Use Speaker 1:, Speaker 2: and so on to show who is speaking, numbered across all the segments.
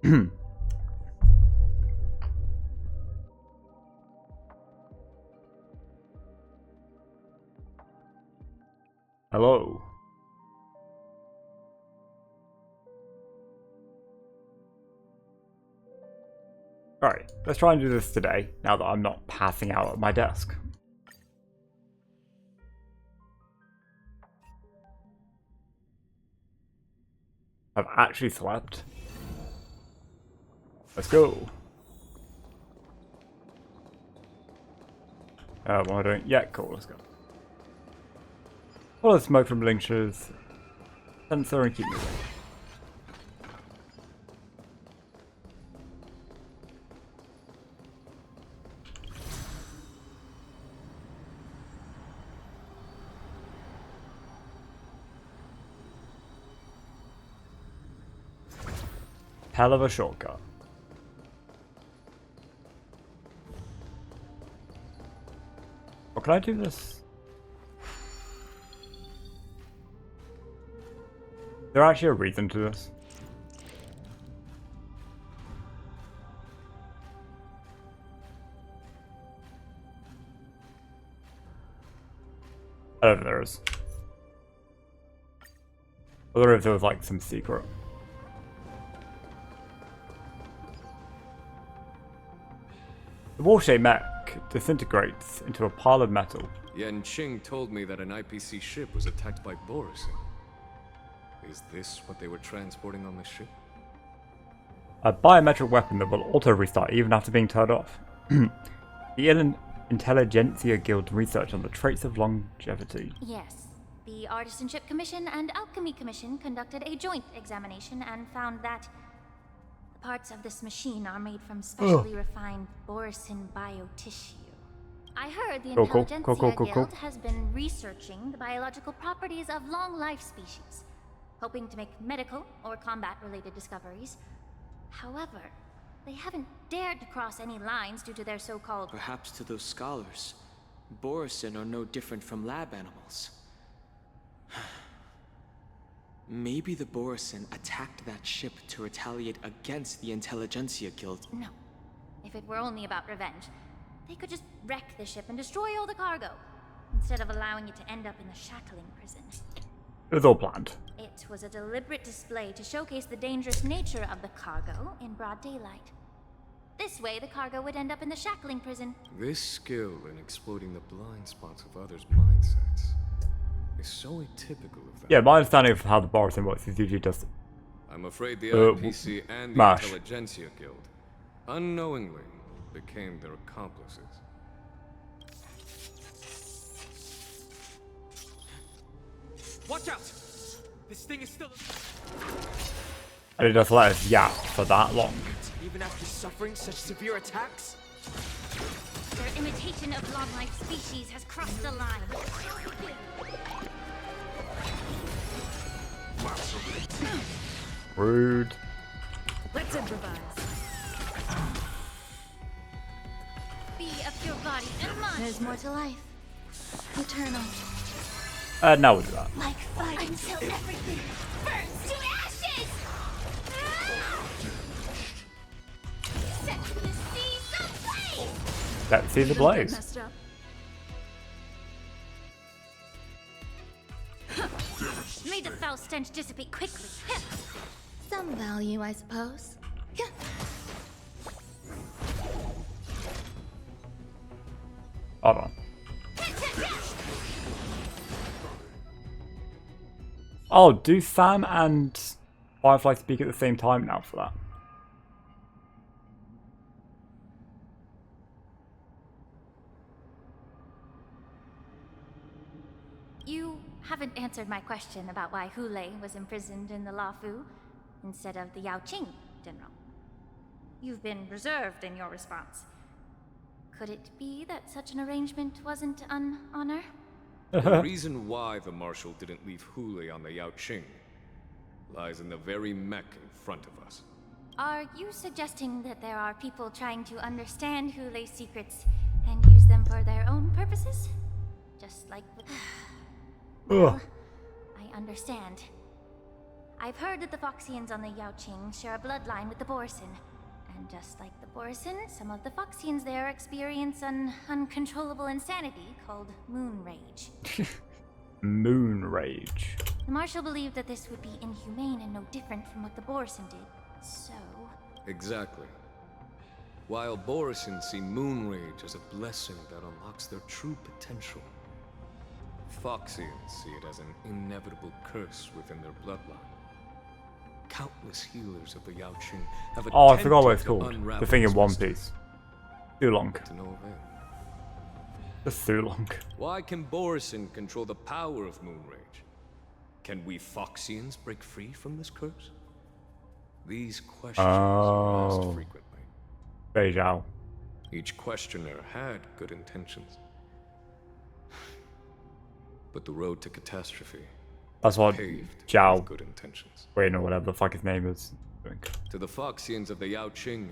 Speaker 1: Hello. Alright, let's try and do this today, now that I'm not passing out at my desk. I've actually slept. Let's go. What am I doing? Yeah, cool, let's go. Follow the smoke from Linkshires. Sensor and keep moving. Hell of a shortcut. Or can I do this? Is there actually a reason to this? I don't know if there is. I wonder if there was like some secret. The wall-shaped mech disintegrates into a pile of metal.
Speaker 2: Yan Qing told me that an IPC ship was attacked by Boris. Is this what they were transporting on the ship?
Speaker 1: A biometric weapon that will auto-restart even after being turned off. The Intelligentsia Guild research on the traits of longevity.
Speaker 3: Yes. The Artisanship Commission and Alchemy Commission conducted a joint examination and found that the parts of this machine are made from specially refined Borisin biotissue. I heard the Intelligentsia Guild has been researching the biological properties of long-life species, hoping to make medical or combat-related discoveries. However, they haven't dared to cross any lines due to their so-called...
Speaker 4: Perhaps to those scholars, Borisin are no different from lab animals. Maybe the Borisin attacked that ship to retaliate against the Intelligentsia Guild.
Speaker 3: No. If it were only about revenge, they could just wreck the ship and destroy all the cargo, instead of allowing it to end up in the shackling prison.
Speaker 1: It was all planned.
Speaker 3: It was a deliberate display to showcase the dangerous nature of the cargo in broad daylight. This way, the cargo would end up in the shackling prison.
Speaker 2: This skill in exploiting the blind spots of others' mindsets is so atypical of them.
Speaker 1: Yeah, my understanding of how the Borisin works is usually just...
Speaker 2: I'm afraid the IPC and the
Speaker 1: Mash.
Speaker 2: Intelligentsia Guild unknowingly became their accomplices.
Speaker 5: Watch out! This thing is still...
Speaker 1: And it just let us yap for that long.
Speaker 5: Even after suffering such severe attacks?
Speaker 3: Their imitation of long-life species has crossed the line.
Speaker 1: Rude.
Speaker 3: Let's improvise. Be of your body and mind. There's more to life. Eternal.
Speaker 1: Now we'll do that.
Speaker 3: Like fire until everything burns to ashes! Set the seas ablaze!
Speaker 1: Let's see the blaze.
Speaker 3: Messed up. May the foul stench dissipate quickly. Some value, I suppose.
Speaker 1: Hold on. Oh, do Sam and Firefly speak at the same time now for that?
Speaker 3: You haven't answered my question about why Hule was imprisoned in the Lafu instead of the Yaoqing, General. You've been reserved in your response. Could it be that such an arrangement wasn't an honor?
Speaker 2: The reason why the Marshal didn't leave Hule on the Yaoqing lies in the very mech in front of us.
Speaker 3: Are you suggesting that there are people trying to understand Hule's secrets and use them for their own purposes? Just like with... Well, I understand. I've heard that the Foxians on the Yaoqing share a bloodline with the Borisin. And just like the Borisin, some of the Foxians there experience an uncontrollable insanity called moon rage.
Speaker 1: Moon rage.
Speaker 3: The Marshal believed that this would be inhumane and no different from what the Borisin did. So...
Speaker 2: Exactly. While Borisin see moon rage as a blessing that unlocks their true potential, Foxians see it as an inevitable curse within their bloodline. Countless healers of the Yaoqing have
Speaker 1: Oh, I forgot what it's
Speaker 2: attempted to
Speaker 1: called.
Speaker 2: unravel
Speaker 1: The thing in
Speaker 2: this
Speaker 1: One
Speaker 2: mystery,
Speaker 1: Piece. Too long.
Speaker 2: to no avail.
Speaker 1: Just too long.
Speaker 2: Why can Borisin control the power of moon rage? Can we Foxians break free from this curse? These questions are asked
Speaker 1: Oh.
Speaker 2: frequently.
Speaker 1: Feixiao.
Speaker 2: Each questioner had good intentions. But the road to catastrophe
Speaker 1: That's what
Speaker 2: paved
Speaker 1: Zhao,
Speaker 2: with good intentions.
Speaker 1: Wayne or whatever the fuck his name is, doing.
Speaker 2: To the Foxians of the Yaoqing,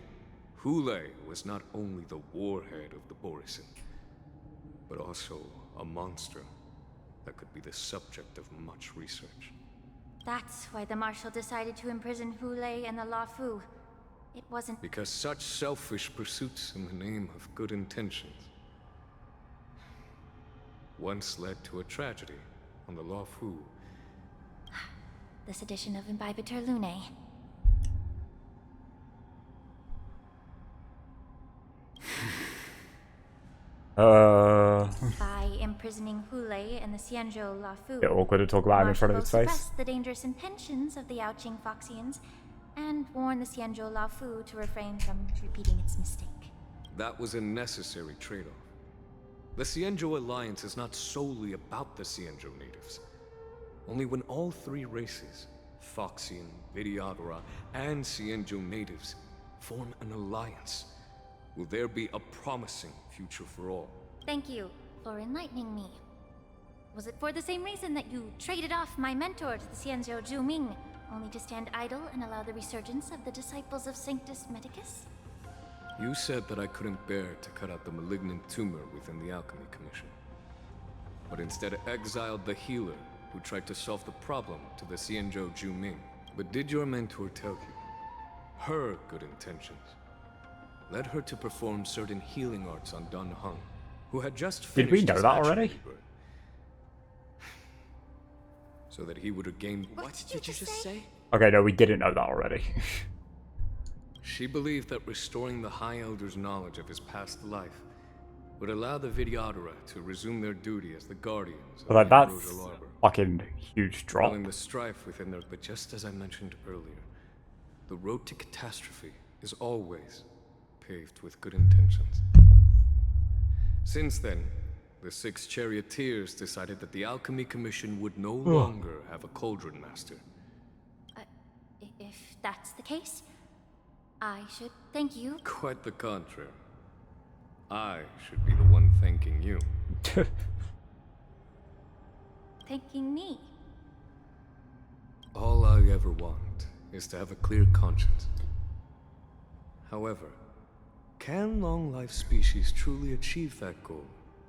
Speaker 2: Hule was not only the warhead of the Borisin, but also a monster that could be the subject of much research.
Speaker 3: that's why the Marshal decided to imprison Hule and the Lafu. It wasn't...
Speaker 2: Because such selfish pursuits in the name of good intentions once led to a tragedy on the Lafu.
Speaker 3: the sedition of Imbibitor Lune. By imprisoning Hule and the Xianzhou Lafu,
Speaker 1: Bit awkward to talk about him in front of his face.
Speaker 3: suppressed the dangerous intentions of the Yaoqing Foxians and warned the Xianzhou Lafu to refrain from repeating its mistake.
Speaker 2: That was a necessary trade-off. The Xianzhou alliance is not solely about the Xianzhou natives. Only when all three races, Foxian, Videodora, and Xianzhou natives, form an alliance, will there be a promising future for all.
Speaker 3: Thank you for enlightening me. Was it for the same reason that you traded off my mentor to the Xianzhou Zhuming, only to stand idle and allow the resurgence of the disciples of Sanctus Medicus?
Speaker 2: You said that I couldn't bear to cut out the malignant tumor within the Alchemy Commission, but instead exiled the healer who tried to solve the problem to the Xianzhou Zhuming. But did your mentor tell you her good intentions led her to perform certain healing arts on Dun Hung, who had just
Speaker 1: Did
Speaker 2: finished
Speaker 1: we know
Speaker 2: his
Speaker 1: that
Speaker 2: natural
Speaker 1: already?
Speaker 2: rebirth, so that he would regain...
Speaker 4: What did you just say?
Speaker 1: Okay, no, we didn't know that already.
Speaker 2: She believed that restoring the High Elder's knowledge of his past life would allow the Videodora to resume their duty as the guardians of
Speaker 1: But like,
Speaker 2: the
Speaker 1: that's
Speaker 2: Ambrosial Arbor,
Speaker 1: fucking huge drop.
Speaker 2: quelling the strife within their... But just as I mentioned earlier, the road to catastrophe is always paved with good intentions. Since then, the 6 charioteers decided that the Alchemy Commission would no longer have a cauldron master.
Speaker 3: If that's the case, I should thank you.
Speaker 2: Quite the contrary. I should be the one thanking you.
Speaker 3: Thanking me.
Speaker 2: All I ever want is to have a clear conscience. However, can long-life species truly achieve that goal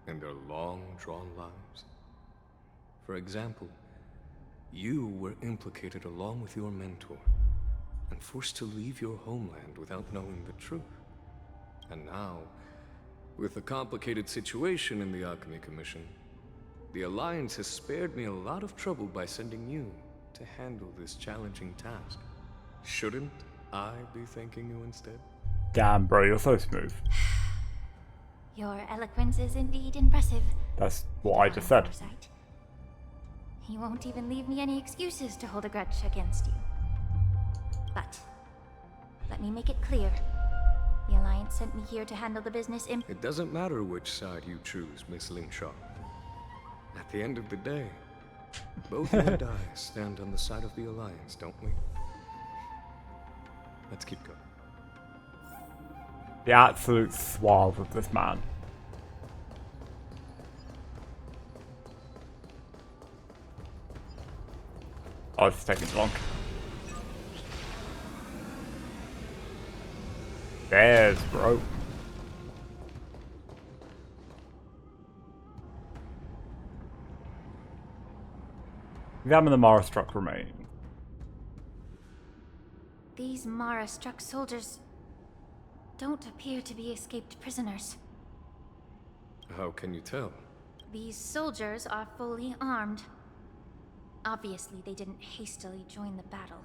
Speaker 2: in their long-drawn lives? For example, you were implicated along with your mentor, and forced to leave your homeland without knowing the truth. And now, with the complicated situation in the Alchemy Commission, the Alliance has spared me a lot of trouble by sending you to handle this challenging task. Shouldn't I be thanking you instead?
Speaker 1: Damn, bro, you're so smooth.
Speaker 3: Your eloquence is indeed impressive.
Speaker 1: That's what I just said.
Speaker 3: Foresight. You won't even leave me any excuses to hold a grudge against you. But let me make it clear. The Alliance sent me here to handle the business
Speaker 2: It doesn't matter which side you choose, Miss Lingshaw. At the end of the day, both you and I stand on the side of the Alliance, don't we? Let's keep going.
Speaker 1: The absolute suave of this man. Oh, it's taking too long. There's, bro. Examine the Mara struck remains.
Speaker 3: These Mara-struck soldiers don't appear to be escaped prisoners.
Speaker 2: How can you tell?
Speaker 3: These soldiers are fully armed. Obviously, they didn't hastily join the battle.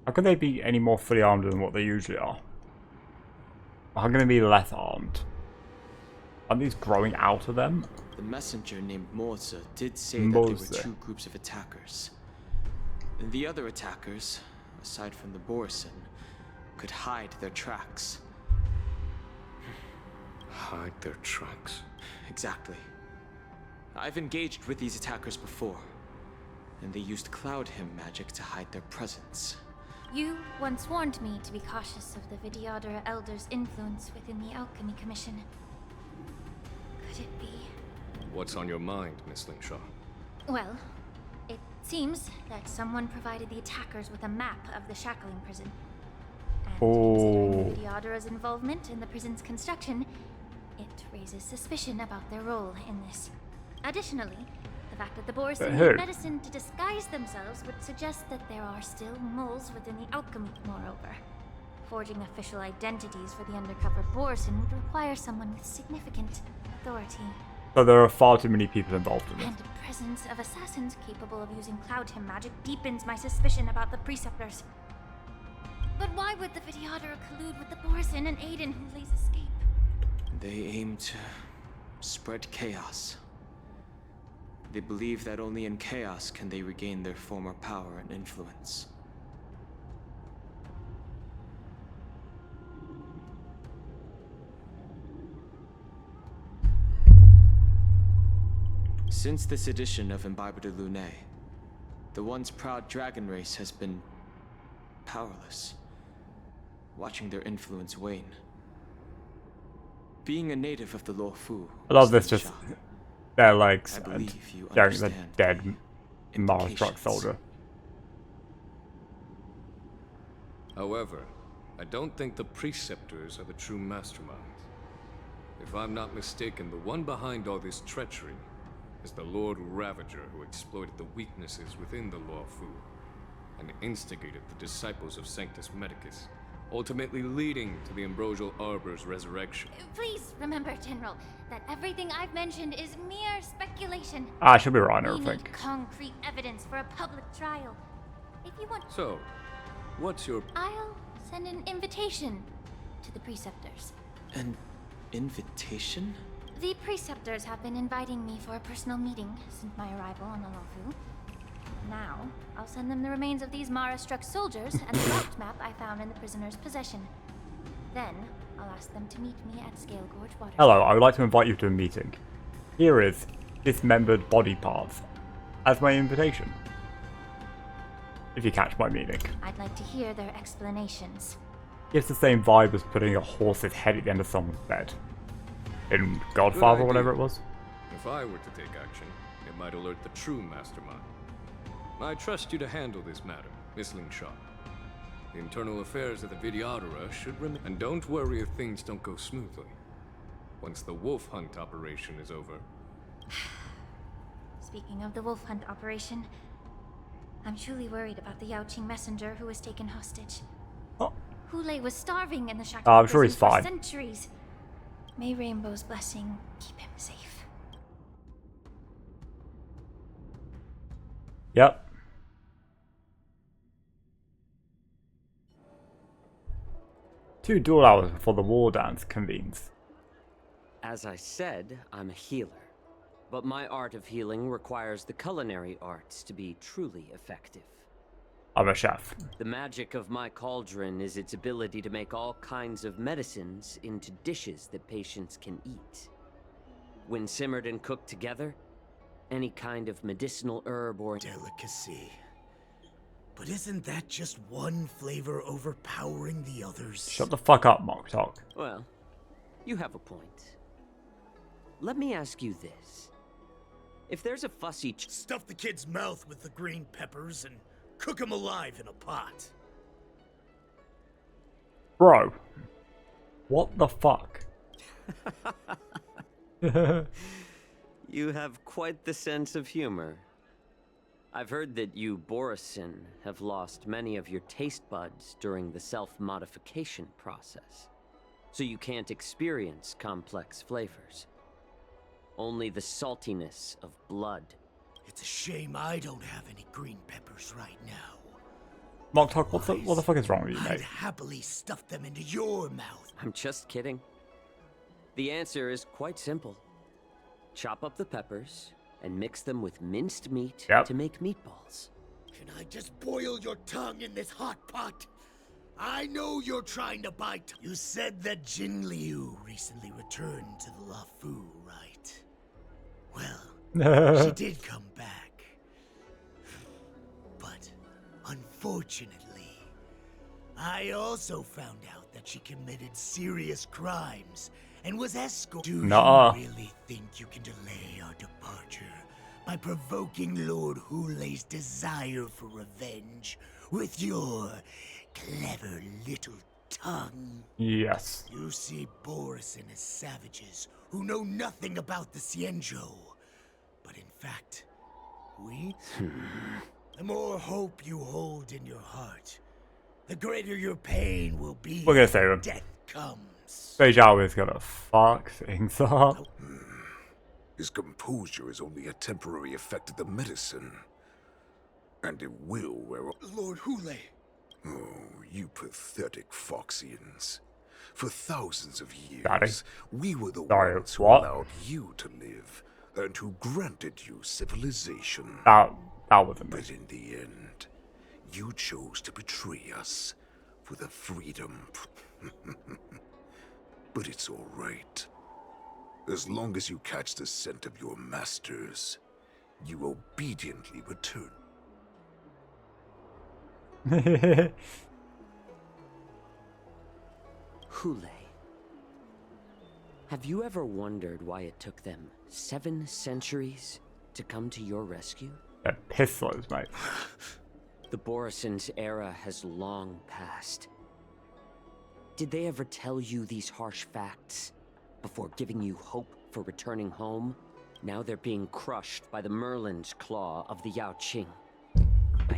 Speaker 1: How can they be any more fully armed than what they usually are? How can they be less armed? Aren't these growing out of them?
Speaker 4: The messenger named Moza did say that there were two groups of attackers. And the other attackers, aside from the Borison, could hide their tracks.
Speaker 2: Hide their tracks?
Speaker 4: Exactly. I've engaged with these attackers before, and they used Cloud Hymn magic to hide their presence.
Speaker 3: You once warned me to be cautious of the Vidyadhara Elder's influence within the Alchemy Commission. Could it be?
Speaker 2: What's on your mind, Miss Lingshaw?
Speaker 3: Well, it seems that someone provided the attackers with a map of the shackling prison. And considering the Vidyadhara's involvement in the prison's construction, it raises suspicion about their role in this. Additionally, the fact that the Borison need medicine to disguise themselves would suggest that there are still moles within the alchemy, moreover. Forging official identities for the undercover Borison would require someone with significant authority.
Speaker 1: So there are far too many people involved in this.
Speaker 3: And the presence of assassins capable of using Cloud Hymn magic deepens my suspicion about the Preceptors. But why would the Vidyadhara collude with the Borison and aid in Hulei's escape?
Speaker 4: They aim to spread chaos. They believe that only in chaos can they regain their former power and influence. Since this edition of Imbibe de Lune, the once proud dragon race has been powerless, watching their influence wane. Being a native of the Luofu,
Speaker 1: I love this, just their legs
Speaker 4: I
Speaker 1: and
Speaker 4: believe you
Speaker 1: staring at the
Speaker 4: understand
Speaker 1: dead
Speaker 4: the
Speaker 1: Mara-struck
Speaker 4: implications.
Speaker 1: soldier.
Speaker 2: However, I don't think the Preceptors are the true masterminds. If I'm not mistaken, the one behind all this treachery is the Lord Ravager, who exploited the weaknesses within the Luofu and instigated the disciples of Sanctus Medicus, ultimately leading to the Ambrosial Arbor's resurrection.
Speaker 3: Please remember, General, that everything I've mentioned is mere speculation.
Speaker 1: I should be right, I
Speaker 3: We
Speaker 1: think.
Speaker 3: need concrete evidence for a public trial. If you want,
Speaker 2: So, what's your...
Speaker 3: I'll send an invitation to the Preceptors.
Speaker 4: An invitation?
Speaker 3: The Preceptors have been inviting me for a personal meeting since my arrival on the Luofu. Now, I'll send them the remains of these Mara-struck soldiers and the route map I found in the prisoner's possession. Then, I'll ask them to meet me at Scale Gorge Water.
Speaker 1: Hello, I would like to invite you to a meeting. Here is dismembered body parts as my invitation. If you catch my meaning.
Speaker 3: I'd like to hear their explanations.
Speaker 1: It's the same vibe as putting a horse's head at the end of someone's bed. In Godfather or whatever it was.
Speaker 2: If I were to take action, it might alert the true mastermind. I trust you to handle this matter, Miss Lingshaw. The internal affairs of the Vidyadhara should remain. And don't worry if things don't go smoothly. Once the wolf hunt operation is over.
Speaker 3: Speaking of the wolf hunt operation, I'm truly worried about the Yaoqing messenger who was taken hostage.
Speaker 1: Oh.
Speaker 3: Hulei was starving in the shackle
Speaker 1: I'm sure he's
Speaker 3: prison for
Speaker 1: fine.
Speaker 3: centuries. May Rainbow's blessing keep him safe.
Speaker 1: Yep. Two duel hours before the war dance convenes.
Speaker 6: As I said, I'm a healer. But my art of healing requires the culinary arts to be truly effective.
Speaker 1: I'm a chef.
Speaker 6: The magic of my cauldron is its ability to make all kinds of medicines into dishes that patients can eat. When simmered and cooked together, any kind of medicinal herb or
Speaker 7: delicacy. But isn't that just one flavor overpowering the others?
Speaker 1: Shut the fuck up, Mock Talk.
Speaker 6: Well, you have a point. Let me ask you this. If there's a fussy
Speaker 7: Stuff the kid's mouth with the green peppers and cook him alive in a pot.
Speaker 1: Bro. What the fuck?
Speaker 6: You have quite the sense of humor. I've heard that you, Borisin, have lost many of your taste buds during the self-modification process, so you can't experience complex flavors. Only the saltiness of blood.
Speaker 7: It's a shame I don't have any green peppers right now.
Speaker 1: Moktok, what the fuck is wrong with you,
Speaker 7: I'd
Speaker 1: mate?
Speaker 7: happily stuff them into your mouth.
Speaker 6: I'm just kidding. The answer is quite simple. Chop up the peppers and mix them with minced meat to make meatballs.
Speaker 7: Can I just boil your tongue in this hot pot? I know you're trying to bite. You said that Jin Liu recently returned to the Luofu, right? Well, she did come back. But unfortunately, I also found out that she committed serious crimes and was escorted. Do you really think you can delay our departure by provoking Lord Hulei's desire for revenge with your clever little tongue?
Speaker 1: Yes.
Speaker 7: You see Borisin as savages who know nothing about the Xianzhou. But in fact, we... The more hope you hold in your heart, the greater your pain will be.
Speaker 1: We're gonna save him.
Speaker 7: Death comes.
Speaker 1: Feixiao is gonna fuck things up.
Speaker 8: His composure is only a temporary effect of the medicine. And it will wear off.
Speaker 7: Lord Hulei.
Speaker 8: Oh, you pathetic Foxians. For thousands of years,
Speaker 1: Daddy.
Speaker 8: we were the
Speaker 1: Sorry,
Speaker 8: ones who
Speaker 1: what?
Speaker 8: allowed you to live, and who granted you civilization.
Speaker 1: That wasn't me.
Speaker 8: But in the end, you chose to betray us for the freedom. But it's all right. As long as you catch the scent of your masters, you obediently return.
Speaker 6: Hulei. Have you ever wondered why it took them 7 centuries to come to your rescue?
Speaker 1: They're pistons, mate.
Speaker 6: The Borisin's era has long passed. Did they ever tell you these harsh facts before giving you hope for returning home? Now they're being crushed by the Merlin's claw of the Yaoqing.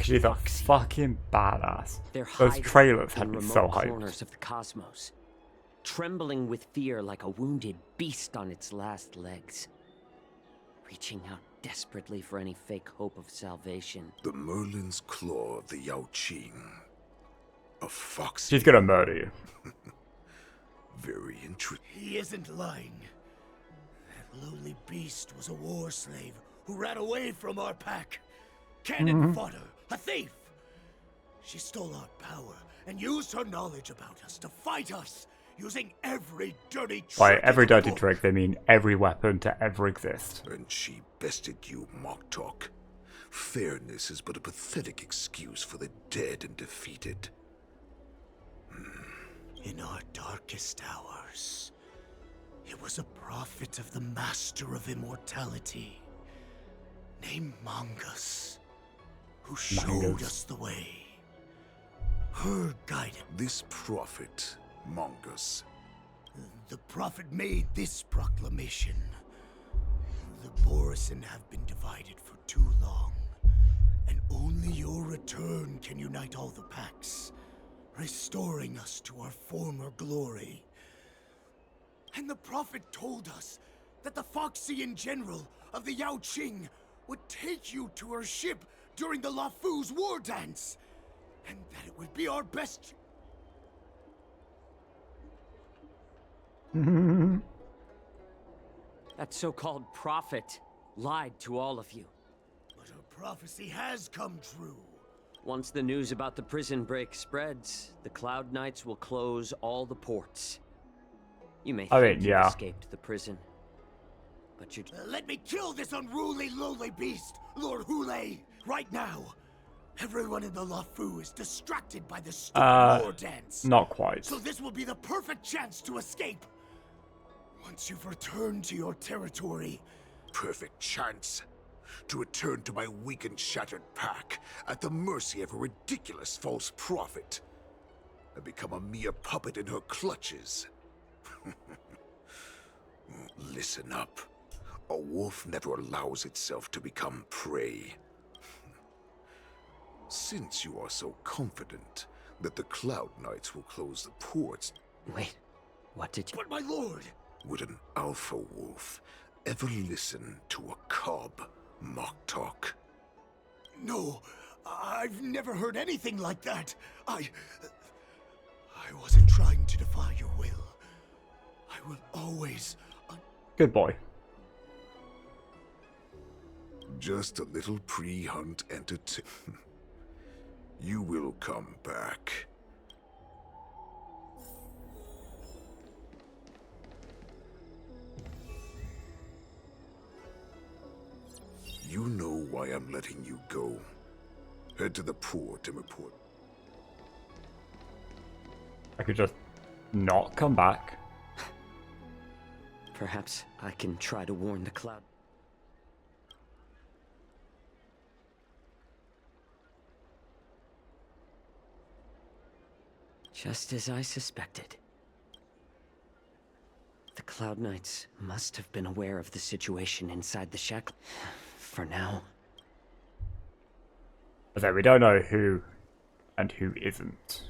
Speaker 1: She's a fucking badass.
Speaker 6: They're
Speaker 1: Those
Speaker 6: hiding
Speaker 1: trailers
Speaker 6: in
Speaker 1: had me
Speaker 6: remote
Speaker 1: so hyped.
Speaker 6: corners of the cosmos, trembling with fear like a wounded beast on its last legs, reaching out desperately for any fake hope of salvation.
Speaker 8: The Merlin's claw of the Yaoqing. A fox.
Speaker 1: She's gonna murder you.
Speaker 8: Very interesting.
Speaker 7: He isn't lying. That lowly beast was a war slave who ran away from our pack. Cannon fodder, a thief. She stole our power and used her knowledge about us to fight us, using every dirty trick.
Speaker 1: By every
Speaker 7: in the
Speaker 1: dirty
Speaker 7: book.
Speaker 1: trick, they mean every weapon to ever exist.
Speaker 8: And she bested you, Moktok. Fairness is but a pathetic excuse for the dead and defeated.
Speaker 7: In our darkest hours, it was a prophet of the Master of Immortality, named Mangus, who showed us the way. Her guidance.
Speaker 8: This prophet, Mongus,
Speaker 7: The prophet made this proclamation. The Borisin have been divided for too long, and only your return can unite all the packs, restoring us to our former glory. And the prophet told us that the Foxian general of the Yaoqing would take you to her ship during the Luofu's war dance, and that it would be our best...
Speaker 6: That so-called prophet lied to all of you.
Speaker 7: But her prophecy has come true.
Speaker 6: Once the news about the prison break spreads, the Cloud Knights will close all the ports. You may think you've escaped the prison, but you're...
Speaker 7: Let me kill this unruly, lowly beast, Lord Hulei, right now. Everyone in the Luofu is distracted by this stupid war dance.
Speaker 1: Not quite.
Speaker 7: So this will be the perfect chance to escape. Once you've returned to your territory.
Speaker 8: perfect chance to return to my weak and shattered pack at the mercy of a ridiculous false prophet and become a mere puppet in her clutches. Listen up. A wolf never allows itself to become prey. Since you are so confident that the Cloud Knights will close the ports,
Speaker 6: Wait, what did you...
Speaker 7: But my lord!
Speaker 8: would an alpha wolf ever listen to a cub mock talk?
Speaker 7: No, I've never heard anything like that. I wasn't trying to defy your will. I will always...
Speaker 1: Good boy.
Speaker 8: Just a little pre-hunt entertainment. You will come back. You know why I'm letting you go. Head to the port and report.
Speaker 1: I could just not come back.
Speaker 6: Perhaps I can try to warn the Cloud... Just as I suspected. The Cloud Knights must have been aware of the situation inside the shack. For now.
Speaker 1: So we don't know who and who isn't.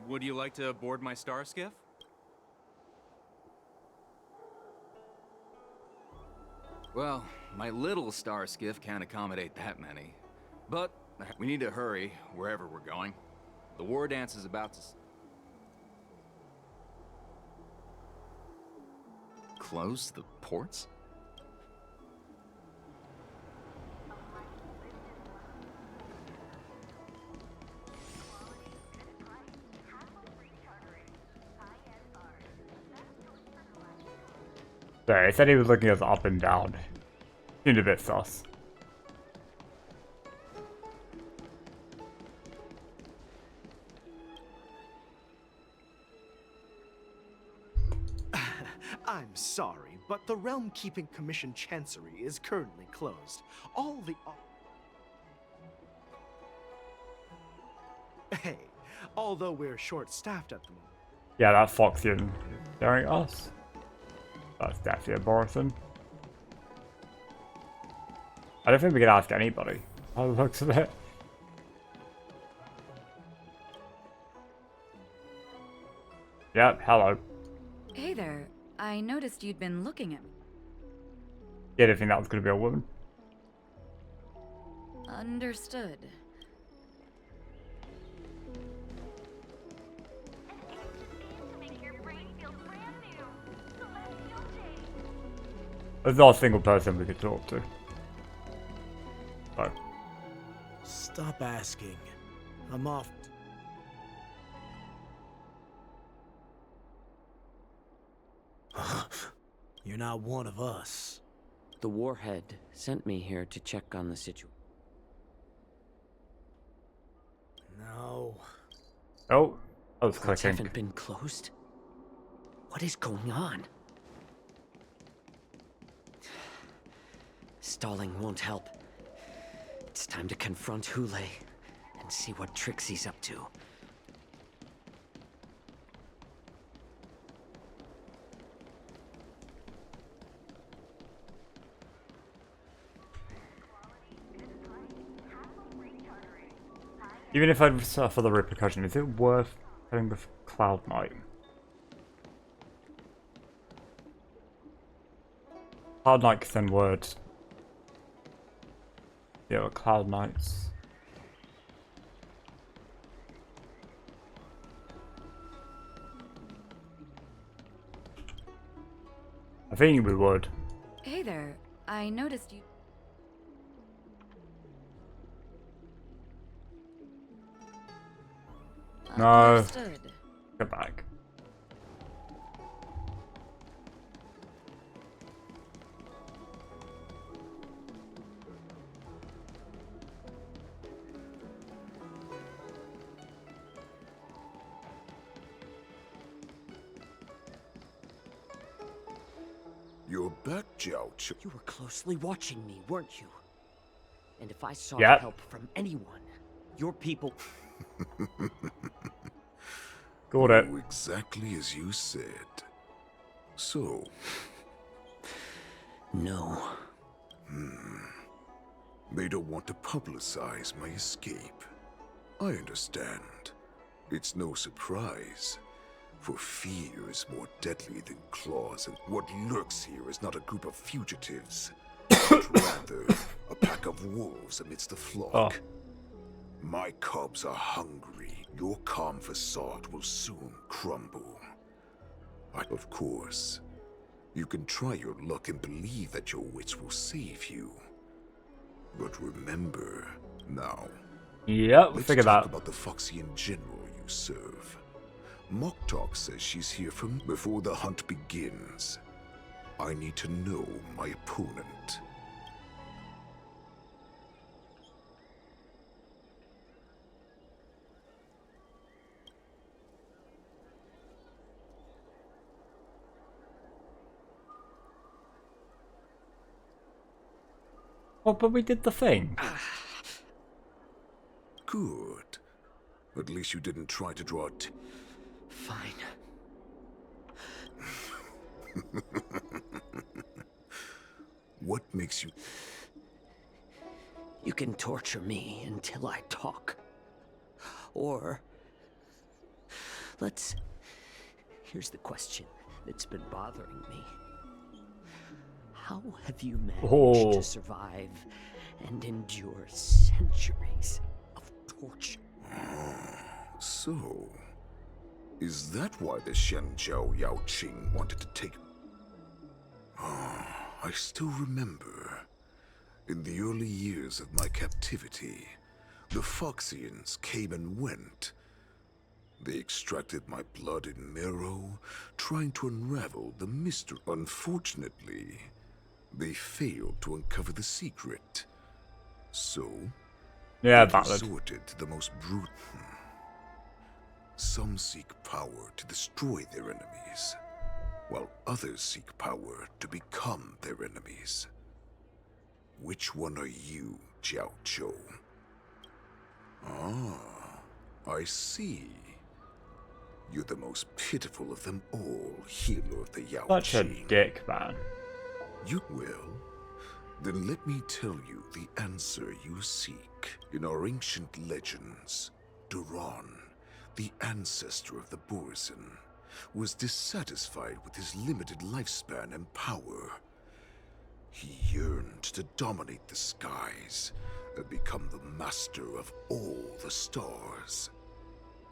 Speaker 5: Would you like to board my star skiff? Well, my little star skiff can't accommodate that many. But we need to hurry wherever we're going. The war dance is about to... Close the ports?
Speaker 1: So he said he was looking us up and down. Seemed a bit sus.
Speaker 9: I'm sorry, but the Realm Keeping Commission Chancery is currently closed. All the... Hey, although we're short-staffed at the moment.
Speaker 1: Yeah, that Foxian is staring at us. That's definitely a Borison. I don't think we can ask anybody. How the looks of it. Yep, hello.
Speaker 10: Hey there. I noticed you'd been looking at me.
Speaker 1: Yeah, I didn't think that was going to be a woman.
Speaker 10: Understood.
Speaker 1: There's not a single person we could talk to. So.
Speaker 7: Stop asking. I'm off. You're not one of us.
Speaker 6: The warhead sent me here to check on the situation.
Speaker 7: No.
Speaker 1: Oh, that was
Speaker 6: Ports
Speaker 1: clicking.
Speaker 6: haven't been closed? What is going on? Stalling won't help. It's time to confront Hule and see what tricks he's up to.
Speaker 1: Even if I suffer the repercussion, is it worth going with Cloud Knight? Cloud Knight can send word. Yeah, Cloud Knights. I think we would.
Speaker 10: Hey there. I noticed you...
Speaker 1: No.
Speaker 10: Understood.
Speaker 1: Go back.
Speaker 8: Your back, Jiao.
Speaker 6: You were closely watching me, weren't you? And if I sought
Speaker 1: Yep.
Speaker 6: help from anyone, your people...
Speaker 1: Got it.
Speaker 8: Oh, exactly as you said. So...
Speaker 6: No.
Speaker 8: They don't want to publicize my escape. I understand. It's no surprise. For fear is more deadly than claws, and what lurks here is not a group of fugitives, but rather a pack of wolves amidst the flock. My cubs are hungry. Your calm facade will soon crumble. Of course, you can try your luck and believe that your wits will save you. But remember, now,
Speaker 1: Yep,
Speaker 8: let's
Speaker 1: figure
Speaker 8: talk
Speaker 1: that.
Speaker 8: about the Foxian general you serve. Moktok says she's here from before the hunt begins. I need to know my opponent.
Speaker 1: Well, but we did the thing.
Speaker 8: Good. At least you didn't try to draw it.
Speaker 6: Fine.
Speaker 8: What makes you...
Speaker 6: You can torture me until I talk. Or... Here's the question that's been bothering me. How have you managed to survive and endure centuries of torture?
Speaker 8: So... Is that why the Shenzhou Yao Qing wanted to take... I still remember. In the early years of my captivity, the Foxians came and went. They extracted my blood and marrow, trying to unravel the mystery. Unfortunately, they failed to uncover the secret. So,
Speaker 1: Yeah,
Speaker 8: they
Speaker 1: valid.
Speaker 8: resorted to the most brutal... Some seek power to destroy their enemies, while others seek power to become their enemies. Which one are you, Jiao Zhou? Ah, I see. You're the most pitiful of them all, healer of the Yao
Speaker 1: Such a
Speaker 8: Qing.
Speaker 1: dick, man.
Speaker 8: You will? Then let me tell you the answer you seek. In our ancient legends, Duran, the ancestor of the Borson, was dissatisfied with his limited lifespan and power. He yearned to dominate the skies and become the master of all the stars.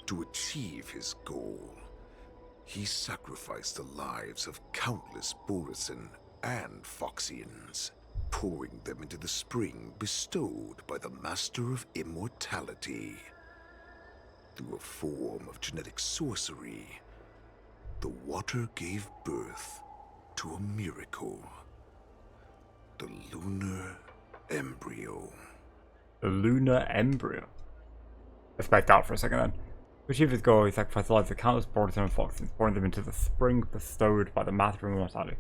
Speaker 8: To achieve his goal, he sacrificed the lives of countless Borson and Foxians, pouring them into the spring bestowed by the Master of Immortality. Through a form of genetic sorcery, the water gave birth to a miracle. The lunar embryo.
Speaker 1: The lunar embryo. Let's back out for a second then. To achieve his goal, he sacrificed the lives of countless Borderton and Foxes, pouring them into the spring bestowed by the Master of Immortality.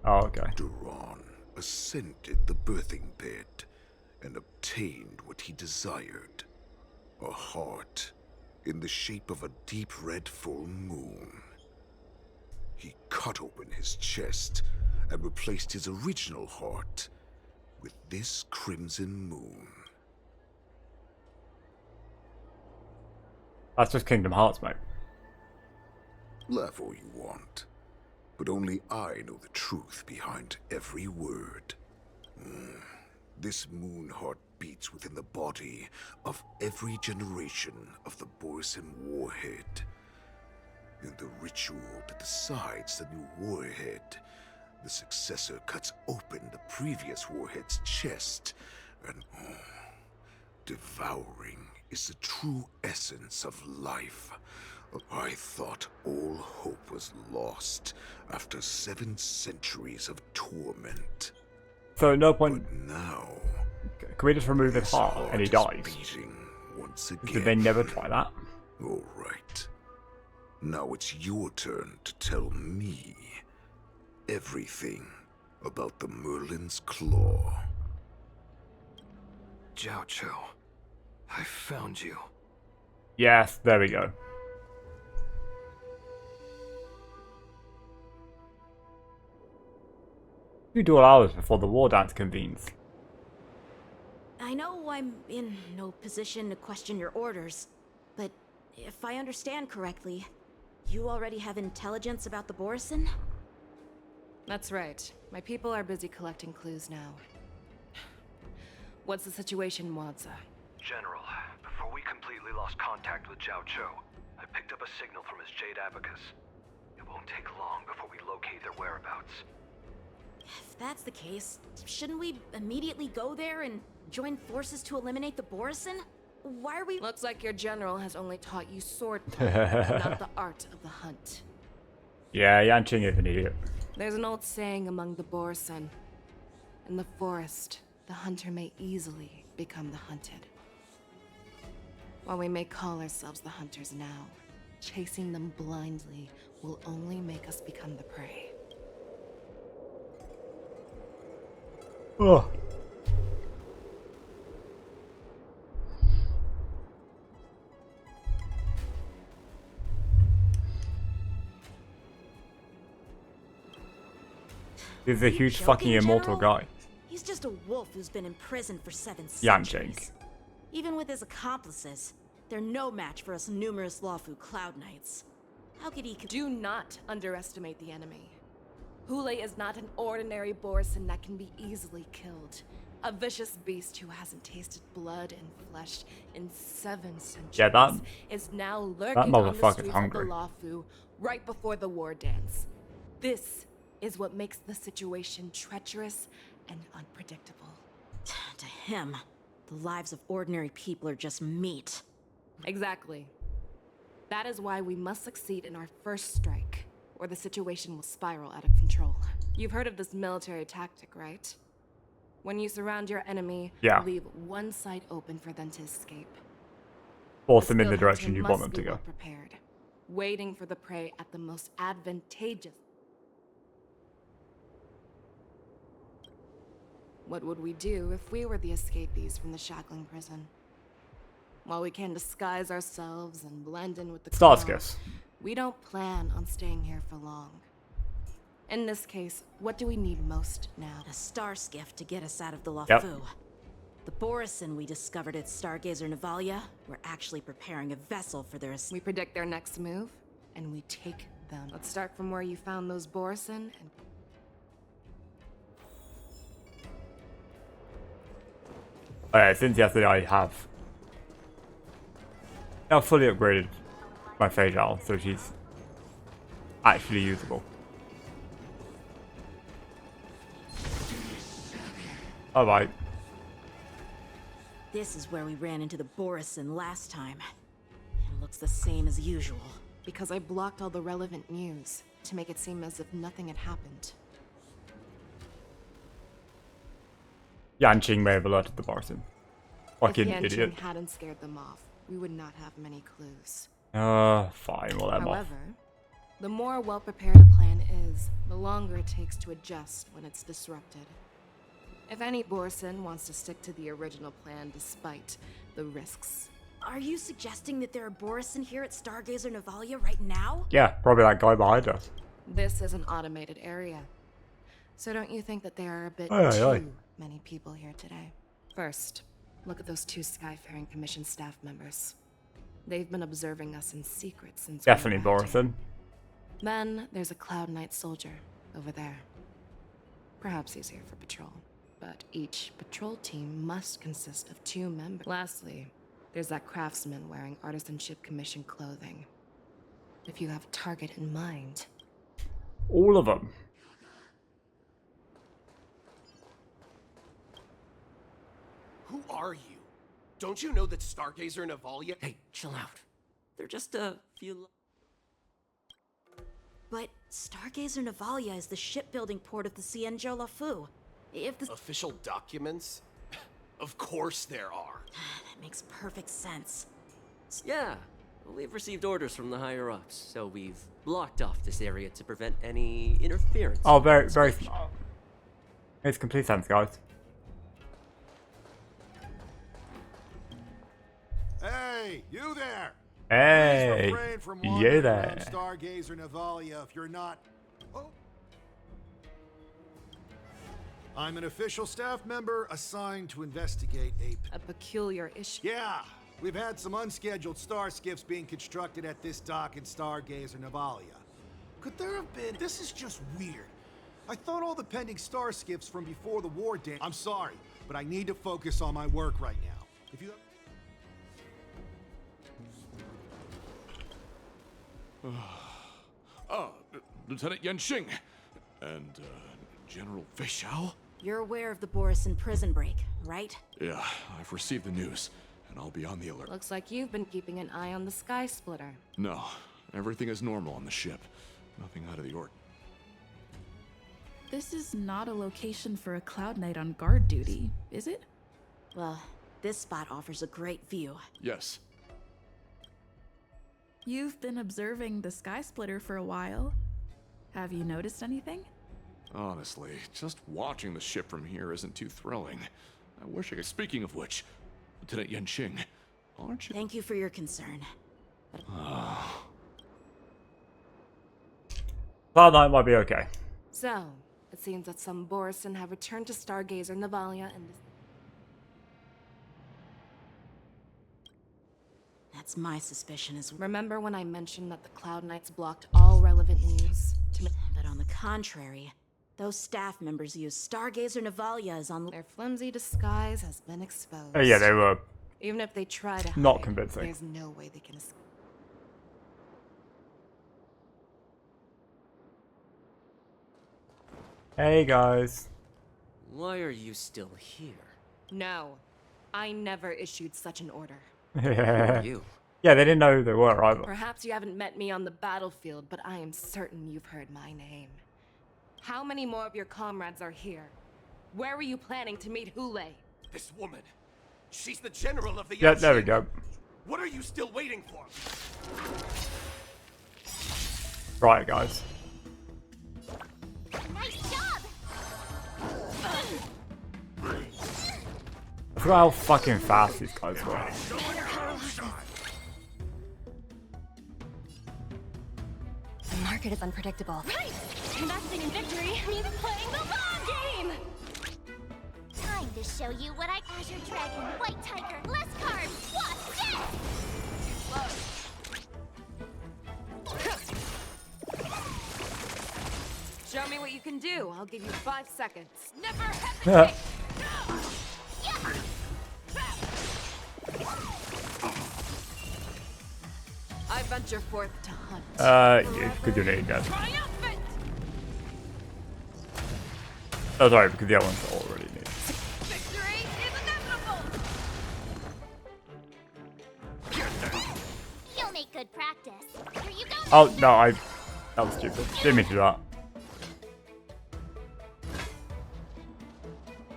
Speaker 1: Oh, okay.
Speaker 8: Duran ascended the birthing bed and obtained what he desired. A heart in the shape of a deep red full moon. He cut open his chest and replaced his original heart with this crimson moon.
Speaker 1: That's just Kingdom Hearts, mate.
Speaker 8: Laugh all you want, but only I know the truth behind every word. This moon heart beats within the body of every generation of the Borson warhead. In the ritual that decides the new warhead, the successor cuts open the previous warhead's chest, and devouring is the true essence of life. I thought all hope was lost after 7 centuries of torment.
Speaker 1: So at no point...
Speaker 8: But now...
Speaker 1: Can we just remove his heart and he dies?
Speaker 8: Beating once again.
Speaker 1: Did they never try that?
Speaker 8: All right. Now it's your turn to tell me everything about the Merlin's Claw.
Speaker 2: Jiao Cho, I found you.
Speaker 1: Yes, there we go. 2 dual hours before the war dance convenes.
Speaker 11: I know I'm in no position to question your orders, but if I understand correctly, you already have intelligence about the Borison?
Speaker 12: That's right. My people are busy collecting clues now. What's the situation, Wadza?
Speaker 13: General, before we completely lost contact with Jiao Cho, I picked up a signal from his Jade Abacus. It won't take long before we locate their whereabouts.
Speaker 11: If that's the case, shouldn't we immediately go there and join forces to eliminate the Borison? Why are we—
Speaker 12: Looks like your general has only taught you swordplay, not the art of the hunt.
Speaker 1: Yeah, Yanqing is an idiot.
Speaker 12: There's an old saying among the Borison. In the forest, the hunter may easily become the hunted. While we may call ourselves the hunters now, chasing them blindly will only make us become the prey.
Speaker 1: Oh. He's a huge fucking immortal guy.
Speaker 11: He's just a wolf who's been imprisoned for 7
Speaker 1: Yanqing.
Speaker 11: centuries. Even with his accomplices, they're no match for us numerous Lawfu Cloud Knights. How could he—
Speaker 12: Do not underestimate the enemy. Hule is not an ordinary Borison that can be easily killed. A vicious beast who hasn't tasted blood and flesh in 7 centuries.
Speaker 1: Yeah, that
Speaker 12: is now lurking on the
Speaker 1: motherfucker's
Speaker 12: streets
Speaker 1: hungry.
Speaker 12: of the Lawfu right before the war dance. This is what makes the situation treacherous and unpredictable.
Speaker 11: To him, the lives of ordinary people are just meat.
Speaker 12: Exactly. That is why we must succeed in our first strike, or the situation will spiral out of control. You've heard of this military tactic, right? When you surround your enemy,
Speaker 1: Yeah.
Speaker 12: leave one side open for them to escape.
Speaker 1: Force them in the direction you want them to go.
Speaker 12: Prepared, waiting for the prey at the most advantageous. What would we do if we were the escapees from the shackling prison? While we can disguise ourselves and blend in with the crowd,
Speaker 1: Starskiss.
Speaker 12: we don't plan on staying here for long. In this case, what do we need most now?
Speaker 11: A star skiff to get us out of the Lawfu.
Speaker 1: Yep.
Speaker 11: The Borison we discovered at Stargazer Navalia were actually preparing a vessel for their
Speaker 12: We predict their next move, and we take them. Let's start from where you found those Borison and...
Speaker 1: Alright, since yesterday I have now fully upgraded my Feixiao, so she's actually usable. Alright.
Speaker 11: This is where we ran into the Borison last time. It looks the same as usual.
Speaker 12: Because I blocked all the relevant news to make it seem as if nothing had happened.
Speaker 1: Yanqing may have alerted the Borison. Fucking
Speaker 12: if
Speaker 1: idiot.
Speaker 12: Yanqing hadn't scared them off, we would not have many clues.
Speaker 1: Fine, we'll let him off.
Speaker 12: However, the more well-prepared a plan is, the longer it takes to adjust when it's disrupted. If any Borison wants to stick to the original plan despite the risks.
Speaker 11: Are you suggesting that there are Borison here at Stargazer Navalia right now?
Speaker 1: Yeah, probably that guy behind us.
Speaker 12: This is an automated area. So don't you think that there are a bit
Speaker 1: Aye.
Speaker 12: many people here today? First, look at those 2 Skyfaring Commission staff members. They've been observing us in secret since
Speaker 1: Definitely
Speaker 12: we arrived here.
Speaker 1: Borison.
Speaker 12: Then there's a Cloud Knight soldier over there. Perhaps he's here for patrol, but each patrol team must consist of 2 members. Lastly, there's that craftsman wearing Artisanship Commission clothing. If you have a target in mind.
Speaker 1: All of them.
Speaker 14: Who are you? Don't you know that Stargazer Navalia—
Speaker 4: Hey, chill out. They're just a few...
Speaker 11: But Stargazer Navalia is the shipbuilding port of the Cienjo Lawfu. If the
Speaker 14: Official documents? Of course there are.
Speaker 11: That makes perfect sense.
Speaker 6: Yeah, we've received orders from the higher-ups, so we've blocked off this area to prevent any interference.
Speaker 1: Oh, very, very smart. Makes complete sense, guys.
Speaker 15: Hey, you there!
Speaker 1: Hey,
Speaker 15: Please refrain from
Speaker 1: you
Speaker 15: wandering
Speaker 1: there.
Speaker 15: around Stargazer Navalia if you're not. Oh. I'm an official staff member assigned to investigate
Speaker 12: a peculiar issue.
Speaker 15: Yeah, we've had some unscheduled star skiffs being constructed at this dock in Stargazer Navalia. Could there have been? This is just weird. I thought all the pending star skiffs from before the war did. I'm sorry, but I need to focus on my work right now. If you.
Speaker 16: Lieutenant Yanxing and General Feixiao?
Speaker 11: You're aware of the Borison prison break, right?
Speaker 16: Yeah, I've received the news, and I'll be on the alert.
Speaker 12: Looks like you've been keeping an eye on the Sky Splitter.
Speaker 16: No, everything is normal on the ship. Nothing out of the ordinary.
Speaker 17: This is not a location for a Cloud Knight on guard duty, is it?
Speaker 11: Well, this spot offers a great view.
Speaker 16: Yes.
Speaker 17: You've been observing the Sky Splitter for a while. Have you noticed anything?
Speaker 16: Honestly, just watching the ship from here isn't too thrilling. I wish I could. Speaking of which, Lieutenant Yanxing, aren't you?
Speaker 11: Thank you for your concern.
Speaker 1: Cloud Knight might be okay.
Speaker 12: So, it seems that some Borison have returned to Stargazer Navalia and...
Speaker 11: That's my suspicion as well.
Speaker 12: Remember when I mentioned that the Cloud Knights blocked all relevant news?
Speaker 11: But on the contrary, those staff members use Stargazer Navalia as on...
Speaker 12: Their flimsy disguise has been exposed.
Speaker 1: Yeah, they were.
Speaker 12: Even if they try to
Speaker 1: not
Speaker 12: hide,
Speaker 1: convincing.
Speaker 12: There's no way they can escape.
Speaker 1: Hey guys.
Speaker 6: Why are you still here?
Speaker 12: No, I never issued such an order.
Speaker 1: Yeah.
Speaker 6: You?
Speaker 1: Yeah, they didn't know who they were either.
Speaker 12: Perhaps you haven't met me on the battlefield, but I am certain you've heard my name. How many more of your comrades are here? Where were you planning to meet Hule?
Speaker 14: This woman. She's the general of the
Speaker 1: Yeah, there we go.
Speaker 14: What are you still waiting for?
Speaker 1: Right, guys.
Speaker 3: Nice job!
Speaker 1: I forgot how fucking fast these guys were.
Speaker 3: The market is unpredictable. Right! Investing in victory means playing the long game! Time to show you what I... Azure Dragon, White Tiger, lessgo, what's this?
Speaker 12: Show me what you can do. I'll give you 5 seconds.
Speaker 3: Never hesitate!
Speaker 12: I venture forth to hunt.
Speaker 1: Yeah, because you're needing that. Oh, sorry, because the other one's already needed.
Speaker 3: Victory is inevitable! You'll make good practice. Here you go.
Speaker 1: Oh, no, that was stupid. Didn't mean to do that.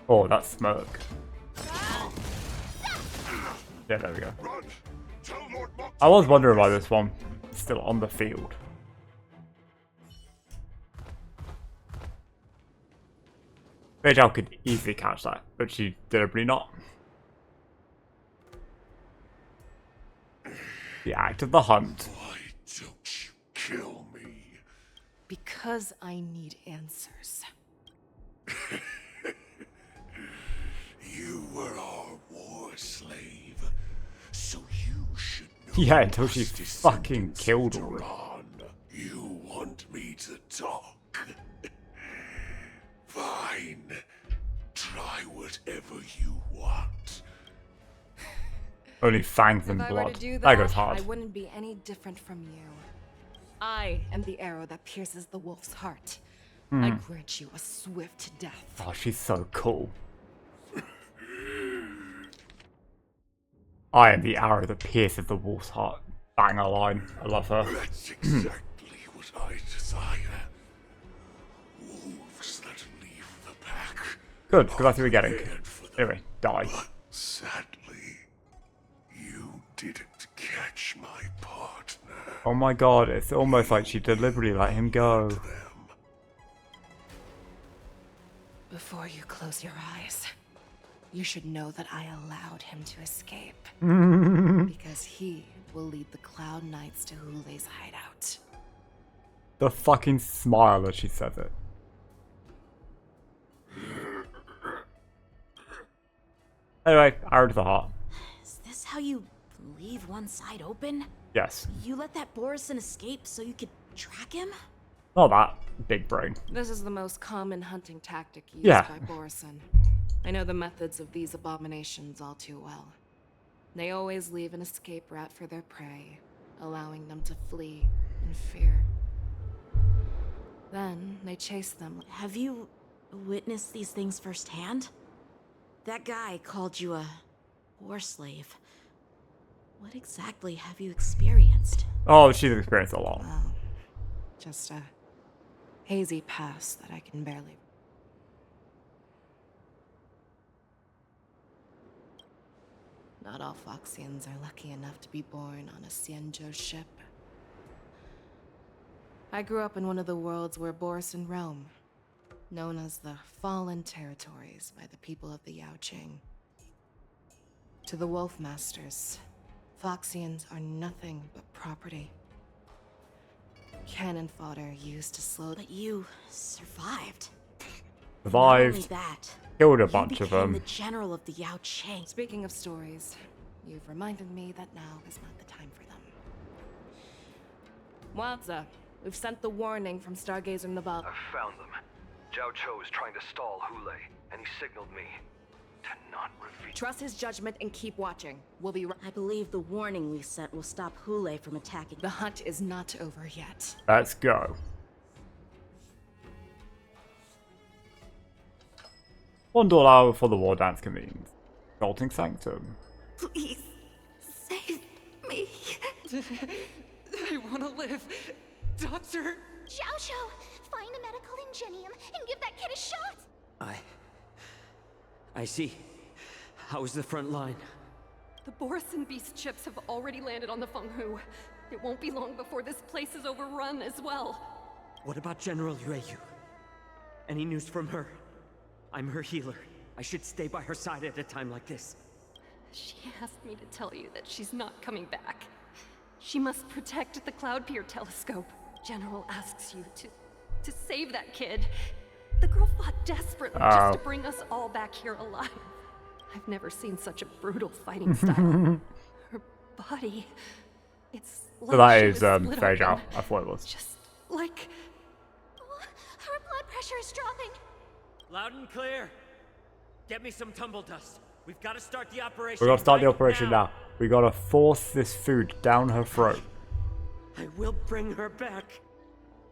Speaker 1: Oh, that smoke. Yeah, there we go. I was wondering why this one is still on the field. Feixiao could easily catch that, but she deliberately not. The act of the hunt.
Speaker 8: Why don't you kill me?
Speaker 12: Because I need answers.
Speaker 8: You were our war slave, so you should know.
Speaker 1: Yeah, until she fucking killed all of them.
Speaker 8: You want me to talk? Fine. Try whatever you want.
Speaker 1: Only fangs and
Speaker 12: If I were
Speaker 1: blood.
Speaker 12: to do
Speaker 1: That
Speaker 12: that,
Speaker 1: goes hard.
Speaker 12: I wouldn't be any different from you. I am the arrow that pierces the wolf's heart. I grant you a swift death.
Speaker 1: Oh, she's so cool. I am the arrow that pierces the wolf's heart. Banger line. I love her.
Speaker 8: That's exactly what I desire. Wolves that leave the pack.
Speaker 1: Good, because that's what we're getting. Anyway, die.
Speaker 8: But sadly, you didn't catch my partner.
Speaker 1: Oh my god, it's almost like she deliberately let him go.
Speaker 12: Before you close your eyes, you should know that I allowed him to escape. Because he will lead the Cloud Knights to Hulei's hideout.
Speaker 1: The fucking smile as she says it. Anyway, arrow to the heart.
Speaker 11: Is this how you leave one side open?
Speaker 1: Yes.
Speaker 11: You let that Borison escape so you could track him?
Speaker 1: Not that big brain.
Speaker 12: This is the most common hunting tactic used by Borison. I know the methods of these abominations all too well. They always leave an escape route for their prey, allowing them to flee in fear. Then they chase them.
Speaker 11: Have you witnessed these things firsthand? That guy called you a war slave. What exactly have you experienced?
Speaker 1: Oh, she's experienced a lot.
Speaker 12: Well, just a hazy past that I can barely... Not all Foxians are lucky enough to be born on a Xianzhou ship. I grew up in one of the worlds where Borison roam, known as the Fallen Territories by the people of the Yaoqing. To the Wolf Masters, Foxians are nothing but property. Cannon fodder used to slow...
Speaker 11: But you survived.
Speaker 1: Survived.
Speaker 11: Not only that,
Speaker 1: Killed a bunch of them.
Speaker 11: the general of the Yaoqing.
Speaker 12: Speaking of stories, you've reminded me that now is not the time for them. Wadza, we've sent the warning from Stargazer Naval.
Speaker 13: I've found them. Zhao Cho is trying to stall Hulei, and he signaled me to not reveal.
Speaker 12: Trust his judgment and keep watching. We'll be right.
Speaker 11: I believe the warning we sent will stop Hulei from attacking.
Speaker 12: The hunt is not over yet.
Speaker 1: Let's go. One door hour before the war dance convenes. Exalting Sanctum.
Speaker 10: Please, save me.
Speaker 12: I want to live. Doctor.
Speaker 3: Xiao Xiao, find a medical ingenium and give that kid a shot.
Speaker 6: I see. How's the front line?
Speaker 18: The Borison beast chips have already landed on the Fenghu. It won't be long before this place is overrun as well.
Speaker 6: What about General Yueyu? Any news from her? I'm her healer. I should stay by her side at a time like this.
Speaker 18: She asked me to tell you that she's not coming back. She must protect the Cloud Pier telescope. General asks you to save that kid. The girl fought desperately just to bring us all back here alive. I've never seen such a brutal fighting style. Her body, it's like
Speaker 1: So that
Speaker 18: she
Speaker 1: is
Speaker 18: was split
Speaker 1: Feixiao.
Speaker 18: open.
Speaker 1: I thought it was.
Speaker 18: Just like...
Speaker 3: Her blood pressure is dropping.
Speaker 6: Loud and clear. Get me some tumble dust. We've got to start the operation.
Speaker 1: We gotta start the
Speaker 6: right
Speaker 1: operation now. We gotta force this food down her throat.
Speaker 6: I will bring her back.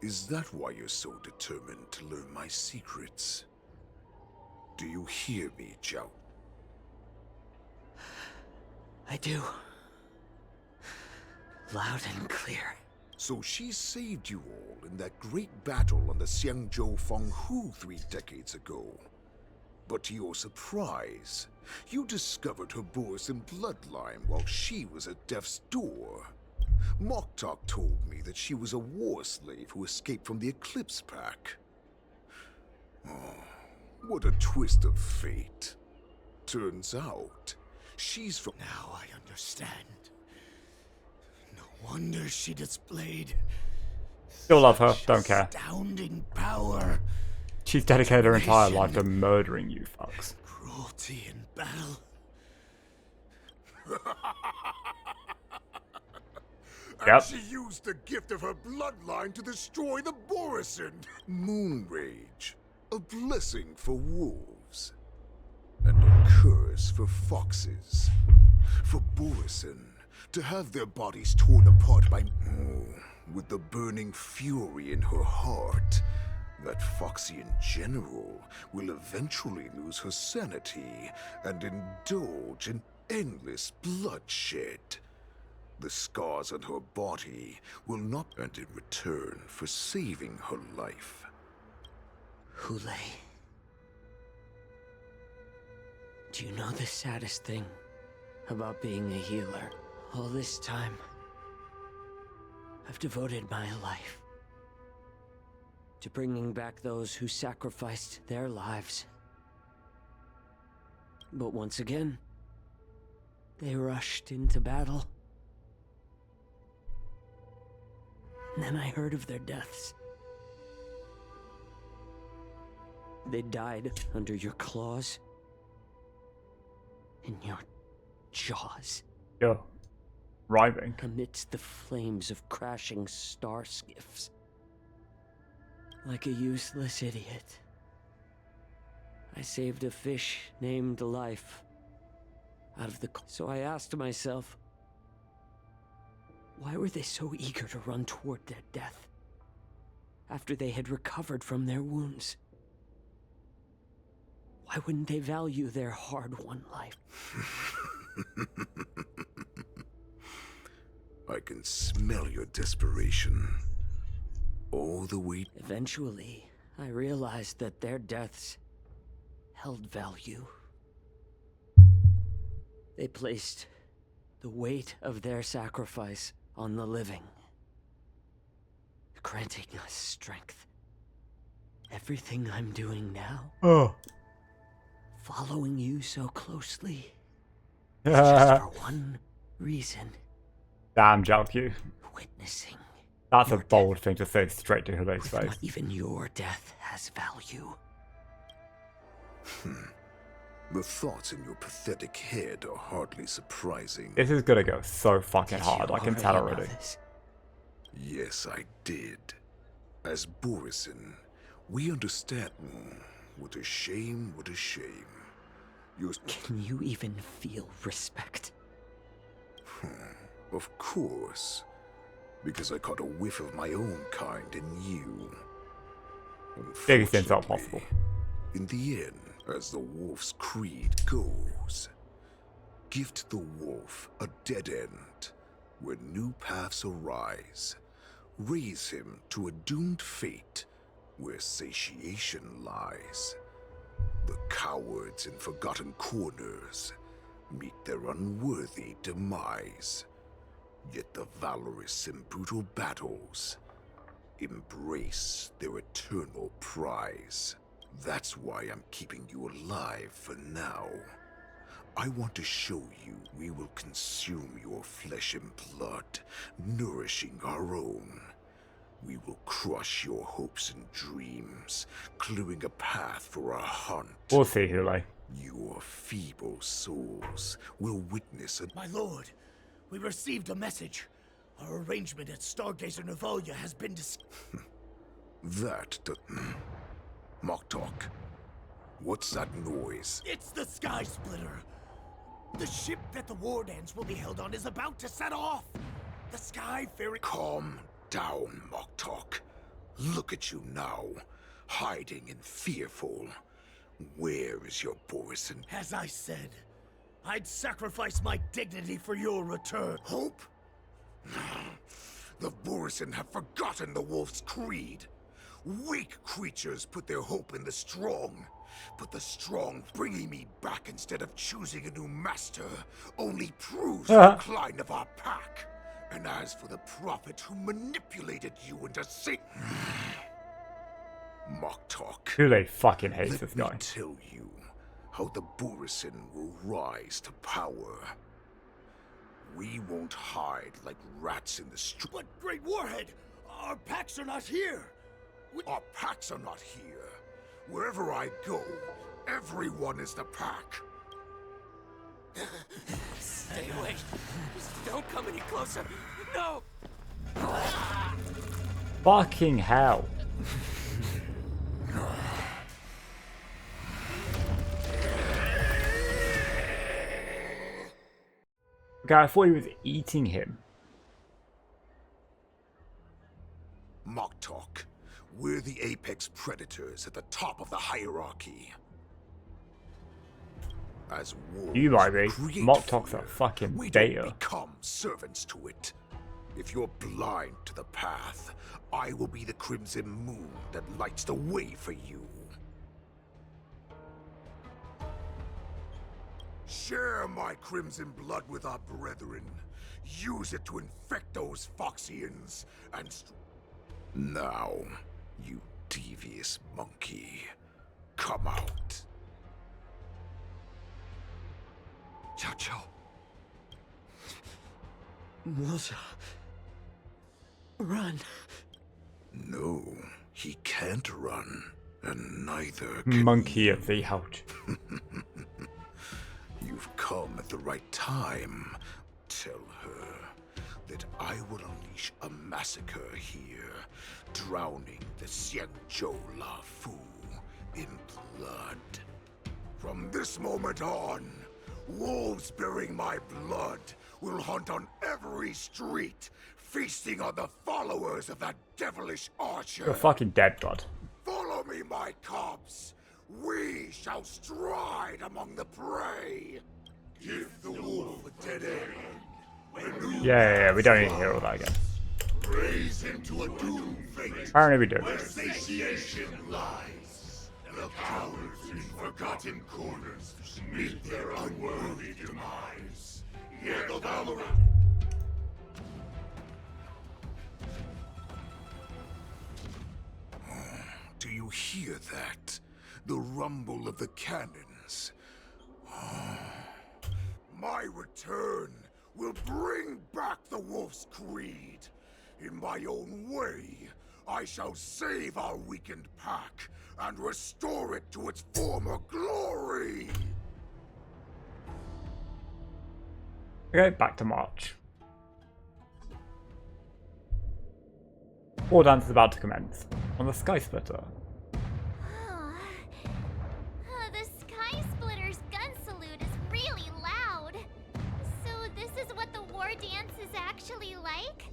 Speaker 8: Is that why you're so determined to learn my secrets? Do you hear me, Zhao?
Speaker 6: I do. Loud and clear.
Speaker 8: So she saved you all in that great battle on the Xiangzhou Fenghu 3 decades ago. But to your surprise, you discovered her Borison bloodline while she was at death's door. Moktok told me that she was a war slave who escaped from the Eclipse Pack. Oh, what a twist of fate. Turns out, she's from...
Speaker 7: Now I understand. No wonder she displayed...
Speaker 1: Still love her, don't care.
Speaker 7: Astounding power.
Speaker 1: She's dedicated her entire life to murdering you fucks.
Speaker 7: Cruelty in battle.
Speaker 8: And she used the gift of her bloodline to destroy the Borison. Moon Rage, a blessing for wolves, and a curse for foxes. For Borison to have their bodies torn apart by... with the burning fury in her heart, that Foxian general will eventually lose her sanity and indulge in endless bloodshed. The scars on her body will not end in return for saving her life.
Speaker 6: Hulei. Do you know the saddest thing about being a healer? All this time, I've devoted my life to bringing back those who sacrificed their lives. But once again, they rushed into battle. And then I heard of their deaths. They died under your claws. In your jaws.
Speaker 1: Yo. Rhyming.
Speaker 6: Amidst the flames of crashing star skiffs. Like a useless idiot. I saved a fish named Life out of the... So I asked myself, why were they so eager to run toward their death after they had recovered from their wounds? Why wouldn't they value their hard-won life?
Speaker 8: I can smell your desperation. All the way...
Speaker 6: Eventually, I realized that their deaths held value. They placed the weight of their sacrifice on the living, granting us strength. Everything I'm doing now, following you so closely, is just for one reason.
Speaker 1: Damn, Jiaoqiu.
Speaker 6: Witnessing.
Speaker 1: That's a bold thing to say straight to Hulei's face.
Speaker 6: Not even your death has value.
Speaker 8: The thoughts in your pathetic head are hardly surprising.
Speaker 1: This is gonna go so fucking hard, I can tell already.
Speaker 8: Yes, I did. As Borisin, we understand. What a shame, what a shame.
Speaker 6: Can you even feel respect?
Speaker 8: Of course. Because I caught a whiff of my own kind in you.
Speaker 1: Biggest insult possible.
Speaker 8: In the end, as the wolf's creed goes, gift the wolf a dead end, where new paths arise. Raise him to a doomed fate, where satiation lies. The cowards in forgotten corners meet their unworthy demise. Yet the valorous in brutal battles embrace their eternal prize. That's why I'm keeping you alive for now. I want to show you we will consume your flesh and blood, nourishing our own. We will crush your hopes and dreams, clearing a path for our hunt.
Speaker 1: We'll see, Hulei.
Speaker 8: Your feeble souls will witness a...
Speaker 7: My lord, we received a message. Our arrangement at Stargazer Navalia has been
Speaker 8: That... Moktok. What's that noise?
Speaker 7: It's the Sky Splitter. The ship that the Wardens will be held on is about to set off. The Sky Ferry...
Speaker 8: Calm down, Moktok. Look at you now, hiding and fearful. Where is your Borisin?
Speaker 7: As I said, I'd sacrifice my dignity for your return.
Speaker 8: Hope? The Borisin have forgotten the wolf's creed. Weak creatures put their hope in the strong. But the strong bringing me back instead of choosing a new master only proves the decline of our pack. And as for the prophet who manipulated you into sin... Moktok.
Speaker 1: Hulei fucking hates this guy.
Speaker 8: Let me tell you how the Borisin will rise to power. We won't hide like rats in the street.
Speaker 7: But Great Warhead, our packs are not here.
Speaker 8: Our packs are not here. Wherever I go, everyone is the pack.
Speaker 14: Stay away. Just don't come any closer. No!
Speaker 1: Fucking hell. Okay, I thought he was eating him.
Speaker 8: Moktok, we're the apex predators at the top of the hierarchy. As wolves,
Speaker 1: You might be.
Speaker 8: create
Speaker 1: Moktok's
Speaker 8: fear.
Speaker 1: a fucking
Speaker 8: We
Speaker 1: beta.
Speaker 8: don't become servants to it. If you're blind to the path, I will be the crimson moon that lights the way for you. Share my crimson blood with our brethren. Use it to infect those Foxians and... Now, you devious monkey. Come out.
Speaker 14: Xiao Qiao. Moza. Run.
Speaker 8: No, he can't run, and neither can
Speaker 1: Monkey of the Hout.
Speaker 8: You've come at the right time. Tell her that I will unleash a massacre here, drowning the Xianzhou La Fu in blood. From this moment on, wolves bearing my blood will hunt on every street, feasting on the followers of that devilish archer.
Speaker 1: You're fucking dead, God.
Speaker 8: Follow me, my cubs. We shall stride among the prey. Give the wolf a dead end.
Speaker 1: Yeah, we don't need to hear all that again.
Speaker 8: Raise him to a doomed fate.
Speaker 1: Apparently we do.
Speaker 8: Where satiation lies. The cowards in forgotten corners meet their unworthy demise. Hear the valor. Do you hear that? The rumble of the cannons. My return will bring back the wolf's creed. In my own way, I shall save our weakened pack and restore it to its former glory.
Speaker 1: Okay, back to March. War dance is about to commence on the Sky Splitter.
Speaker 3: The Sky Splitter's gun salute is really loud. So this is what the war dance is actually like?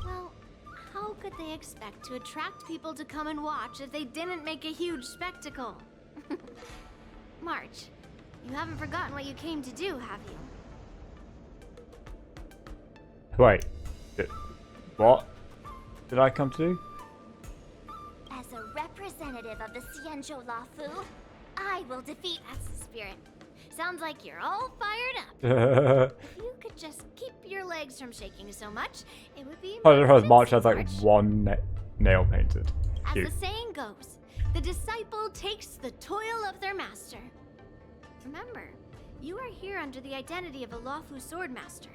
Speaker 3: Well, how could they expect to attract people to come and watch if they didn't make a huge spectacle? March, you haven't forgotten what you came to do, have you?
Speaker 1: Wait, what did I come to do?
Speaker 3: As a representative of the Xianzhou La Fu, I will defeat. That's the spirit. Sounds like you're all fired up. If you could just keep your legs from shaking so much, it would be.
Speaker 1: March has like one nail painted.
Speaker 3: As
Speaker 1: Cute.
Speaker 3: the saying goes, the disciple takes the toil of their master. Remember, you are here under the identity of a La Fu swordmaster.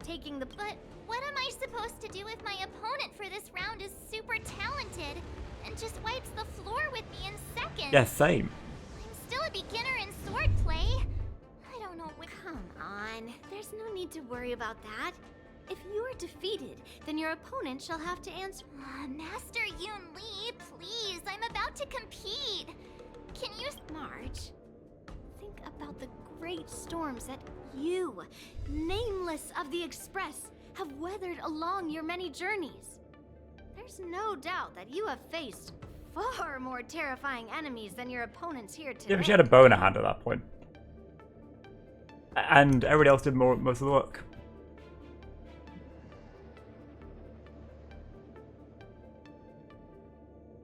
Speaker 3: Taking the. But what am I supposed to do if my opponent for this round is super talented and just wipes the floor with me in seconds?
Speaker 1: Yeah, same.
Speaker 3: I'm still a beginner in swordplay. I don't know what. Come on, there's no need to worry about that. If you are defeated, then your opponent shall have to answer. Master Yun Li, please, I'm about to compete. Can you, March? Think about the great storms that you, nameless of the Express, have weathered along your many journeys. There's no doubt that you have faced far more terrifying enemies than your opponents here today.
Speaker 1: Yeah, but she had a bow in her hand at that point. And everybody else did most of the work.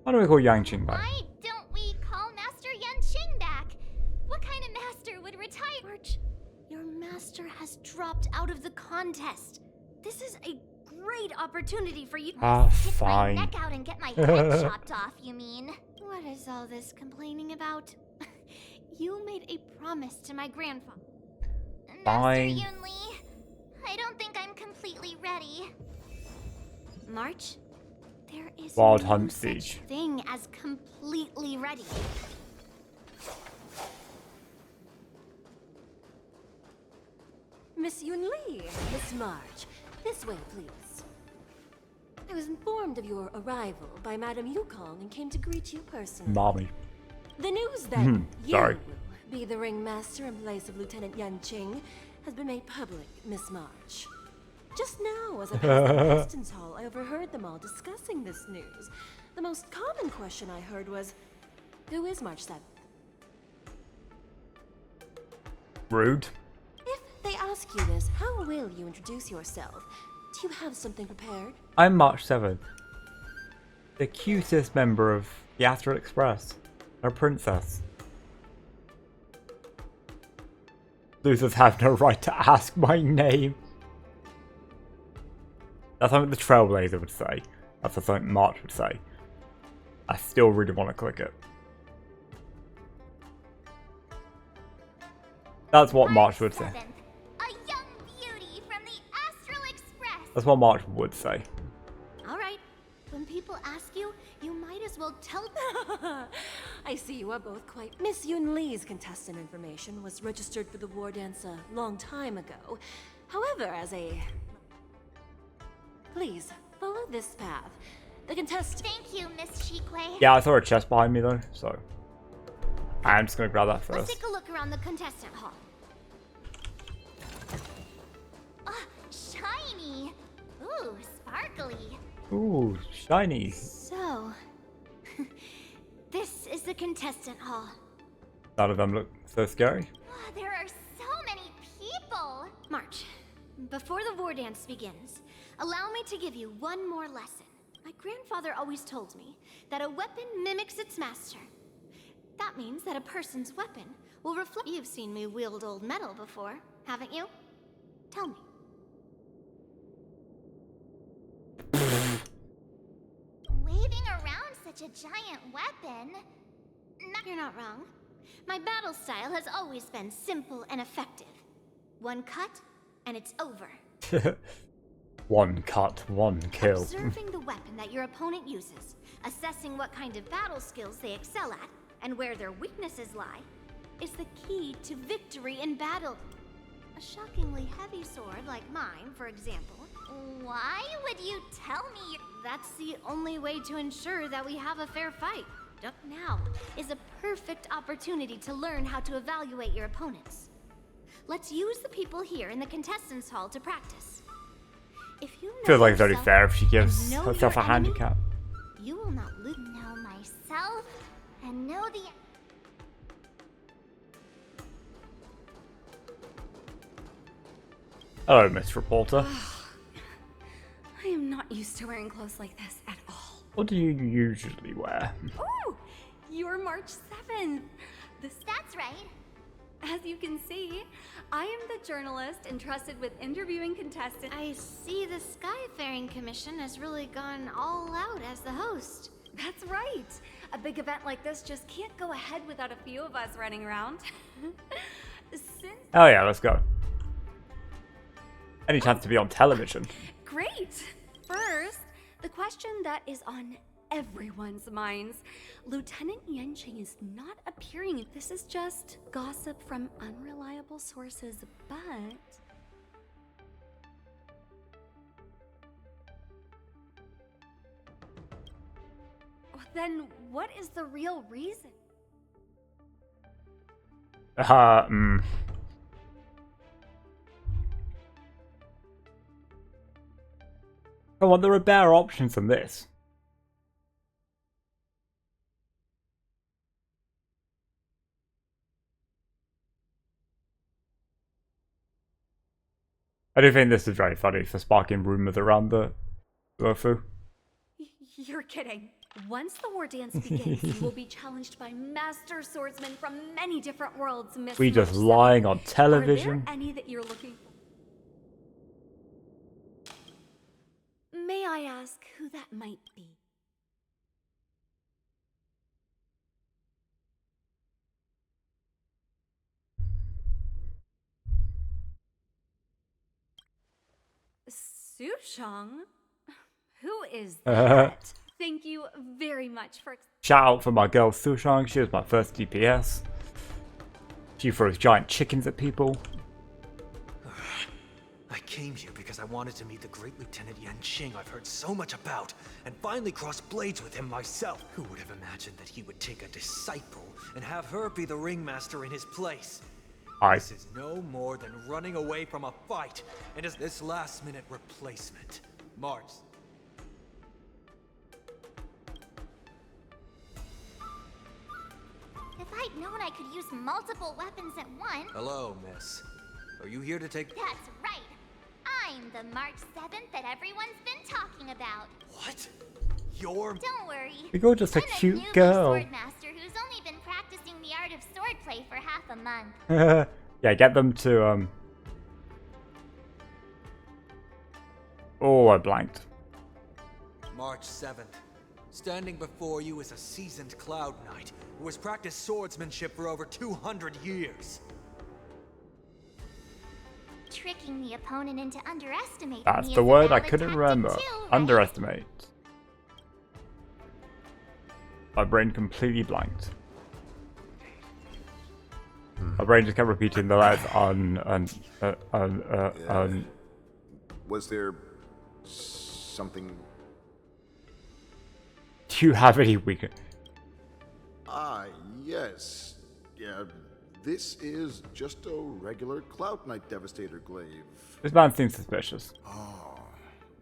Speaker 1: Why do we call Yang Qing back?
Speaker 3: Why don't we call Master Yan Qing back? What kind of master would retire? March, your master has dropped out of the contest. This is a great opportunity for you. Stick my neck out and get my head chopped off, you mean? What is all this complaining about? You made a promise to my grandfather.
Speaker 1: Fine.
Speaker 3: Master Yun Li, I don't think I'm completely ready. March, there is
Speaker 1: Wild
Speaker 3: no
Speaker 1: Hunt
Speaker 3: such
Speaker 1: Siege.
Speaker 3: thing as completely ready.
Speaker 19: Miss Yun Li, Miss March, this way, please. I was informed of your arrival by Madame Yukong and came to greet you personally.
Speaker 1: Mommy.
Speaker 19: The news that you
Speaker 1: Sorry.
Speaker 19: will be the ringmaster in place of Lieutenant Yan Qing has been made public, Miss March. Just now, as I passed the Preston's Hall, I overheard them all discussing this news. The most common question I heard was, who is March 7th?
Speaker 1: Rude.
Speaker 19: If they ask you this, how will you introduce yourself? Do you have something prepared?
Speaker 1: I'm March 7th. The cutest member of the Astral Express. A princess. Losers have no right to ask my name. That's something the Trailblazer would say. That's something March would say. I still really want to click it. That's what March would say.
Speaker 3: A young beauty from the Astral Express.
Speaker 1: That's what March would say.
Speaker 3: All right. When people ask you, you might as well tell them.
Speaker 19: I see you are both quite. Miss Yun Lee's contestant information was registered for the war dance a long time ago. However, as a... Please, follow this path. The contestant...
Speaker 3: Thank you, Miss Shikwe.
Speaker 1: Yeah, I saw a chest behind me though, so... I'm just gonna grab that
Speaker 3: Let's
Speaker 1: first.
Speaker 3: take a look around the contestant hall. Shiny. Ooh, sparkly.
Speaker 1: Ooh, shiny.
Speaker 3: So, this is the contestant hall.
Speaker 1: None of them look so scary.
Speaker 3: Oh, there are so many people. March, before the war dance begins, allow me to give you one more lesson. My grandfather always told me that a weapon mimics its master. That means that a person's weapon will reflect. You've seen me wield old metal before, haven't you? Tell me. Waving around such a giant weapon? No, you're not wrong. My battle style has always been simple and effective. One cut, and it's over.
Speaker 1: One cut, one kill.
Speaker 3: Observing the weapon that your opponent uses, assessing what kind of battle skills they excel at, and where their weaknesses lie, is the key to victory in battle. A shockingly heavy sword like mine, for example. Why would you tell me? That's the only way to ensure that we have a fair fight. Now is a perfect opportunity to learn how to evaluate your opponents. Let's use the people here in the contestants hall to practice. If you know
Speaker 1: Feels like it's only
Speaker 3: yourself
Speaker 1: fair if she
Speaker 3: and
Speaker 1: gives
Speaker 3: know
Speaker 1: herself
Speaker 3: your
Speaker 1: a
Speaker 3: enemy,
Speaker 1: handicap.
Speaker 3: you will not lose. Know myself and know the.
Speaker 1: Hello, Miss Reporter.
Speaker 10: I am not used to wearing clothes like this at all.
Speaker 1: What do you usually wear?
Speaker 10: Oh, you're March 7th.
Speaker 3: That's right.
Speaker 10: As you can see, I am the journalist entrusted with interviewing contestants.
Speaker 3: I see the Skyfaring Commission has really gone all out as the host.
Speaker 10: That's right. A big event like this just can't go ahead without a few of us running around.
Speaker 1: Oh yeah, let's go. Any chance to be on television?
Speaker 10: Great! First, the question that is on everyone's minds. Lieutenant Yanqing is not appearing. This is just gossip from unreliable sources, but... Then what is the real reason?
Speaker 1: Come on, there are better options than this. I do think this is very funny for sparking rumors around the Uofu.
Speaker 10: You're kidding. Once the war dance begins, you will be challenged by master swordsmen from many different worlds, Miss
Speaker 1: We just
Speaker 10: March
Speaker 1: lying
Speaker 10: 7.
Speaker 1: on television.
Speaker 10: Are there any that you're looking for? May I ask who that might be? Sushang? Who is that? Thank you very much for...
Speaker 1: Shout out for my girl Sushang, she was my first DPS. She throws giant chickens at people.
Speaker 13: I came here because I wanted to meet the great Lieutenant Yanqing I've heard so much about, and finally cross blades with him myself. Who would have imagined that he would take a disciple and have her be the ringmaster in his place? This is no more than running away from a fight, and is this last-minute replacement. March.
Speaker 3: If I'd known I could use multiple weapons at once...
Speaker 2: Hello, miss. Are you here to take...
Speaker 3: That's right. I'm the March 7th that everyone's been talking about.
Speaker 13: What? You're...
Speaker 3: Don't worry.
Speaker 1: You're just a cute
Speaker 3: I'm a
Speaker 1: girl.
Speaker 3: swordmaster who's only been practicing the art of swordplay for half a month.
Speaker 1: Yeah, get them to Oh, I blanked.
Speaker 13: March 7th. Standing before you is a seasoned Cloud Knight who has practiced swordsmanship for over 200 years.
Speaker 20: Tricking the opponent into underestimating
Speaker 1: That's
Speaker 20: me
Speaker 1: the
Speaker 20: is a
Speaker 1: word I
Speaker 20: valid
Speaker 1: couldn't
Speaker 20: tactic
Speaker 1: remember.
Speaker 20: too, right?
Speaker 1: Underestimate. My brain completely blanked. My brain just kept repeating the letters
Speaker 8: Was there something?
Speaker 1: Do you have any weakness?
Speaker 8: Yes. Yeah, this is just a regular Cloud Knight Devastator glaive.
Speaker 1: This man seems suspicious.
Speaker 8: Oh,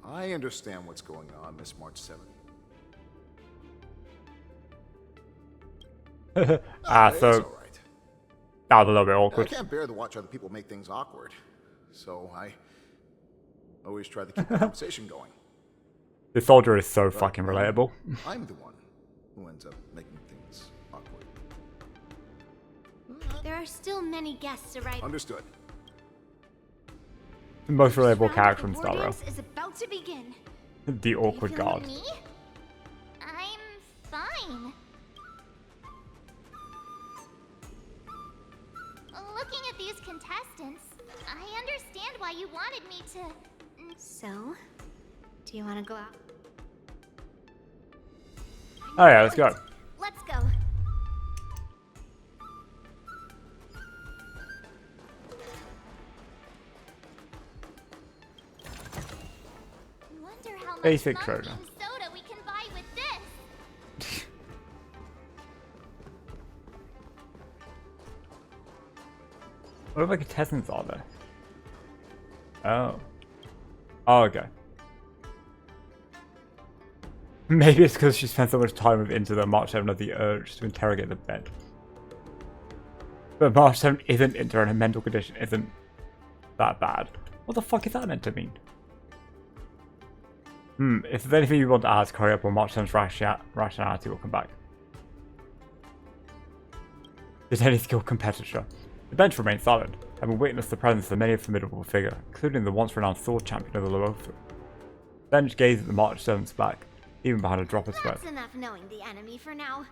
Speaker 8: I understand what's going on, Miss March 7th.
Speaker 1: So
Speaker 8: it's all right.
Speaker 1: that was a little bit awkward.
Speaker 8: I can't bear to watch other people make things awkward, so I always try to keep the conversation going.
Speaker 1: This soldier is so fucking relatable.
Speaker 8: I'm the one who ends up making things awkward.
Speaker 20: There are still many guests arriving.
Speaker 8: Understood.
Speaker 1: The most relatable
Speaker 20: Round
Speaker 1: character
Speaker 20: of
Speaker 1: in
Speaker 20: the
Speaker 1: Star
Speaker 20: war
Speaker 1: Rail.
Speaker 20: dance is about to begin.
Speaker 1: The awkward
Speaker 20: Are you feeling
Speaker 1: god.
Speaker 20: me? I'm fine. Looking at these contestants, I understand why you wanted me to. So, do you want to go out?
Speaker 1: Oh yeah, let's go.
Speaker 20: Let's go. Wonder how much
Speaker 1: Basic
Speaker 20: monkey
Speaker 1: soda.
Speaker 20: soda we can buy with this.
Speaker 1: What other contestants are there? Oh. Oh, okay. Maybe it's because she spent so much time with Into the March 7 of the urge to interrogate the bed. But March 7 isn't Into, and her mental condition isn't that bad. What the fuck is that meant to mean? If there's anything you want to ask, hurry up, or March 7's rationality will come back. Did any skilled competitor? The bench remained silent, having witnessed the presence of many a formidable figure, including the once-renowned sword champion of the Lowofu. The bench gazed at the March 7's back, even behind a drop of sweat.
Speaker 20: That's enough knowing the enemy for now.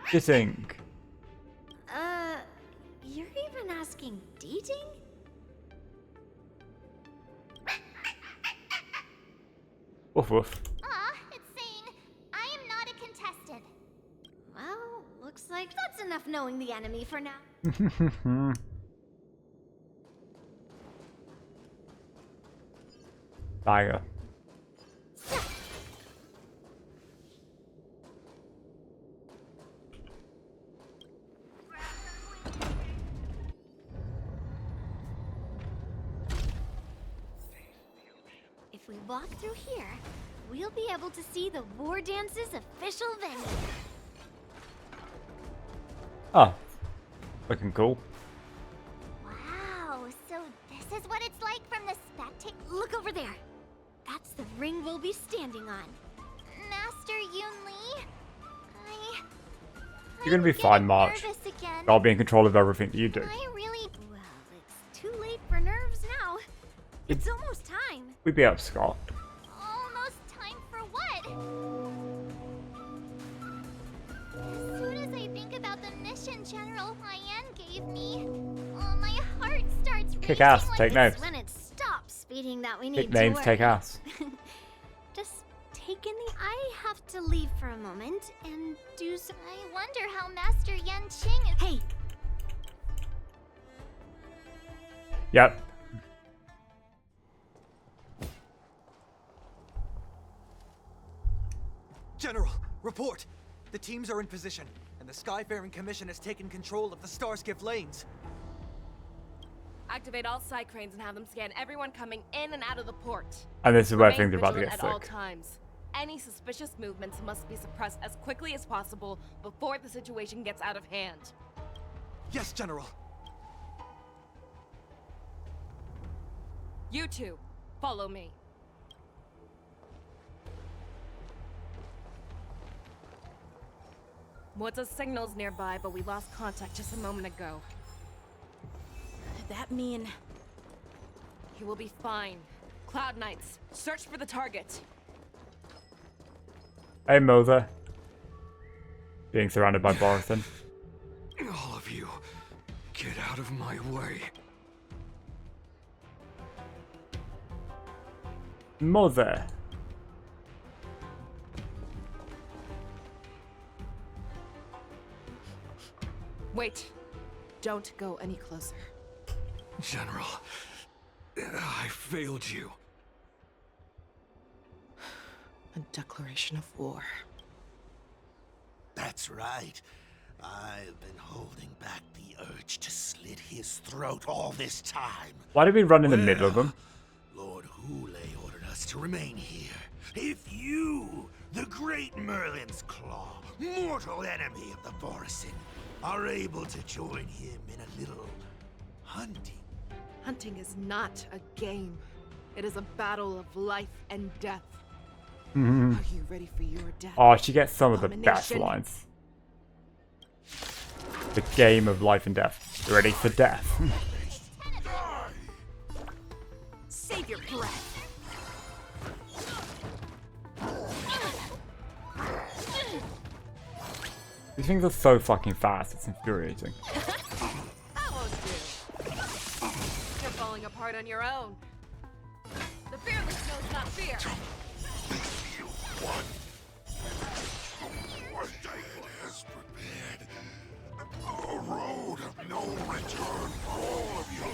Speaker 1: Kissing.
Speaker 20: You're even asking dating?
Speaker 1: Woof woof.
Speaker 20: It's saying I am not a contestant. Well, looks like that's enough knowing the enemy for now.
Speaker 1: Tiger.
Speaker 20: If we walk through here, we'll be able to see the War Dance's official venue.
Speaker 1: Oh. Looking cool.
Speaker 20: Wow, so this is what it's like from the spectator. Look over there. That's the ring we'll be standing on. Master Yun Li,
Speaker 1: You're gonna be fine, March.
Speaker 20: nervous again.
Speaker 1: I'll be in control of everything you do.
Speaker 20: I really... Well, it's too late for nerves now. It's almost time.
Speaker 1: We'd be up, Scott.
Speaker 20: Almost time for what? As soon as I think about the mission General Huayan gave me, my heart starts
Speaker 1: Kick
Speaker 20: racing
Speaker 1: ass,
Speaker 20: like
Speaker 1: take
Speaker 20: it's
Speaker 1: names.
Speaker 20: when it stops beating that we need
Speaker 1: Kick
Speaker 20: to
Speaker 1: names,
Speaker 20: work.
Speaker 1: take ass.
Speaker 20: Just take in the... I have to leave for a moment and do some... I wonder how Master Yan Qing is... Hey!
Speaker 1: Yep.
Speaker 13: General, report! The teams are in position, and the Skyfaring Commission has taken control of the Starskiff lanes.
Speaker 12: Activate all side cranes and have them scan everyone coming in and out of the port.
Speaker 1: And this is where
Speaker 12: Remain
Speaker 1: things are about to
Speaker 12: vigilant
Speaker 1: get
Speaker 12: at all
Speaker 1: sick.
Speaker 12: times. Any suspicious movements must be suppressed as quickly as possible before the situation gets out of hand.
Speaker 13: Yes, General.
Speaker 12: You two, follow me. What's a signal's nearby, but we lost contact just a moment ago.
Speaker 11: that mean...
Speaker 12: He will be fine. Cloud Knights, search for the target.
Speaker 1: Hey, Mother. Being surrounded by Borison.
Speaker 2: All of you, get out of my way.
Speaker 1: Mother.
Speaker 12: Wait. Don't go any closer.
Speaker 2: General, I failed you.
Speaker 12: A declaration of war.
Speaker 7: That's right. I've been holding back the urge to slit his throat all this time.
Speaker 1: Why did we run in the middle of them?
Speaker 7: Lord Hulay ordered us to remain here. If you, the great Merlin's Claw, mortal enemy of the Borison, are able to join him in a little hunting.
Speaker 12: Hunting is not a game. It is a battle of life and death. Are you ready for your death?
Speaker 1: Oh, she gets some of the best lines. The game of life and death. You ready for death?
Speaker 11: Save your breath.
Speaker 1: These things are so fucking fast, it's infuriating.
Speaker 12: That won't do. You're falling apart on your own. The fearless knows not fear.
Speaker 8: What David has prepared. A road of no return for all of you.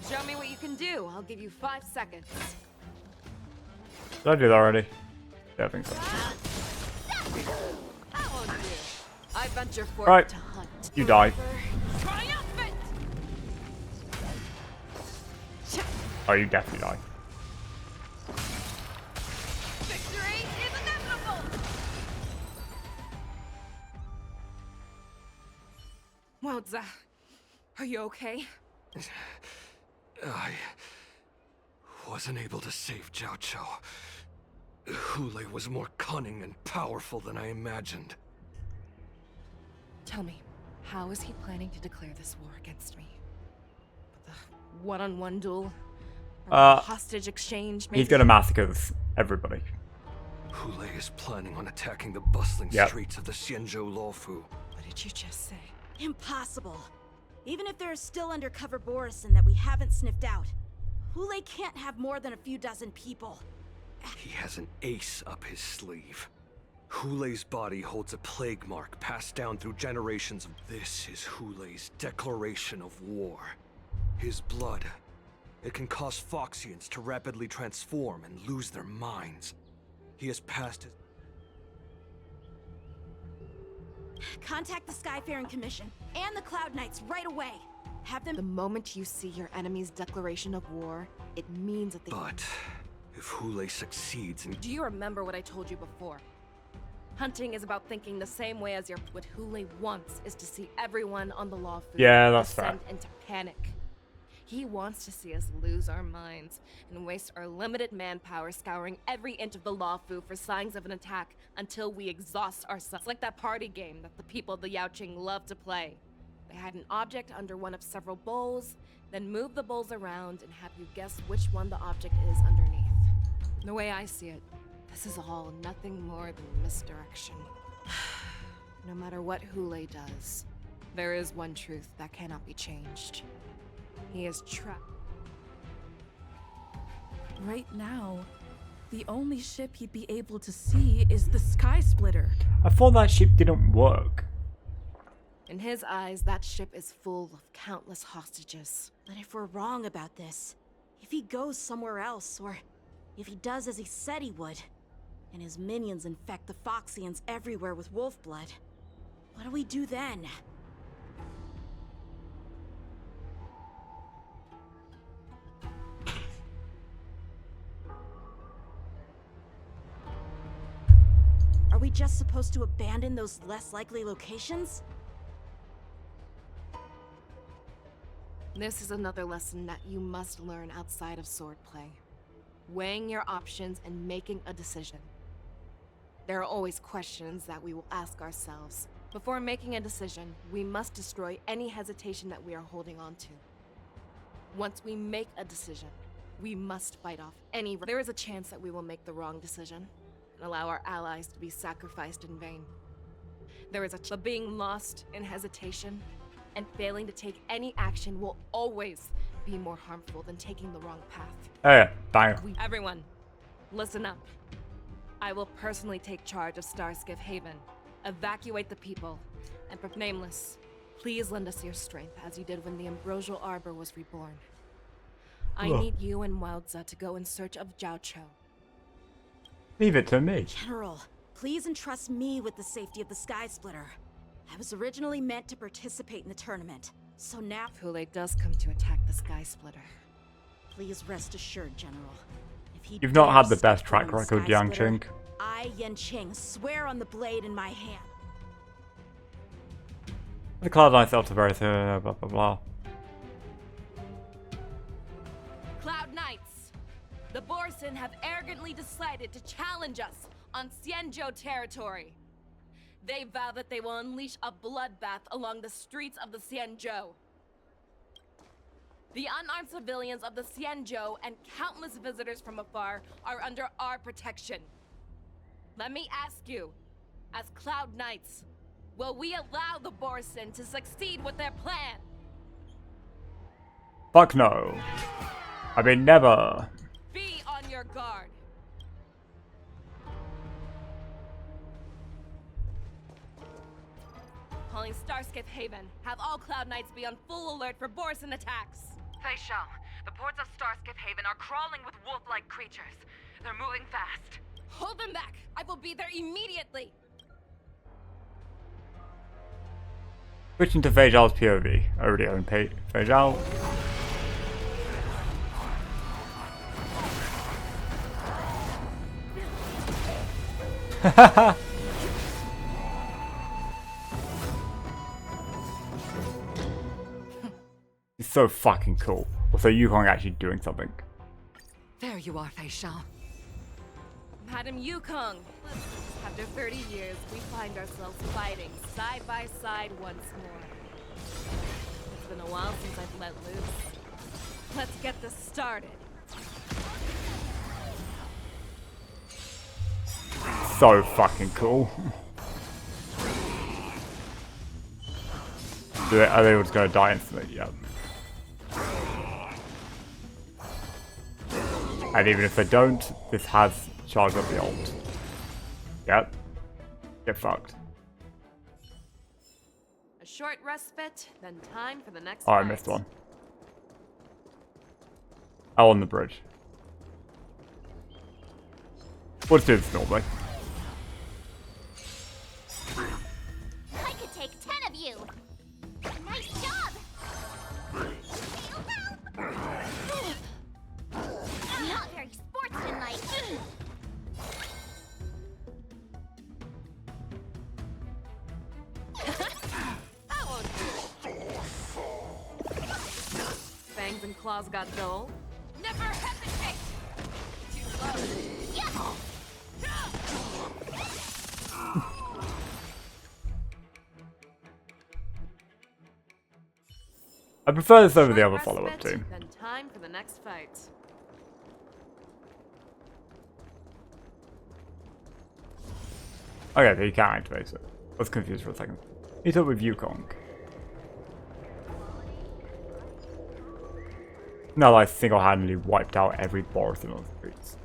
Speaker 12: Show me what you can do. I'll give you 5 seconds.
Speaker 1: Did I do that already? Yeah, I think so.
Speaker 12: That won't do. I venture forth
Speaker 1: Right.
Speaker 12: to hunt.
Speaker 1: You die.
Speaker 12: Triumphant!
Speaker 1: Oh, you definitely die.
Speaker 12: Victory is inevitable! Wowza, are you okay?
Speaker 2: I wasn't able to save Jiao Chou. Hulay was more cunning and powerful than I imagined.
Speaker 12: Tell me, how is he planning to declare this war against me? With a one-on-one duel? Or a hostage exchange, maybe?
Speaker 1: He's gonna massacre everybody.
Speaker 2: Hulay is planning on attacking the bustling streets of the Xianzhou Luofu.
Speaker 12: What did you just say?
Speaker 11: Impossible. Even if there is still undercover Borison that we haven't sniffed out, Hulay can't have more than a few dozen people.
Speaker 2: He has an ace up his sleeve. Hulay's body holds a plague mark passed down through generations. This is Hulay's declaration of war. His blood. It can cause Feixians to rapidly transform and lose their minds. He has passed his...
Speaker 11: Contact the Skyfaring Commission and the Cloud Knights right away. Have them...
Speaker 12: The moment you see your enemy's declaration of war, it means that they...
Speaker 2: But if Hulay succeeds in...
Speaker 12: Do you remember what I told you before? Hunting is about thinking the same way as your... What Hulay wants is to see everyone on the Luofu
Speaker 1: that's fair.
Speaker 12: descend into panic. He wants to see us lose our minds and waste our limited manpower scouring every inch of the Luofu for signs of an attack until we exhaust ourselves. Like that party game that the people of the Yaoqing love to play. They hide an object under one of several bowls, then move the bowls around and have you guess which one the object is underneath. The way I see it, this is all nothing more than misdirection. No matter what Hulay does, there is one truth that cannot be changed. He is trapped.
Speaker 17: Right now, the only ship he'd be able to see is the Sky Splitter.
Speaker 1: I thought that ship didn't work.
Speaker 12: In his eyes, that ship is full of countless hostages.
Speaker 11: But if we're wrong about this, if he goes somewhere else, or if he does as he said he would, and his minions infect the Feixians everywhere with wolf blood, what do we do then? Are we just supposed to abandon those less likely locations?
Speaker 12: This is another lesson that you must learn outside of swordplay. Weighing your options and making a decision. There are always questions that we will ask ourselves. Before making a decision, we must destroy any hesitation that we are holding on to. Once we make a decision, we must fight off any... There is a chance that we will make the wrong decision and allow our allies to be sacrificed in vain. There is but being lost in hesitation and failing to take any action will always be more harmful than taking the wrong path.
Speaker 1: Oh yeah, bang.
Speaker 12: Everyone, listen up. I will personally take charge of Starskiff Haven, evacuate the people, and Nameless, please lend us your strength as you did when the Ambrosial Arbor was reborn. I need you and Wildza to go in search of Zhao Cho.
Speaker 1: Leave it to me.
Speaker 11: General, please entrust me with the safety of the Sky Splitter. I was originally meant to participate in the tournament, so now...
Speaker 12: Kool-Aid does come to attack the Sky Splitter.
Speaker 11: Please rest assured, General. If he
Speaker 1: You've not had the
Speaker 11: dares
Speaker 1: best
Speaker 11: step
Speaker 1: track
Speaker 11: foot on the
Speaker 1: record,
Speaker 11: Sky
Speaker 1: Yang
Speaker 11: Splitter,
Speaker 1: Ching.
Speaker 11: I, Yanqing, swear on the blade in my hand.
Speaker 1: The Cloud Knights are very blah blah blah.
Speaker 12: Cloud Knights! The Borson have arrogantly decided to challenge us on Xianzhou territory. They vow that they will unleash a bloodbath along the streets of the Xianzhou. The unarmed civilians of the Xianzhou and countless visitors from afar are under our protection. Let me ask you, as Cloud Knights, will we allow the Borson to succeed with their plan?
Speaker 1: Fuck no. I mean, never.
Speaker 12: Be on your guard. Calling Starskiff Haven. Have all Cloud Knights be on full alert for Borson attacks.
Speaker 21: Feixiao, the ports of Starskiff Haven are crawling with wolf-like creatures. They're moving fast.
Speaker 12: Hold them back! I will be there immediately!
Speaker 1: Switching to Feixiao's POV. I already own Feixiao. Hahaha. It's so fucking cool. Also, Yukong actually doing something.
Speaker 21: There you are, Feixiao.
Speaker 12: Madam Yukong, after 30 years, we find ourselves fighting side by side once more. It's been a while since I've let loose. Let's get this started.
Speaker 1: So fucking cool. Are they all just gonna die instantly? Yep. And even if they don't, this has charged up the ult. Yep. Get fucked.
Speaker 12: A short respite, then time for the next
Speaker 1: Oh, I
Speaker 12: fight.
Speaker 1: missed one. Oh, on the bridge. Let's do this normally.
Speaker 20: I could take 10 of you. Nice job. Not very sportsmanlike.
Speaker 12: Fangs and claws got dull. Never hesitate! Too slow.
Speaker 20: Yeah.
Speaker 1: I prefer this over the other follow-up team.
Speaker 12: Then time for the next fight.
Speaker 1: Okay, but you can't activate it. I was confused for a second. Meet up with Yukong. Now I single-handedly wiped out every Borson on the streets.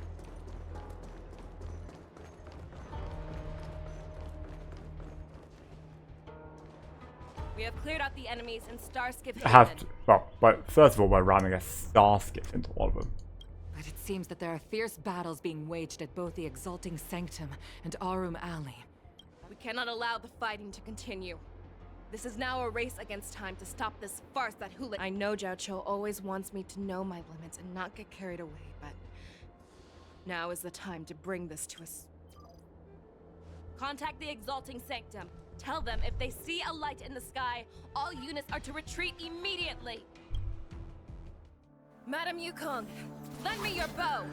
Speaker 12: We have cleared out the enemies in Starskiff
Speaker 1: I have
Speaker 12: Haven.
Speaker 1: to, well, but first of all, we're ramming a Starskiff into all of them.
Speaker 21: But it seems that there are fierce battles being waged at both the Exalting Sanctum and Arum Alley.
Speaker 12: We cannot allow the fighting to continue. This is now a race against time to stop this farce that hooligan. I know Zhao Cho always wants me to know my limits and not get carried away, but now is the time to bring this to us. Contact the Exalting Sanctum. Tell them if they see a light in the sky, all units are to retreat immediately. Madam Yukong, lend me your bow.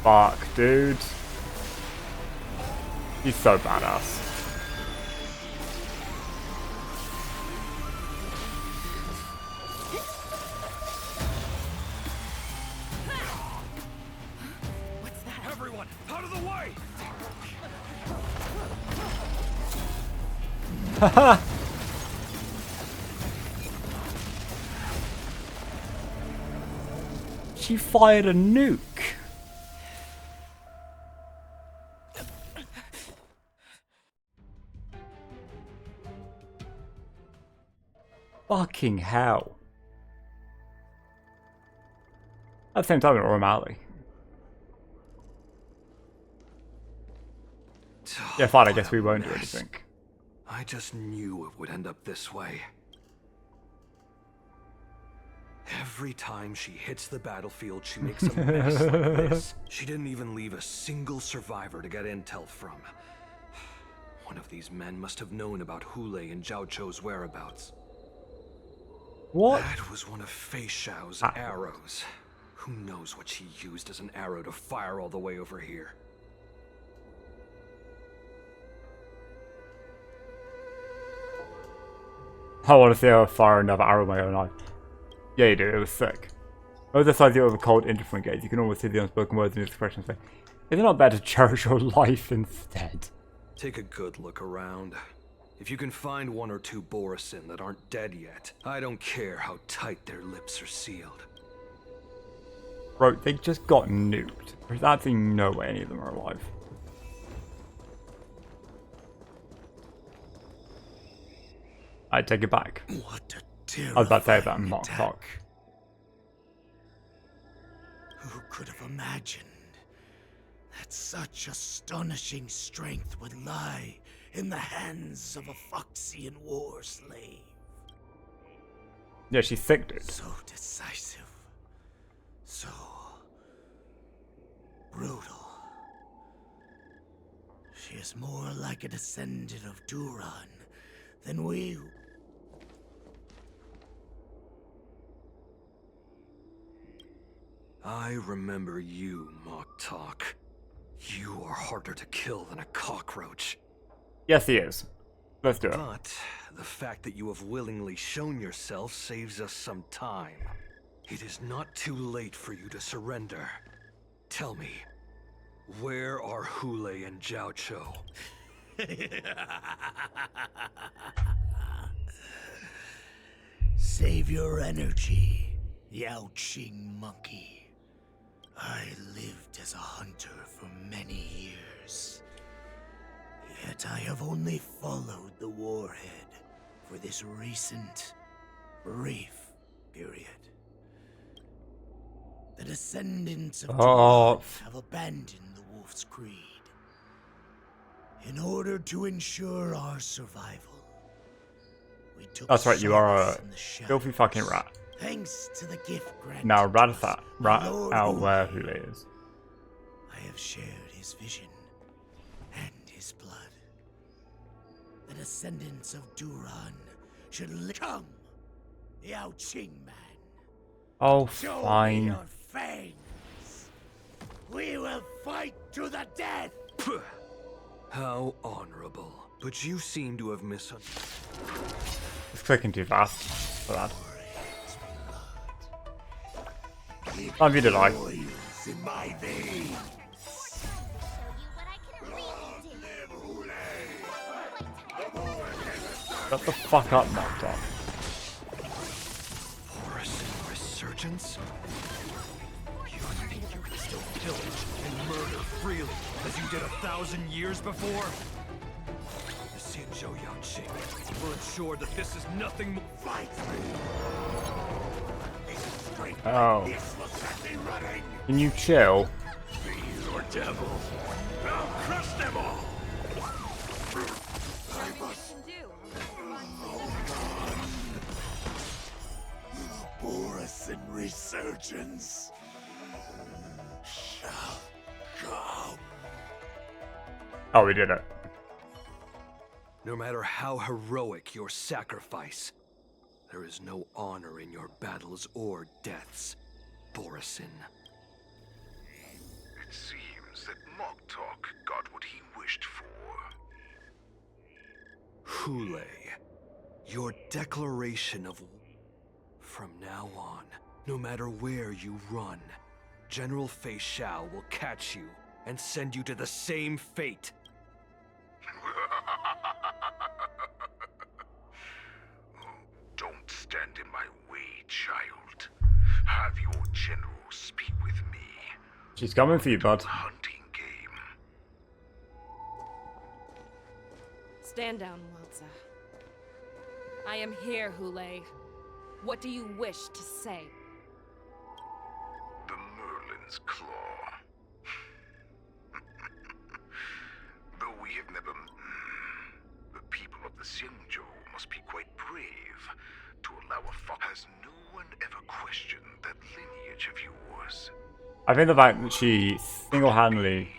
Speaker 1: Fuck, dude. He's so badass.
Speaker 13: Everyone, out of the way!
Speaker 1: Haha. She fired a nuke. Fucking hell. At the same time, we're O'Malley. Yeah, fine, I guess we won't do anything.
Speaker 2: I just knew it would end up this way. Every time she hits the battlefield, she makes a mess like this. She didn't even leave a single survivor to get intel from. One of these men must have known about Hulei and Zhao Chou's whereabouts.
Speaker 1: What?
Speaker 2: That was one of Feixiao's arrows. Who knows what she used as an arrow to fire all the way over here?
Speaker 1: I want to see her fire another arrow with my own eye. Yeah, you do. It was sick. Oh, this idea of a cold, indifferent gaze. You can always see the unspoken words in his expressions. Say, is it not better to cherish your life instead?
Speaker 2: Take a good look around. If you can find one or two Borisin that aren't dead yet, I don't care how tight their lips are sealed.
Speaker 1: Bro, they just got nuked. There's absolutely no way any of them are alive. I take it back.
Speaker 7: What a
Speaker 1: I was about to say that mock talk.
Speaker 7: Who could have imagined that such astonishing strength would lie in the hands of a Foxian war slave?
Speaker 1: Yeah, she's sick, dude.
Speaker 7: So decisive. So brutal. She is more like a descendant of Duran than we.
Speaker 2: I remember you, Mock Talk. You are harder to kill than a cockroach.
Speaker 1: Yes, he is. Let's do it.
Speaker 2: But the fact that you have willingly shown yourself saves us some time. It is not too late for you to surrender. Tell me, where are Hulei and Zhao Chou?
Speaker 7: Save your energy, Yao Qing monkey. I lived as a hunter for many years. Yet I have only followed the warhead for this recent, brief period. The descendants of Duran have abandoned the Wolf's Creed. In order to ensure our survival, we took
Speaker 1: That's right, you are a filthy fucking rat.
Speaker 7: Thanks to the gift granted
Speaker 1: Now rat
Speaker 7: to us
Speaker 1: that
Speaker 7: by
Speaker 1: rat
Speaker 7: Lord
Speaker 1: out where
Speaker 7: Hulei.
Speaker 1: Hulei is.
Speaker 7: I have shared his vision and his blood. The descendants of Duran should come, Yao Qing man.
Speaker 1: Oh,
Speaker 7: Show me
Speaker 1: fine.
Speaker 7: your fangs. We will fight to the death.
Speaker 2: How honorable. But you seem to have misunderstood.
Speaker 1: It's clicking too fast for that. Time for you to die.
Speaker 7: In my veins.
Speaker 1: Shut the fuck up, knocked off.
Speaker 2: Borisin resurgence? You think you can still pillage and murder freely as you did 1,000 years before? The Xinzhou Yangqing will ensure that this is nothing more. Fight me!
Speaker 1: Oh. Can you chill?
Speaker 7: Your devil. I'll crush them all. I must. Borisin resurgence shall come.
Speaker 1: Oh, we did it.
Speaker 2: No matter how heroic your sacrifice, there is no honor in your battles or deaths, Borisin.
Speaker 8: It seems that Moktok got what he wished for.
Speaker 13: Hule, your declaration of... From now on, no matter where you run, General Feixiao will catch you and send you to the same fate.
Speaker 8: Don't stand in my way, child. Have your general speak with me.
Speaker 1: She's coming for you, bud.
Speaker 21: Stand down, Waltza. I am here, Hule. What do you wish to say?
Speaker 8: The Merlin's Claw. Though we have never... The people of the Xiangzhou must be quite brave to allow a fox. Has no one ever questioned that lineage of yours?
Speaker 1: I think the fact that she single-handedly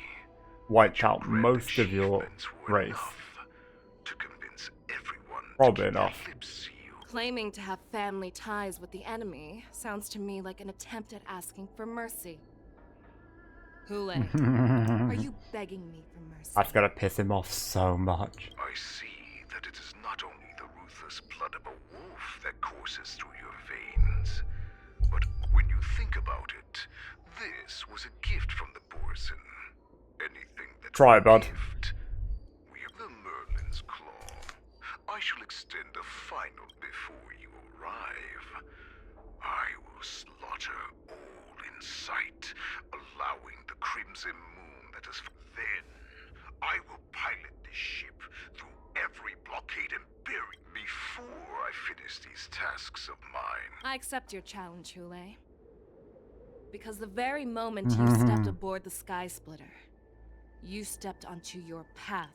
Speaker 1: wiped out most of your race. Probably enough.
Speaker 21: Claiming to have family ties with the enemy sounds to me like an attempt at asking for mercy. Hule, are you begging me for mercy?
Speaker 1: That's gonna piss him off so much.
Speaker 8: I see that it is not only the ruthless blood of a wolf that courses through your veins, but when you think about it, this was a gift from the Borson. Anything that
Speaker 1: try, bud.
Speaker 8: We have the Merlin's Claw. I shall extend a final before you arrive. I will slaughter all in sight, allowing the crimson moon that is. Then I will pilot this ship through every blockade and bury before I finish these tasks of mine.
Speaker 21: I accept your challenge, Hule. Because the very moment you stepped aboard the Sky Splitter, you stepped onto your path.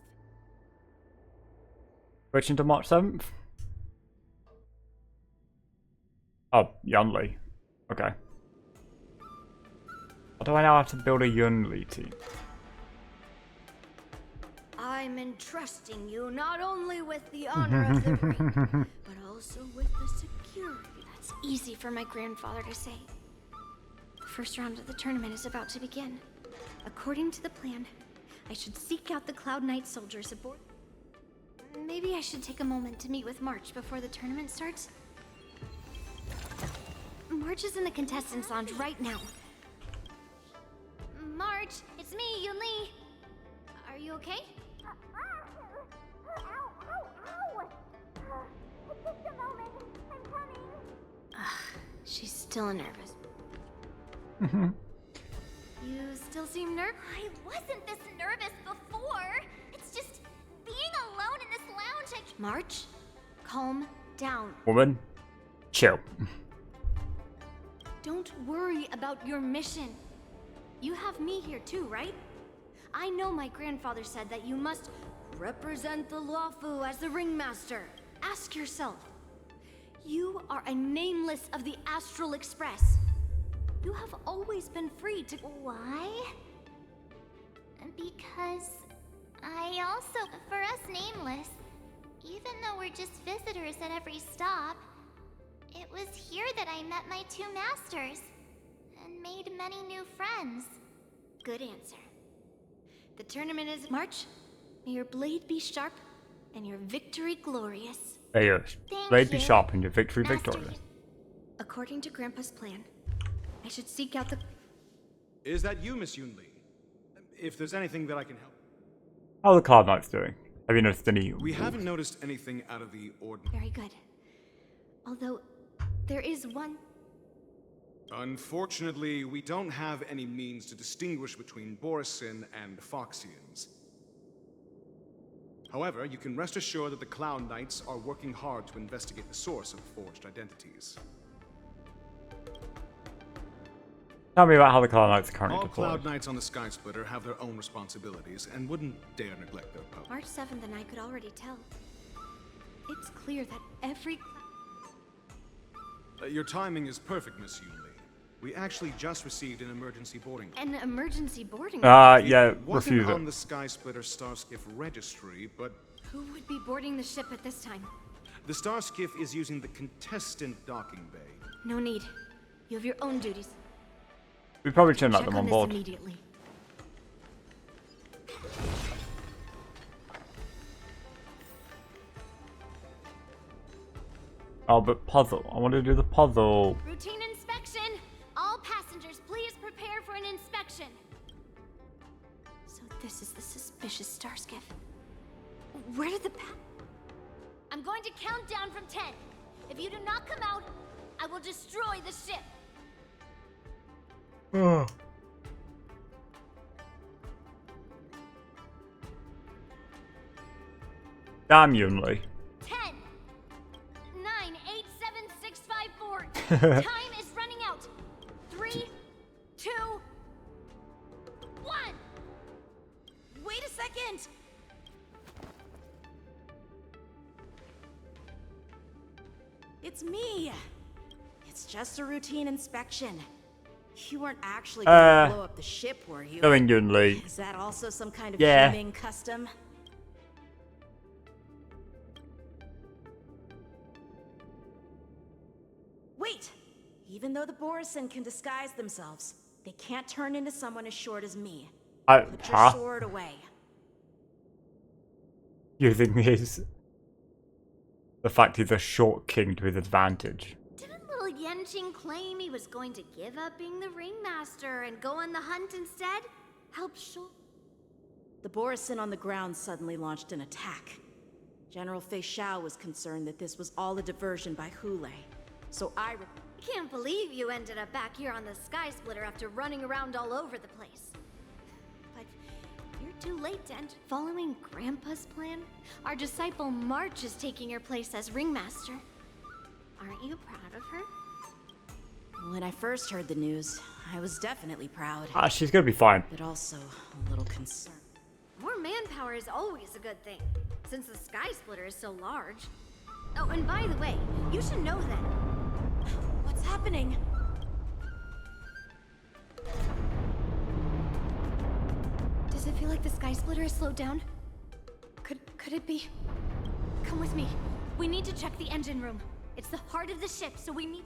Speaker 1: Switching to March 7th? Oh, Yunli. Okay. What do I now have to build a Yunli team?
Speaker 5: I'm entrusting you not only with the honor of the ring, but also with the security.
Speaker 3: That's easy for my grandfather to say. The first round of the tournament is about to begin. According to the plan, I should seek out the Cloud Knight soldiers aboard. Maybe I should take a moment to meet with March before the tournament starts. March is in the contestants' lounge right now. March, it's me, Yunli. Are you okay?
Speaker 20: Just a moment. I'm coming.
Speaker 3: She's still nervous. You still seem nervous?
Speaker 20: I wasn't this nervous before. It's just being alone in this lounge.
Speaker 3: March, calm down.
Speaker 1: Woman, chill.
Speaker 3: Don't worry about your mission. You have me here too, right? I know my grandfather said that you must represent the Luofu as the ringmaster. Ask yourself. You are a nameless of the Astral Express. You have always been free to...
Speaker 20: Why? Because I also... For us nameless, even though we're just visitors at every stop, it was here that I met my two masters and made many new friends.
Speaker 3: Good answer. The tournament is March. May your blade be sharp and your victory glorious.
Speaker 1: Hey, your blade be sharp and your victory victorious.
Speaker 3: According to Grandpa's plan, I should seek out the...
Speaker 22: Is that you, Miss Yunli? If there's anything that I can help.
Speaker 1: How are the Cloud Knights doing? Have you noticed any...
Speaker 22: We haven't noticed anything out of the ordinary.
Speaker 3: Very good. Although, there is one...
Speaker 22: Unfortunately, we don't have any means to distinguish between Borisin and Foxians. However, you can rest assured that the Cloud Knights are working hard to investigate the source of forged identities.
Speaker 1: Tell me about how the Cloud Knights are currently
Speaker 22: All
Speaker 1: deployed.
Speaker 22: Cloud Knights on the Sky Splitter have their own responsibilities and wouldn't dare neglect their post.
Speaker 3: March 7th and I could already tell. It's clear that every...
Speaker 22: Your timing is perfect, Miss Yunli. We actually just received an emergency boarding.
Speaker 3: An emergency boarding?
Speaker 1: Yeah,
Speaker 22: It
Speaker 1: refuse
Speaker 22: wasn't
Speaker 1: it.
Speaker 22: on the Sky Splitter Starskiff registry, but
Speaker 3: Who would be boarding the ship at this time?
Speaker 22: the Starskiff is using the contestant docking bay.
Speaker 3: No need. You have your own duties.
Speaker 1: We probably shouldn't let
Speaker 3: Check
Speaker 1: them
Speaker 3: on
Speaker 1: on
Speaker 3: this
Speaker 1: board.
Speaker 3: immediately.
Speaker 1: Oh, but puzzle. I want to do the puzzle.
Speaker 5: Routine inspection. All passengers, please prepare for an inspection. So this is the suspicious star skiff. Where did the I'm going to count down from 10. If you do not come out, I will destroy the ship.
Speaker 1: Damn you, Emily.
Speaker 5: 10, 9, 8, 7, 6, 5, 4. Time is running out. 3, 2, 1.
Speaker 11: Wait a second! It's me. It's just a routine inspection. You weren't actually going to blow up the ship, were you?
Speaker 1: Going Yunli.
Speaker 11: Is that also some kind of
Speaker 1: Yeah.
Speaker 11: humane custom? Wait! Even though the Borison can disguise themselves, they can't turn into someone as short as me. Put your sword away.
Speaker 1: Using his... the fact he's a short king to his advantage.
Speaker 5: Didn't little Yenqing claim he was going to give up being the ringmaster and go on the hunt instead? Help show.
Speaker 11: The Borison on the ground suddenly launched an attack. General Feixiao was concerned that this was all a diversion by Hule. So I
Speaker 5: can't believe you ended up back here on the Sky Splitter after running around all over the place. But you're too late to enter. Following Grandpa's plan, our disciple March is taking your place as ringmaster. Aren't you proud of her?
Speaker 11: When I first heard the news, I was definitely proud.
Speaker 1: She's gonna be fine.
Speaker 11: But also a little concerned.
Speaker 5: More manpower is always a good thing, since the Sky Splitter is so large. Oh, and by the way, you should know that.
Speaker 11: What's happening?
Speaker 5: Does it feel like the Sky Splitter has slowed down? Could it be? Come with me. We need to check the engine room. It's the heart of the ship, so we need...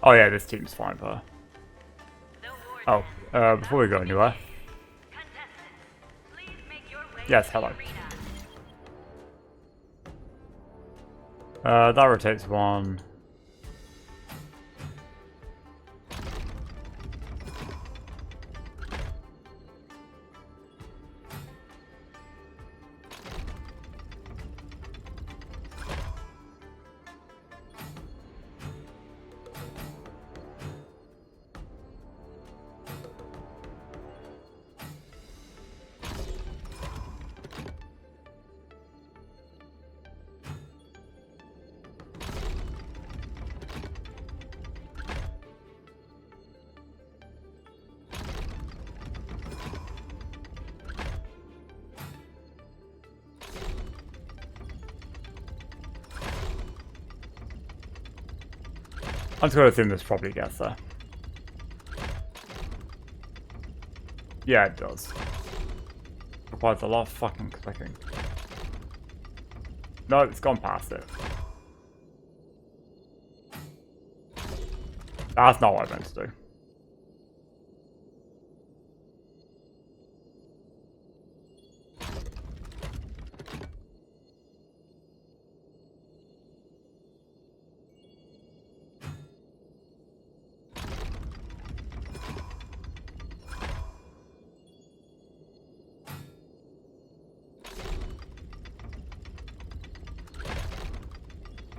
Speaker 1: Oh yeah, this team's fine for her. Oh, before we go anywhere. Yes, hello. That rotates one. I'm just gonna assume this probably gets there. Yeah, it does. Requires a lot of fucking clicking. No, it's gone past it. That's not what I meant to do.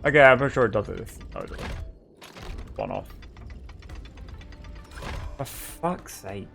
Speaker 1: Okay, I'm pretty sure it does it. No, it doesn't. One off. For fuck's sake.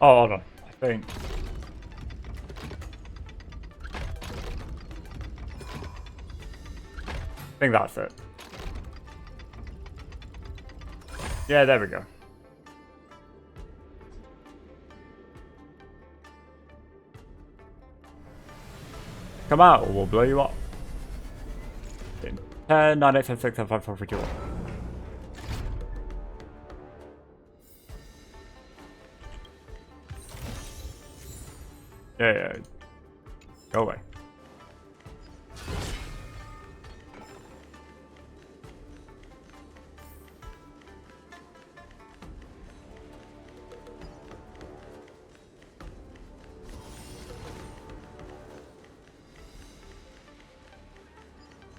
Speaker 1: Oh, hold on. I think that's it. Yeah, there we go. Come out or we'll blow you up. 10, 9, 8, 7, 6, 7, 5, 4, 3, 2, 1. Yeah. Go away.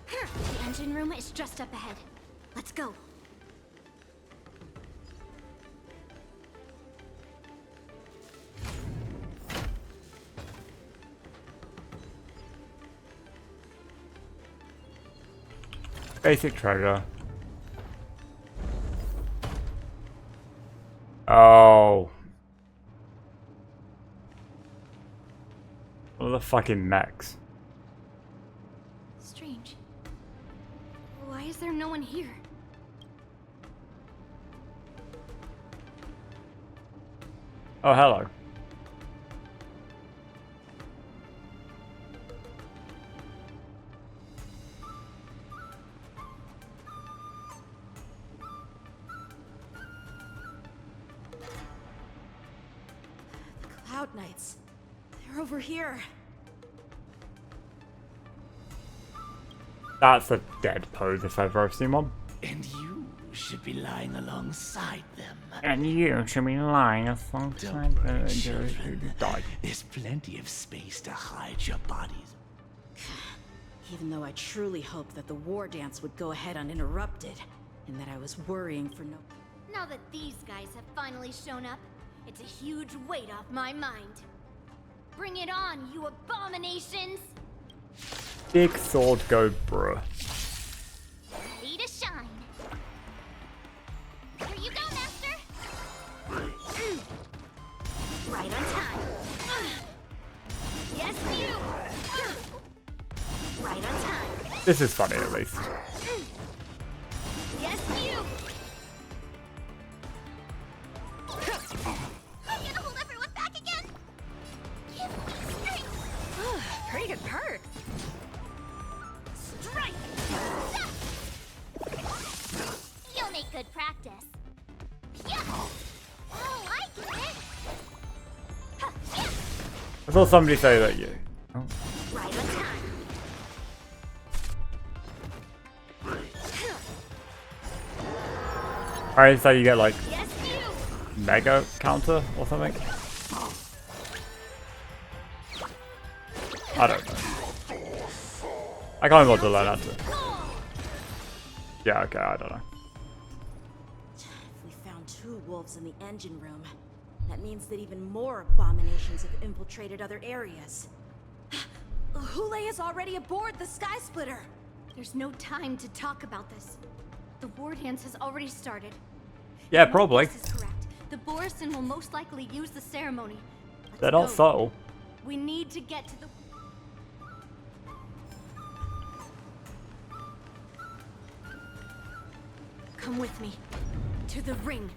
Speaker 5: The engine room is just up ahead. Let's go.
Speaker 1: Basic treasure. Oh. What are the fucking mechs?
Speaker 5: Strange. Why is there no one here?
Speaker 1: Oh, hello.
Speaker 11: Cloud Knights. They're over here.
Speaker 1: That's a dead pose if I've ever seen one.
Speaker 7: And you should be lying alongside them.
Speaker 1: And you should be lying alongside the
Speaker 7: Children,
Speaker 1: die.
Speaker 7: there's plenty of space to hide your bodies.
Speaker 11: Even though I truly hoped that the war dance would go ahead uninterrupted, and that I was worrying for no...
Speaker 5: Now that these guys have finally shown up, it's a huge weight off my mind. Bring it on, you abominations!
Speaker 1: Big sword go, bruh.
Speaker 5: Ready to shine. Here you go, Master! Right on time. Yes, you! Right on time.
Speaker 1: This is funny at least.
Speaker 5: Yes, you! I'm gonna hold everyone back again! Give me strength!
Speaker 21: Pretty good perk.
Speaker 5: Strike! You'll make good practice. Yeah. Oh, I get it!
Speaker 1: I saw somebody say that you. Oh.
Speaker 5: Right on time.
Speaker 1: Alright, so you get like
Speaker 5: Yes, you!
Speaker 1: mega counter or something? I don't know. I can't remember to learn how to. Yeah, okay, I don't know.
Speaker 11: If we found 2 wolves in the engine room, that means that even more abominations have infiltrated other areas. Hule is already aboard the Sky Splitter!
Speaker 5: There's no time to talk about this. The war dance has already started.
Speaker 1: Yeah, probably.
Speaker 5: This is correct. The Borison will most likely use the ceremony.
Speaker 1: They're not subtle.
Speaker 5: We need to get to the... Come with me. To the ring.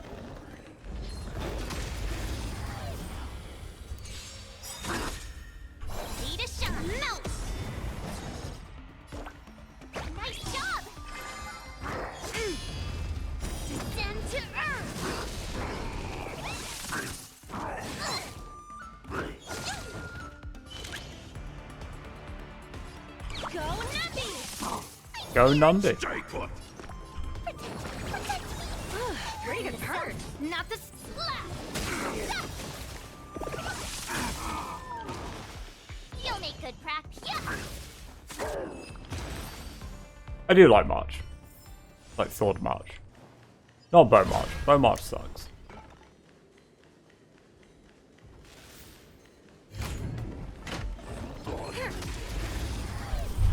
Speaker 5: Ready to shine. Melt! Nice job! Descend to earth! Go Numby!
Speaker 1: Go Numby.
Speaker 5: Pretty good hurt. Not the slap! You'll make good practice. Yeah.
Speaker 1: I do like March. Like Sword March. Not Bow March. Bow March sucks.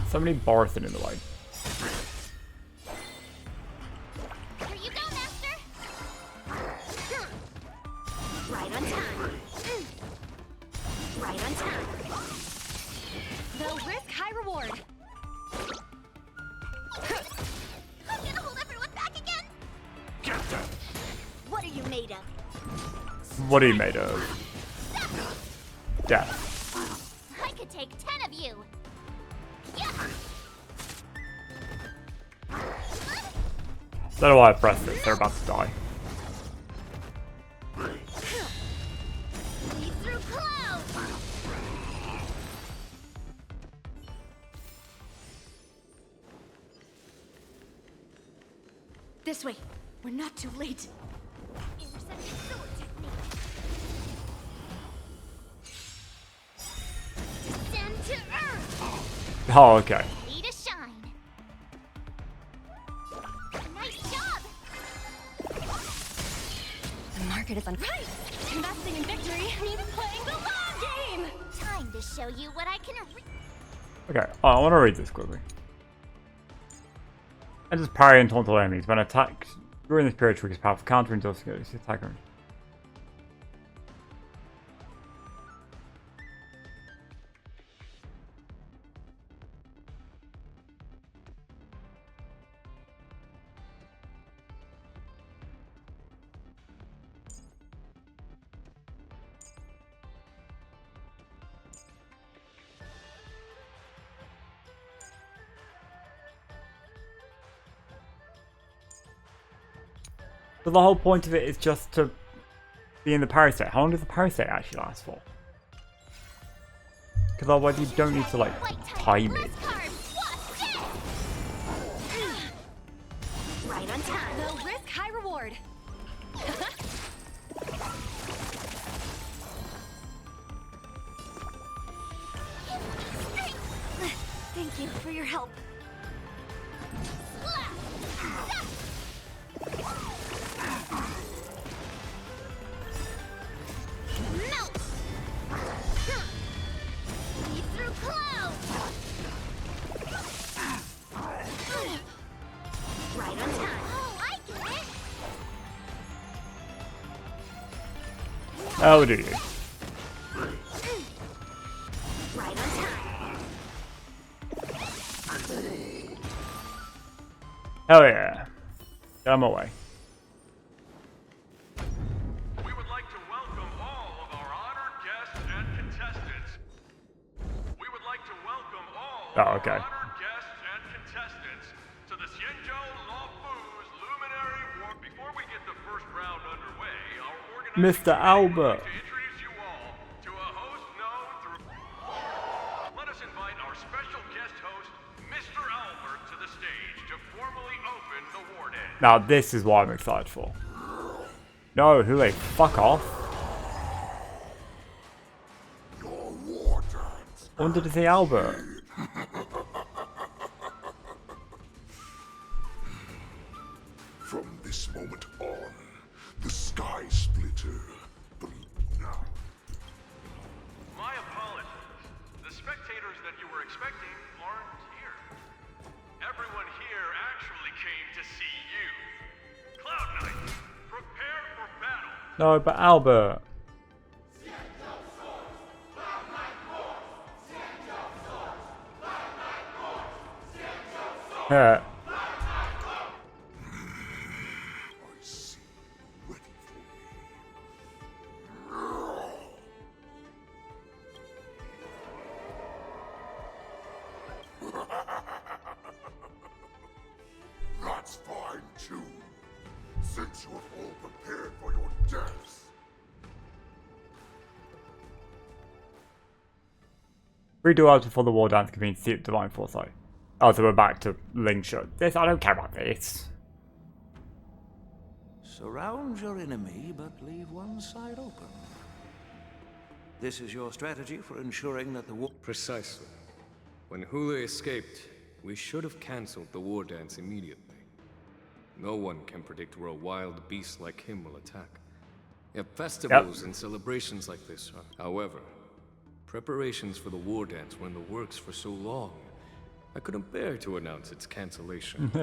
Speaker 1: So many Borison in the way.
Speaker 5: Here you go, Master. Right on time. Right on time.
Speaker 21: They'll risk high reward.
Speaker 5: I'm gonna hold everyone back again. What are you made of?
Speaker 1: What are you made of? Death.
Speaker 5: I could take 10 of you.
Speaker 1: Don't know why I pressed this, they're about to die.
Speaker 10: This way. We're not too late.
Speaker 5: Intercepted sword technique. Descend to earth.
Speaker 1: Oh, okay.
Speaker 5: Ready to shine. Nice job.
Speaker 10: The market is on. Right. Investing in victory means playing the long game.
Speaker 5: Time to show you what I can.
Speaker 1: Okay, I want to read this quickly. And just parry and taunt all enemies. When attacked during this period, triggers powerful counter until the attacker. But the whole point of it is just to be in the parry state. How long does the parry state actually last for? Because otherwise you don't need to like time it.
Speaker 10: Right on time. Low risk, high reward. Thank you for your help.
Speaker 5: Melt. Lead through clouds.
Speaker 10: Right on time.
Speaker 5: Oh, I get it.
Speaker 1: How do you?
Speaker 10: Right on time.
Speaker 1: Hell yeah. Get on my way.
Speaker 4: We would like to welcome all of our honored guests and contestants. We would like to welcome all of our honored guests and contestants to the Xianzhou Lawfu's Luminary War. Before we get the first round underway, our organizing
Speaker 1: Mr. Albert.
Speaker 4: to introduce you all to a host known through. Let us invite our special guest host, Mr. Albert, to the stage to formally open the war den.
Speaker 1: Now this is what I'm excited for. No, who they fuck off. I wanted to see Albert.
Speaker 8: From this moment on, the Sky Splitter.
Speaker 4: My apologies. The spectators that you were expecting aren't here. Everyone here actually came to see you. Cloud Knight, prepare for battle.
Speaker 1: No, but Albert. Yeah.
Speaker 8: That's fine too, since you have all prepared for your deaths.
Speaker 1: Redo out before the war dance convenes Seat Divine Foresight. Oh, so we're back to Ling Shou. This, I don't care about this.
Speaker 9: Surround your enemy, but leave one side open. This is your strategy for ensuring that the war...
Speaker 2: Precisely. When Hule escaped, we should have cancelled the war dance immediately. No one can predict where a wild beast like him will attack. Yet festivals and celebrations like this are... However, preparations for the war dance were in the works for so long, I couldn't bear to announce its cancellation. So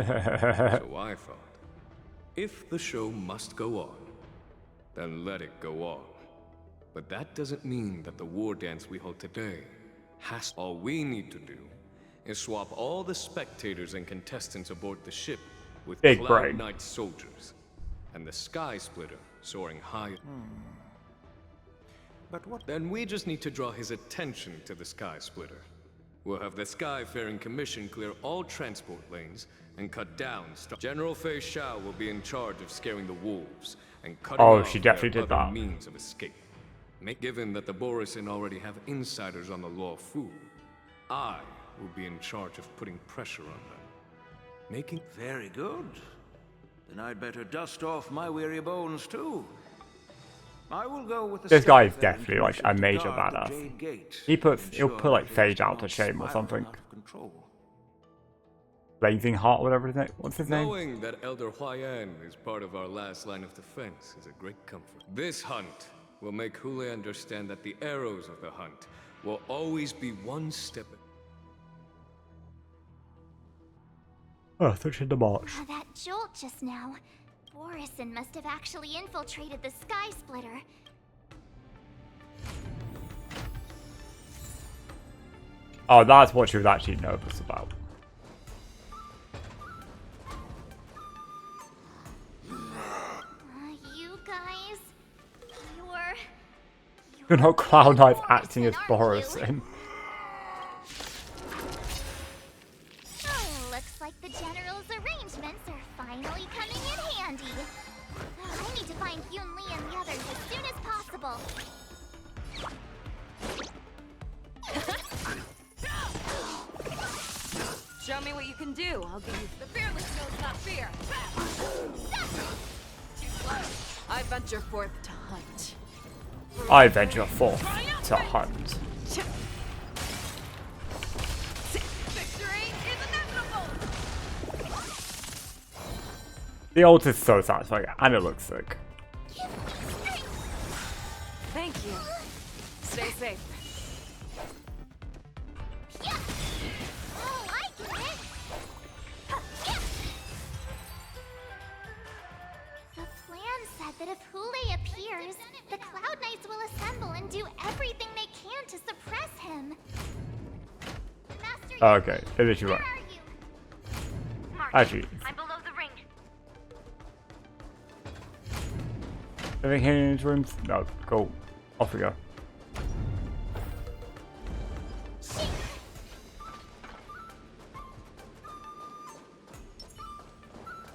Speaker 2: I thought, if the show must go on, then let it go on. But that doesn't mean that the war dance we hold today has... All we need to do is swap all the spectators and contestants aboard the ship with Cloud Knight soldiers, and the Sky Splitter soaring high.
Speaker 9: But what?
Speaker 2: Then we just need to draw his attention to the Sky Splitter. We'll have the Skyfaring Commission clear all transport lanes and cut down. General Feixiao will be in charge of scaring the wolves and cutting off
Speaker 1: she definitely
Speaker 2: their
Speaker 1: did
Speaker 2: other
Speaker 1: that.
Speaker 2: means of escape. Given that the Borisin already have insiders on the Law Fu, I will be in charge of putting pressure on them. Making
Speaker 9: Very good. Then I'd better dust off my weary bones too. I will go with the
Speaker 1: This guy is
Speaker 9: Skyfaring
Speaker 1: definitely like a
Speaker 9: Commission to
Speaker 1: major
Speaker 9: guard the
Speaker 1: badass.
Speaker 9: Jade Gate
Speaker 1: He'll
Speaker 9: and
Speaker 1: put like
Speaker 9: ensure that
Speaker 1: Feixiao
Speaker 9: it
Speaker 1: to
Speaker 9: is
Speaker 1: shame or
Speaker 9: not
Speaker 1: something.
Speaker 9: spiraling out of control.
Speaker 1: Blazing Heart, whatever his name. What's his name?
Speaker 2: Knowing that Elder Huayan is part of our last line of defense is a great comfort. This hunt will make Hule understand that the arrows of the hunt will always be one step.
Speaker 1: Oh, such in the march.
Speaker 3: Oh, that jolt just now. Borisin must have actually infiltrated the Sky Splitter.
Speaker 1: Oh, that's what she was actually nervous about.
Speaker 3: You guys,
Speaker 1: You're not Cloud Knight acting as Borisin.
Speaker 3: Oh, looks like the General's arrangements are finally coming in handy. I need to find Yun Li and the others as soon as possible.
Speaker 21: Show me what you can do. I'll give you the fearless knows not fear. Too close. I venture forth to hunt.
Speaker 1: I venture forth to hunt.
Speaker 21: Victory is inevitable.
Speaker 1: The ult is so satisfying, and it looks sick.
Speaker 21: Thank you. Stay safe.
Speaker 3: Oh, I get it. The plan said that if Hule appears, the Cloud Knights will assemble and do everything they can to suppress him. Master,
Speaker 1: Okay, it is right. Actually,
Speaker 3: I'm below the ring.
Speaker 1: anything here in his rooms? No, go. Off we go.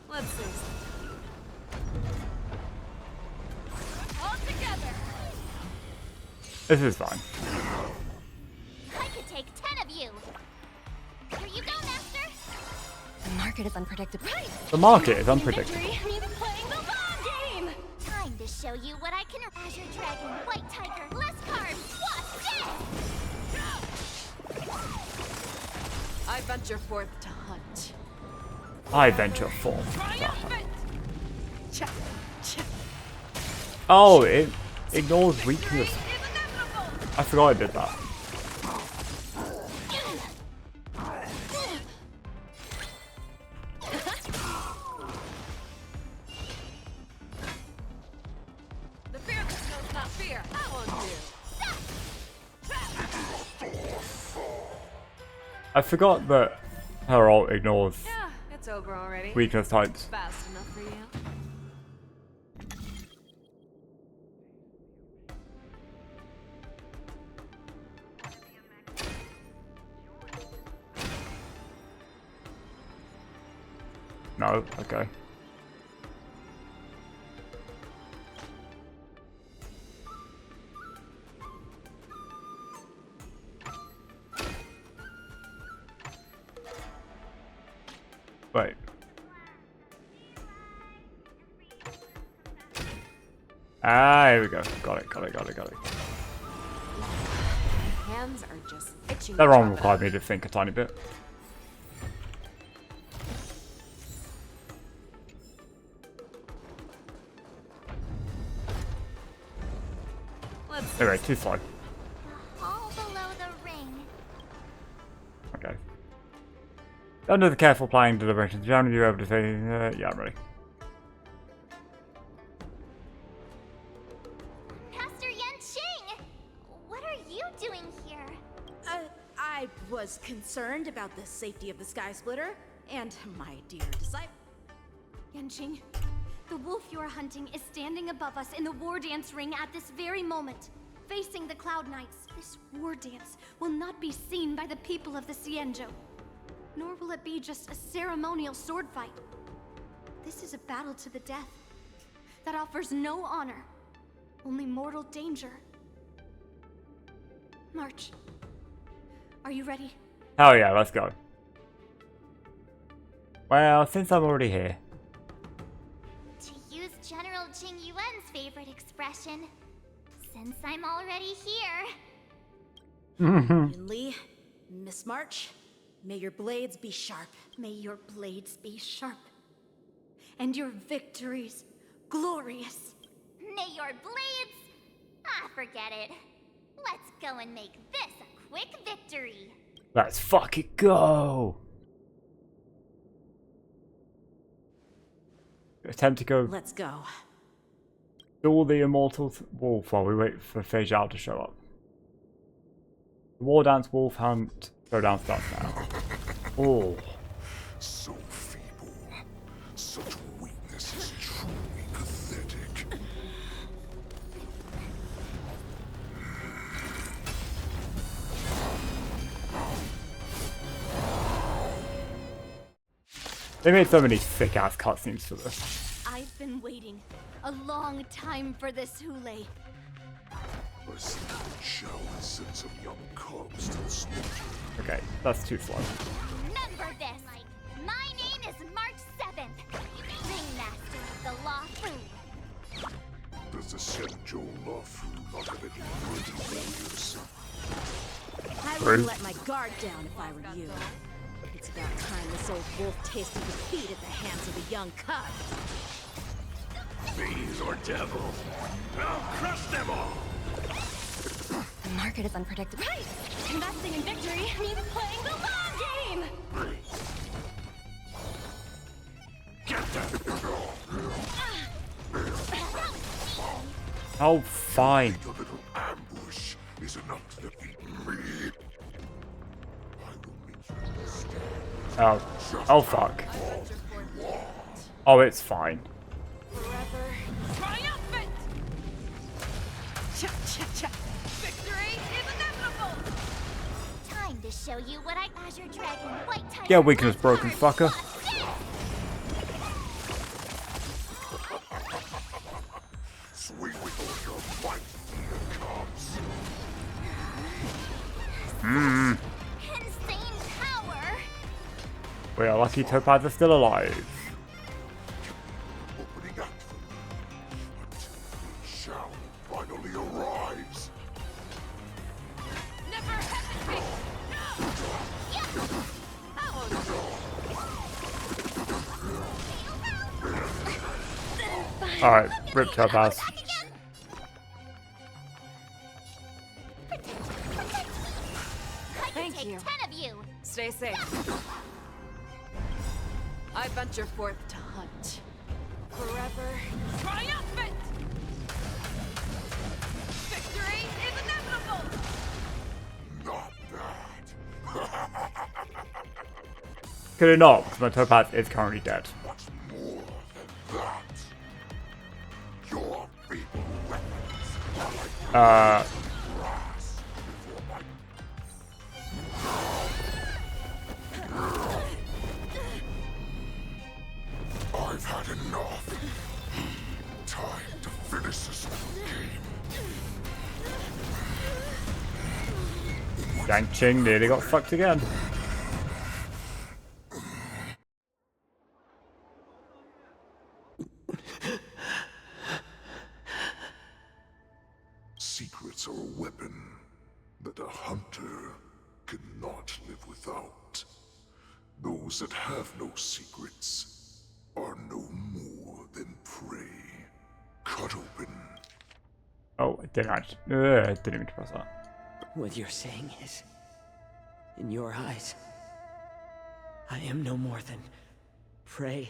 Speaker 21: Let's see. All together.
Speaker 1: This is fine.
Speaker 3: I could take 10 of you. Here you go, Master.
Speaker 18: The market is unpredictable.
Speaker 1: The market is unpredictable.
Speaker 3: He's playing the long game. Time to show you what I can. Azure Dragon, White Tiger, less carbs. Watch this.
Speaker 21: I venture forth to hunt.
Speaker 1: I venture forth to hunt. Oh, it ignores weakness. I forgot I did that.
Speaker 21: The fearless knows not fear. That won't do.
Speaker 1: I forgot that her ult ignores
Speaker 21: Yeah, it's over already.
Speaker 1: weakness types.
Speaker 21: Fast enough for you.
Speaker 1: No, okay. Wait. Ah, here we go. Got it.
Speaker 21: My hands are just itching.
Speaker 1: That
Speaker 21: to
Speaker 1: wrong
Speaker 21: chop it
Speaker 1: required
Speaker 21: up.
Speaker 1: me to think a tiny bit.
Speaker 21: Let's
Speaker 1: Anyway, too slow.
Speaker 3: All below the ring.
Speaker 1: Okay. Under the careful planning deliberations, Jeremy, you're able to say, yeah, I'm ready.
Speaker 3: Master Yanqing! What are you doing here?
Speaker 11: I was concerned about the safety of the Sky Splitter and my dear disciple.
Speaker 5: Yanqing, the wolf you're hunting is standing above us in the war dance ring at this very moment. facing the Cloud Knights. This war dance will not be seen by the people of the Xianzhou, nor will it be just a ceremonial sword fight. This is a battle to the death that offers no honor, only mortal danger. March. Are you ready?
Speaker 1: Hell yeah, let's go. Well, since I'm already here.
Speaker 20: To use General Jing Yuan's favorite expression, since I'm already here.
Speaker 11: Yunli, Miss March, may your blades be sharp.
Speaker 5: May your blades be sharp. And your victories glorious.
Speaker 20: May your blades... Ah, forget it. Let's go and make this a quick victory.
Speaker 1: Let's fucking go. Attempt to go.
Speaker 11: Let's go.
Speaker 1: Duel the immortal wolf while we wait for Feixiao to show up. The war dance wolf hunt showdown starts now. Oh.
Speaker 8: So feeble. Such weakness is truly pathetic.
Speaker 1: They made so many thick ass cutscenes for this.
Speaker 5: I've been waiting a long time for this Hule.
Speaker 8: I see the shell has sent some young cubs to the slaughter.
Speaker 1: Okay, that's too slow.
Speaker 20: Remember this. My name is March 7th, Ringmaster of the Law Fu.
Speaker 8: Does the Xianzhou Law Fu not have any worthy warriors?
Speaker 11: I would let my guard down if I were you. It's about time this old wolf tasted defeat at the hands of the young cub.
Speaker 4: These are devils. I'll crush them all.
Speaker 18: The market is unpredictable. Right! Investing in victory means playing the long game!
Speaker 4: Get them!
Speaker 1: Oh, fine.
Speaker 8: A little ambush is enough to defeat me.
Speaker 1: Oh. Oh, fuck. Oh, it's fine.
Speaker 18: Forever triumphant! Cha-cha-cha! Victory is inevitable!
Speaker 20: Time to show you what I Azure Dragon White Tiger.
Speaker 1: Yeah, weakness broken, fucker.
Speaker 8: Sweet with all your might, cubs.
Speaker 20: Insane power.
Speaker 1: We are lucky Topaz is still alive.
Speaker 8: Opening act for me until Feixiao finally arrives.
Speaker 18: Never hesitate!
Speaker 1: Alright, rip Topaz.
Speaker 12: Thank you.
Speaker 20: 10 of you.
Speaker 12: Stay safe. I venture forth to hunt. Forever
Speaker 18: Triumphant! Victory is inevitable!
Speaker 8: Not bad.
Speaker 1: Could it not, because my Topaz is currently dead.
Speaker 8: Much more than that. Your feeble weapons are like grass before my... I've had enough. Time to finish this game.
Speaker 1: Yang Ching nearly got fucked again.
Speaker 8: Secrets are a weapon that a hunter cannot live without. Those that have no secrets are no more than prey. Cut open.
Speaker 1: Oh, I didn't even press that.
Speaker 6: What you're saying is, in your eyes, I am no more than prey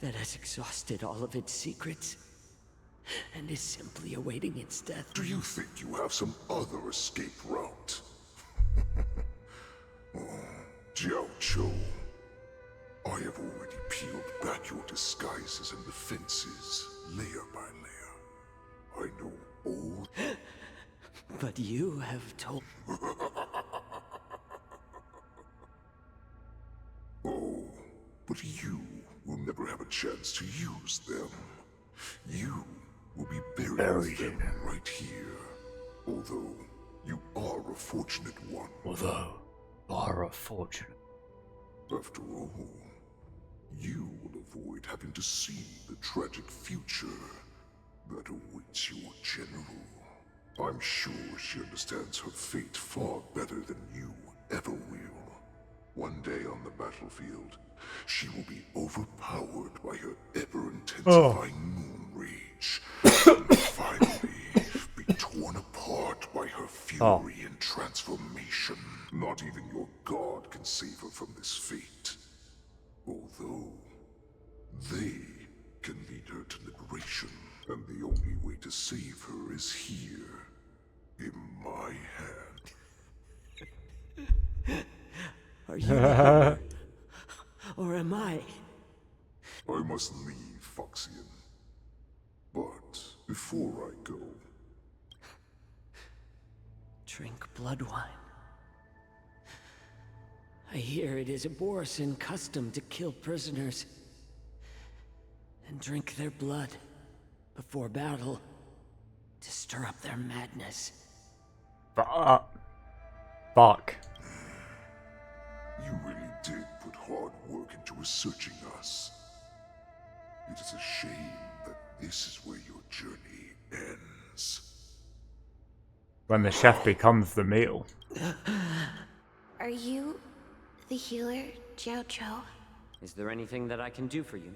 Speaker 6: that has exhausted all of its secrets and is simply awaiting its death.
Speaker 8: Do you think you have some other escape route? Oh, Jiao Chou, I have already peeled back your disguises and defenses, layer by layer. I know all...
Speaker 6: But you have told...
Speaker 8: Oh, but you will never have a chance to use them. You will be buried with them right here. Although, you are a fortunate one. After all, you will avoid having to see the tragic future that awaits your general. I'm sure she understands her fate far better than you ever will. One day on the battlefield, she will be overpowered by her ever-intensifying moon rage, and finally be torn apart by her fury and transformation. Not even your god can save her from this fate. Although, they can lead her to liberation, and the only way to save her is here, in my hand.
Speaker 6: Are you the healer? Or am I?
Speaker 8: I must leave, Feixiao. But before I go...
Speaker 6: Drink blood wine. I hear it is a Borisin custom to kill prisoners and drink their blood before battle to stir up their madness.
Speaker 1: Fuck.
Speaker 8: You really did put hard work into researching us. It is a shame that this is where your journey ends.
Speaker 1: When the chef becomes the meal.
Speaker 5: Are you the healer, Jiao Zhou?
Speaker 6: Is there anything that I can do for you?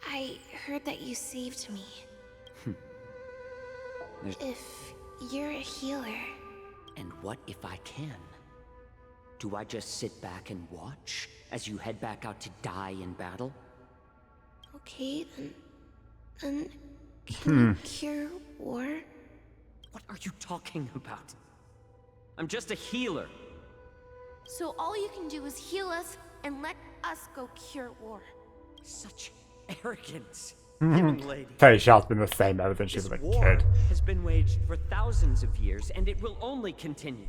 Speaker 5: I heard that you saved me. If you're a healer...
Speaker 6: And what if I can? Do I just sit back and watch as you head back out to die in battle?
Speaker 5: Okay, then can you cure war?
Speaker 6: What are you talking about? I'm just a healer.
Speaker 5: So all you can do is heal us and let us go cure war.
Speaker 6: Such arrogance, young lady.
Speaker 1: Feixiao's been the same ever since she was a
Speaker 6: War
Speaker 1: kid.
Speaker 6: has been waged for thousands of years, and it will only continue.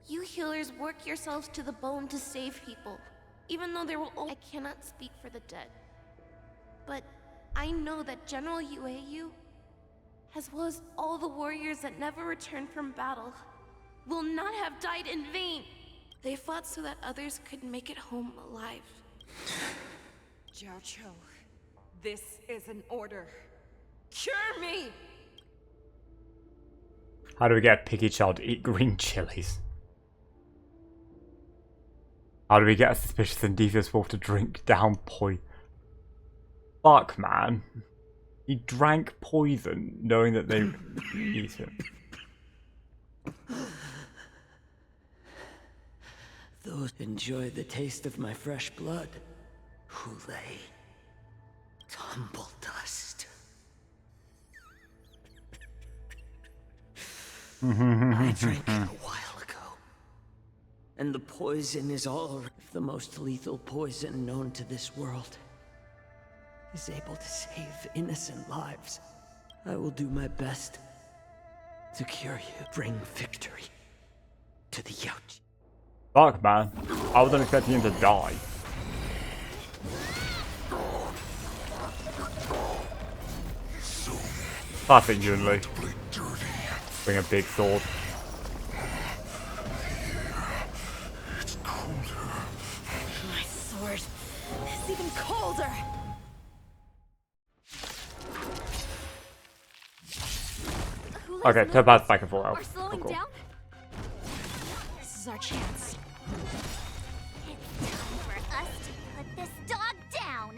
Speaker 5: You healers work yourselves to the bone to save people, even though there will only... I cannot speak for the dead. But I know that General Yueyu, as well as all the warriors that never returned from battle, will not have died in vain. They fought so that others could make it home alive.
Speaker 21: Jiao Zhou, this is an order. Cure me!
Speaker 1: How do we get a picky child to eat green chilies? How do we get a suspicious and devious wolf to drink down poison? Fuck, man. He drank poison knowing that they eat him.
Speaker 6: Those enjoy the taste of my fresh blood, who lay tumble dust. I drank it a while ago, and the poison is all... If the most lethal poison known to this world is able to save innocent lives, I will do my best to cure you, bring victory to the Yaoji.
Speaker 1: Fuck, man. I wasn't expecting him to die. Classic Yunli. Bring a big sword.
Speaker 11: My sword is even colder.
Speaker 1: Okay, Topaz back and forth.
Speaker 5: We're slowing down?
Speaker 11: This is our chance.
Speaker 5: It's time for us to put this dog down.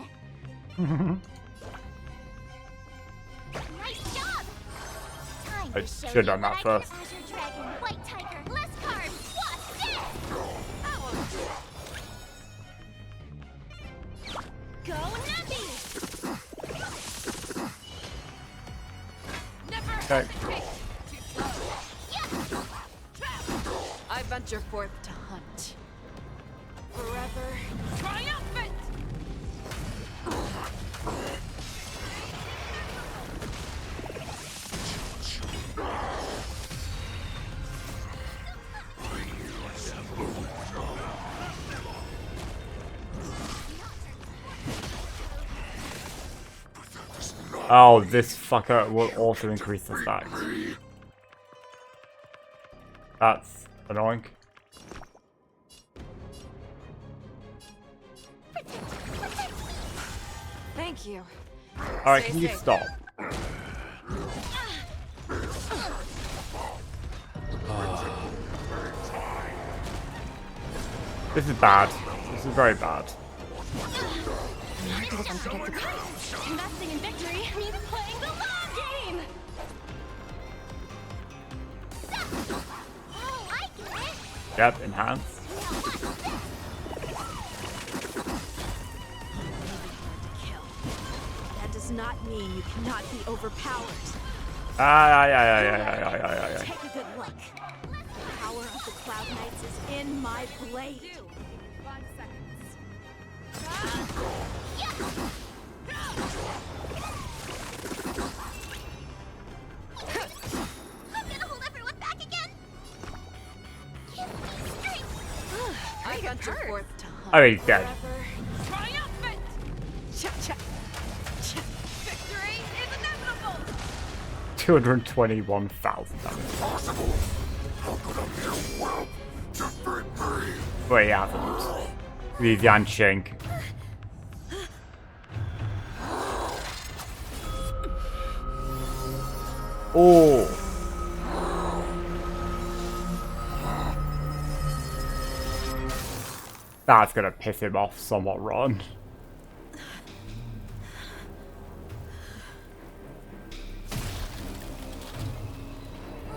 Speaker 5: Nice job! Time
Speaker 1: I
Speaker 5: to show
Speaker 1: should have
Speaker 5: you
Speaker 1: done that
Speaker 5: what
Speaker 1: first.
Speaker 5: I can Azure Dragon, White Tiger, less cards, what's this? Go Nappy! Never
Speaker 1: Okay.
Speaker 21: I venture forth to hunt. Forever triumphant!
Speaker 1: Oh, this fucker will also increase the stacks. That's annoying.
Speaker 21: Thank you.
Speaker 1: Alright, can you stop? This is bad. This is very bad.
Speaker 5: Investing in victory means playing the long game. Oh, I get it.
Speaker 1: Yep, enhance.
Speaker 11: That does not mean you cannot be overpowered.
Speaker 1: Take
Speaker 11: a good look. The power of the Cloud Knights is in my blade. 5 seconds.
Speaker 5: I'm gonna hold everyone back again. Give me strength.
Speaker 11: I got your fourth time.
Speaker 1: Oh, he's dead.
Speaker 5: Triumphant. Victory is inevitable.
Speaker 1: 221,000 damage.
Speaker 8: Impossible. How could a mere whelp defeat me?
Speaker 1: But he hasn't. The Yanqing. Oh. That's gonna piss him off somewhat, Ron.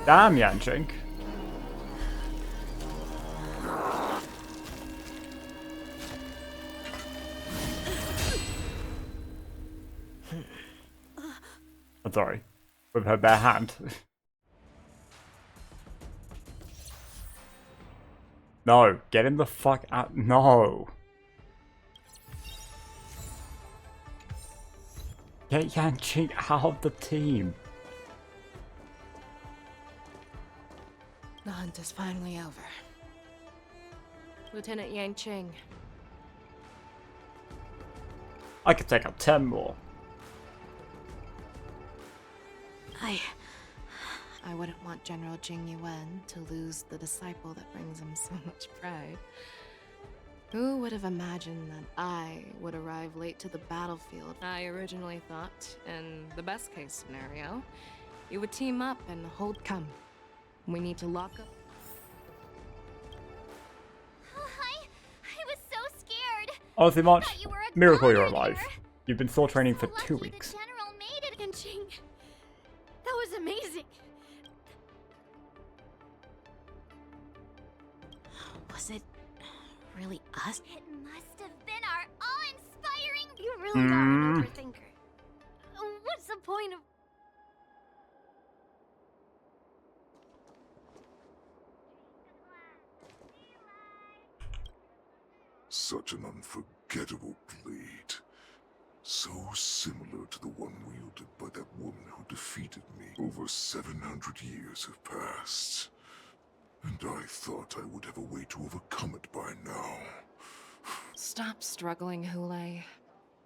Speaker 1: Damn, Yanqing. I'm sorry. With her bare hand. No, get him the fuck out. No. Get Yanqing out of the team.
Speaker 12: The hunt is finally over. Lieutenant Yanqing.
Speaker 1: I could take out 10 more.
Speaker 12: I wouldn't want General Jing Yuan to lose the disciple that brings him so much pride. Who would have imagined that I would arrive late to the battlefield? I originally thought, in the best case scenario, you would team up and hold come. We need to lock up.
Speaker 5: I was so scared.
Speaker 1: Honestly, March,
Speaker 5: Thought you were a
Speaker 1: miracle you're
Speaker 5: god in
Speaker 1: alive.
Speaker 5: here.
Speaker 1: You've been soul training for
Speaker 5: So
Speaker 1: 2
Speaker 5: lucky
Speaker 1: weeks.
Speaker 5: The general made it, Yanqing. That was amazing.
Speaker 11: Was it really us?
Speaker 5: It must have been our awe-inspiring. You really are an overthinker. What's the point of?
Speaker 8: Such an unforgettable blade. So similar to the one wielded by that woman who defeated me. Over 700 years have passed. And I thought I would have a way to overcome it by now.
Speaker 12: Stop struggling, Hule.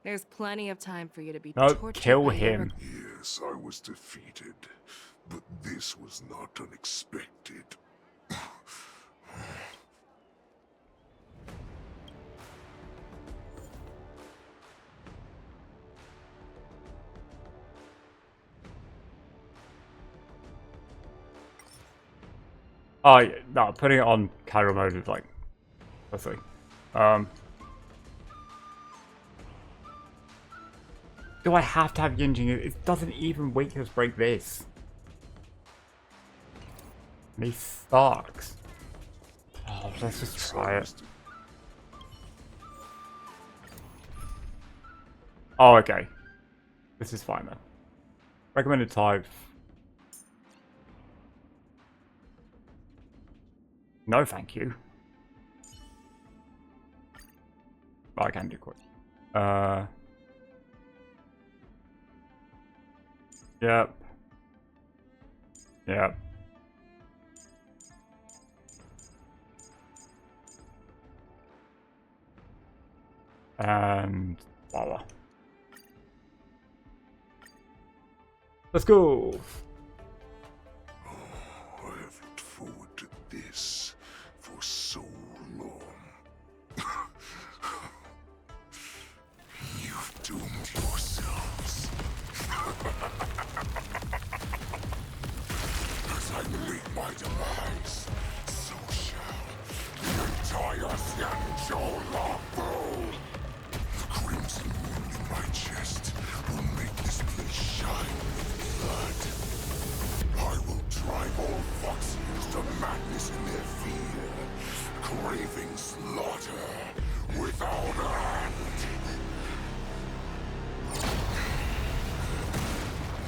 Speaker 12: There's plenty of time for you to be
Speaker 1: No,
Speaker 12: tortured
Speaker 1: kill
Speaker 12: by your
Speaker 1: him.
Speaker 8: Yes, I was defeated. But this was not unexpected.
Speaker 1: Oh, yeah, no, putting it on casual mode is like, let's see. Do I have to have Yanqing? It doesn't even wake us break this. Me sucks. Oh, let's just try it. Oh, okay. This is fine then. Recommended type. No, thank you. Oh, I can do quick. Yep. Yep. And voila. Let's go.
Speaker 8: I have looked forward to this for so long. You've doomed yourselves. As I meet my demise, so shall the entire Xianzhou Longbow. The crimson wound in my chest will make this place shine with blood. I will drive all Foxians to madness in their fear, craving slaughter without end.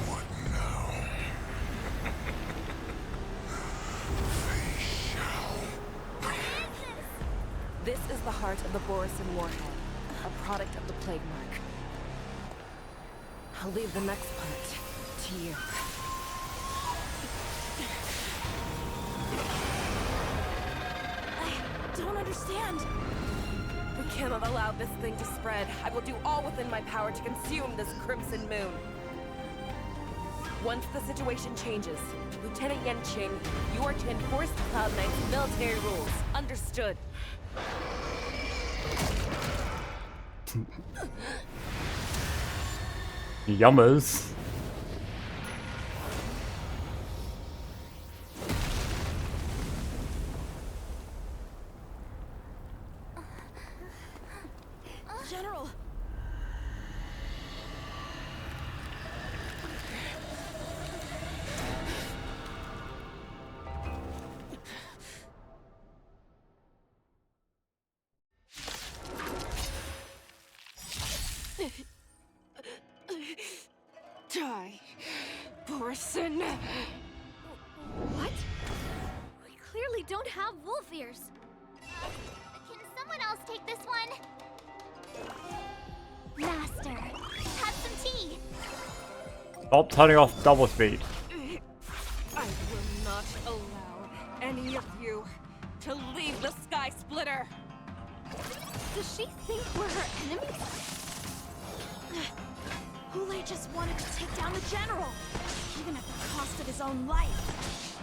Speaker 8: What now? Feixiao.
Speaker 12: This is the heart of the Borisin warhead, a product of the plague mark. I'll leave the next part to you.
Speaker 11: I don't understand.
Speaker 12: We cannot allow this thing to spread. I will do all within my power to consume this crimson moon. Once the situation changes, Lieutenant Yanqing, you are to enforce the Cloud Knight's military rules. Understood.
Speaker 1: Yummers.
Speaker 11: General!
Speaker 12: Die, Borisin.
Speaker 5: What? We clearly don't have wolf ears. Can someone else take this one? Master, have some tea.
Speaker 1: Stop turning off double speed.
Speaker 12: I will not allow any of you to leave the Sky Splitter.
Speaker 5: Does she think we're her enemies?
Speaker 11: Hule just wanted to take down the general, even at the cost of his own life.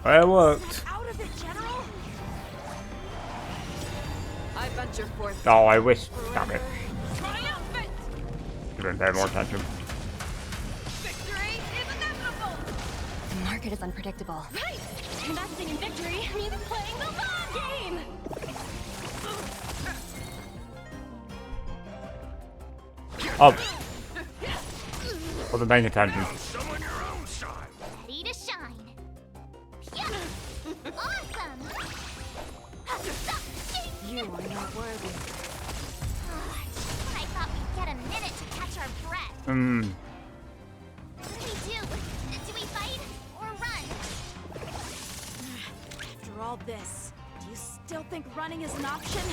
Speaker 1: It worked.
Speaker 11: Snap out of it, General!
Speaker 12: I venture forth.
Speaker 1: Oh, I wish. Damn it.
Speaker 12: Triumphant!
Speaker 1: Should have paid more attention.
Speaker 12: Victory is inevitable!
Speaker 3: The market is unpredictable.
Speaker 5: Right! Investing in victory means playing the long game!
Speaker 1: Up. Wasn't paying attention.
Speaker 5: Ready to shine. Yeah. Awesome!
Speaker 11: You are not worthy.
Speaker 5: I thought we'd get a minute to catch our breath. What do we do? Do we fight or run?
Speaker 11: After all this, do you still think running is an option?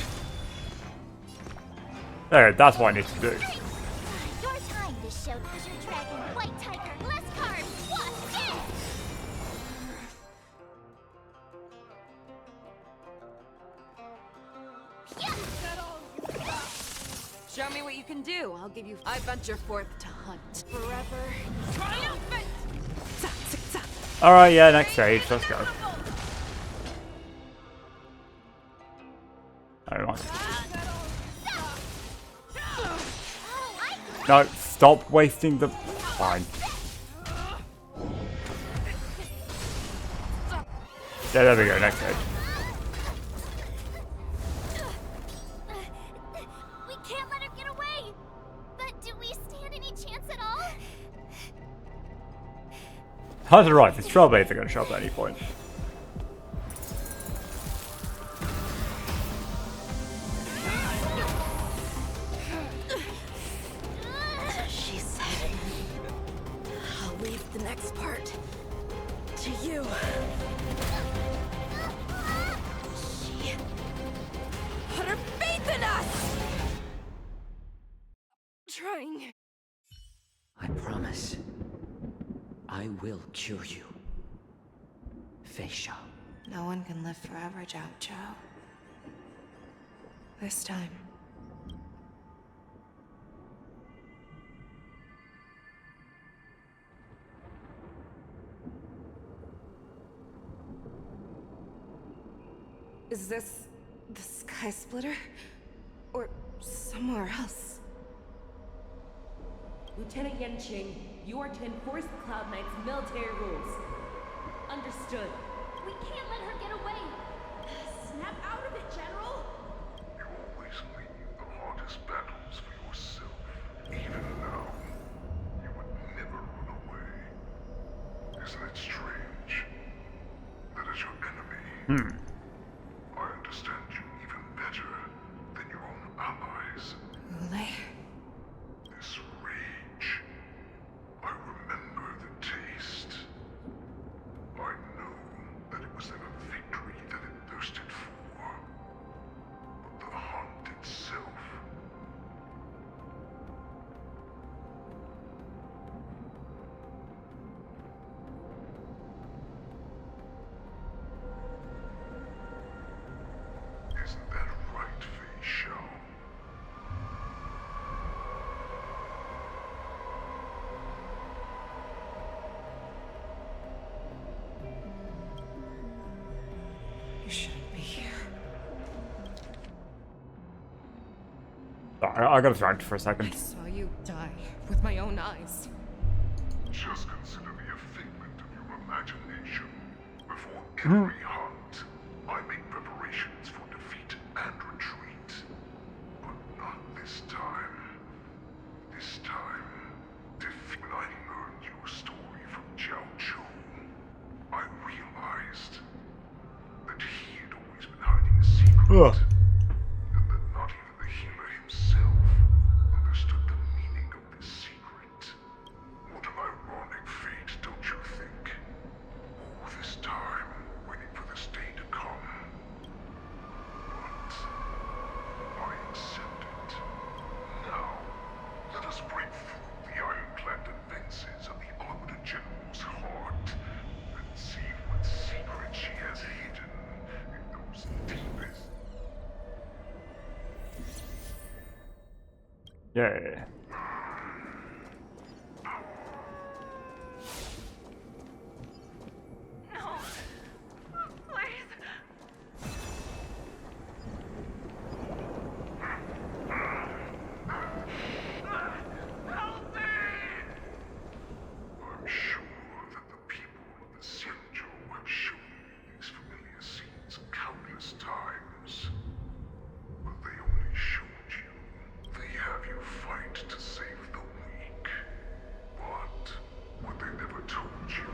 Speaker 1: There, that's what I need to do.
Speaker 5: Your time to show Azure Dragon, White Tiger, less carbs, what's this?
Speaker 12: Show me what you can do. I'll give you. I venture forth to hunt forever. Triumphant!
Speaker 1: Alright, yeah, next stage. Let's go. Alright, on. No, stop wasting the. Fine. Yeah, there we go. Next stage.
Speaker 5: We can't let her get away. But do we stand any chance at all?
Speaker 1: Hunter right, the Trailblades are going to show up at any point.
Speaker 11: She said, I'll leave the next part to you. She put her faith in us!
Speaker 12: Trying.
Speaker 6: I promise. I will cure you. Feixiao.
Speaker 12: No one can live forever, Zhao Zhao. This time.
Speaker 21: Is this the Sky Splitter? Or somewhere else?
Speaker 15: Lieutenant Yanqing, you are to enforce the Cloud Knight's military rules. Understood.
Speaker 5: We can't let her get away.
Speaker 11: Snap out of it, General!
Speaker 8: You always leave the hardest battles for yourself. Even now, you would never run away. Isn't it strange? That is your enemy. I understand you even better than your own allies.
Speaker 21: Ulay.
Speaker 8: This rage, I remember the taste. I know that it was never victory that it thirsted for, but the hunt itself. Isn't that right, Feixiao?
Speaker 21: You shouldn't be here.
Speaker 1: I got distracted for a second.
Speaker 21: I saw you die with my own eyes.
Speaker 8: Just consider me a figment of your imagination. Before every hunt, I make preparations for defeat and retreat. But not this time. This time, when I learned your story from Jiao Chou, I realized that he had always been hiding a secret. And that not even the healer himself understood the meaning of this secret. What an ironic fate, don't you think? All this time, waiting for this day to come. But I accept it. Now, let us break through the ironclad defenses of the Arbiter General's heart and see what secret she has hidden in those deepest.
Speaker 1: Yeah.
Speaker 18: No. Please. Help me!
Speaker 8: I'm sure that the people of the Xianzhou have shown you these familiar scenes countless times. But they only showed you. They have you fight to save the weak. But what they never told you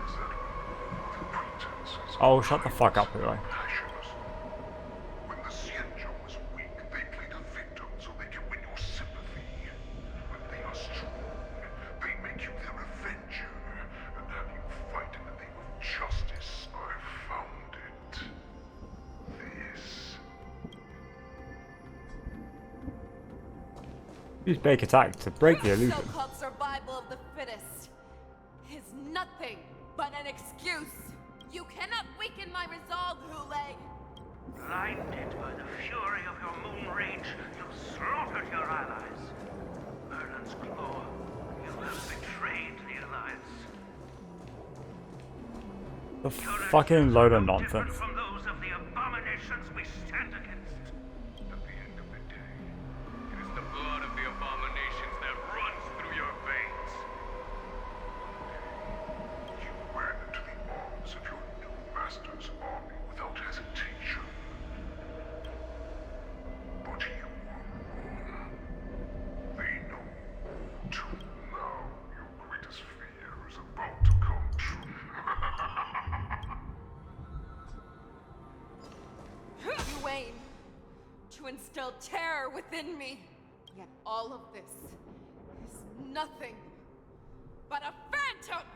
Speaker 8: is that when all the pretenses
Speaker 1: Oh, shut the fuck up, anyway.
Speaker 8: passions. When the Xianzhou is weak, they play the victim so they can win your sympathy. When they are strong, they make you their avenger and have you fight in the name of justice. I found it. This.
Speaker 1: Use bake attack to break the illusion.
Speaker 21: So-called survival of the fittest is nothing but an excuse. You cannot weaken my resolve, Hule.
Speaker 16: Blinded by the fury of your moon rage, you slaughtered your allies. Merlin's claw, you have betrayed the Alliance.
Speaker 1: The fucking load of nonsense.
Speaker 16: From those of the abominations we stand against.
Speaker 4: At the end of the day, it is the blood of the abominations that runs through your veins.
Speaker 8: You ran into the arms of your new master's army without hesitation. But you were wrong. They know all too now your greatest fear is about to come true.
Speaker 21: You aim to instill terror within me, yet all of this is nothing but a phantom!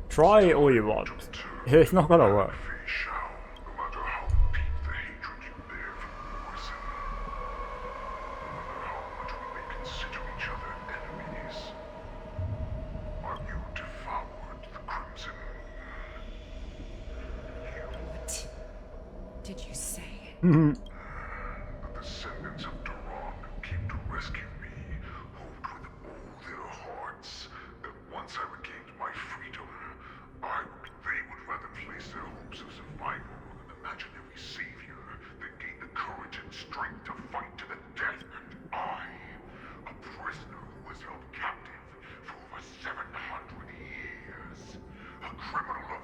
Speaker 1: Try all you want. It's not gonna work.
Speaker 8: No matter how deep the hatred you bear for Morrison, no matter how much we may consider each other enemies, while you devoured the Crimson Moon.
Speaker 21: What did you say?
Speaker 8: That the descendants of Duran who came to rescue me hoped with all their hearts that once I regained my freedom, they would rather place their hopes of survival on an imaginary savior than gain the courage and strength to fight to the death. And I, a prisoner who was held captive for over 700 years, a criminal of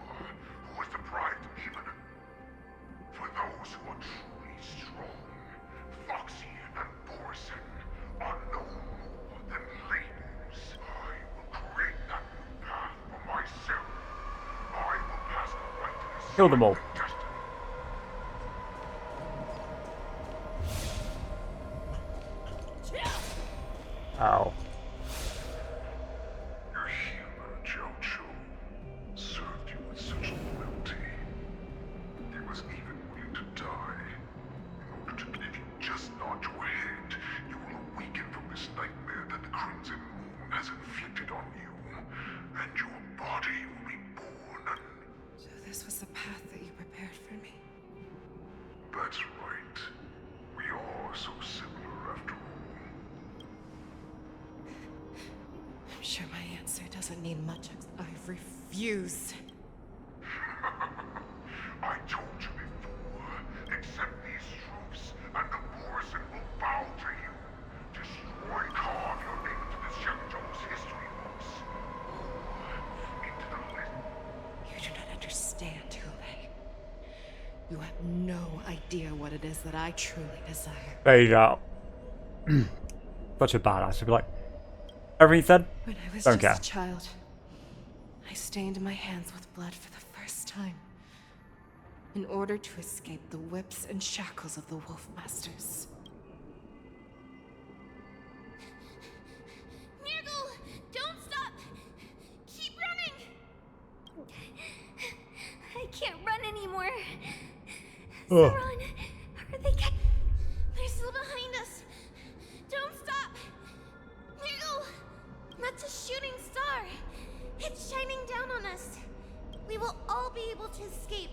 Speaker 8: war who was deprived even for those who are truly strong, Foxy and Borson are no more than labels. I will create that new path for myself. I will pass the right to decide
Speaker 1: Kill them all.
Speaker 8: their destiny.
Speaker 1: Ow.
Speaker 8: Your healer, Jojo, served you with such loyalty. He was even willing to die in order to, if you just nod your head, you will awaken from this nightmare that the Crimson Moon has inflicted on you, and your body will be born and...
Speaker 12: So this was the path that you prepared for me?
Speaker 8: That's right. We are so similar after all.
Speaker 12: I'm sure my answer doesn't need much. I refuse.
Speaker 8: I told you before, accept these truths, and the Borson will bow to you. Destroy, carve your name into the Xianzhou's history books. Or into the list.
Speaker 12: You do not understand, Hule. You have no idea what it is that I truly desire.
Speaker 1: Feixiao. Such a badass. She'd be like, everything said?
Speaker 12: When I was
Speaker 1: Don't
Speaker 12: just
Speaker 1: care.
Speaker 12: a child, I stained my hands with blood for the first time in order to escape the whips and shackles of the Wolf Masters.
Speaker 5: Nirgal, don't stop! Keep running! I can't run anymore.
Speaker 1: Oh.
Speaker 5: Saran, are they They're still behind us. Don't stop! Nirgal! That's a shooting star. It's shining down on us. We will all be able to escape.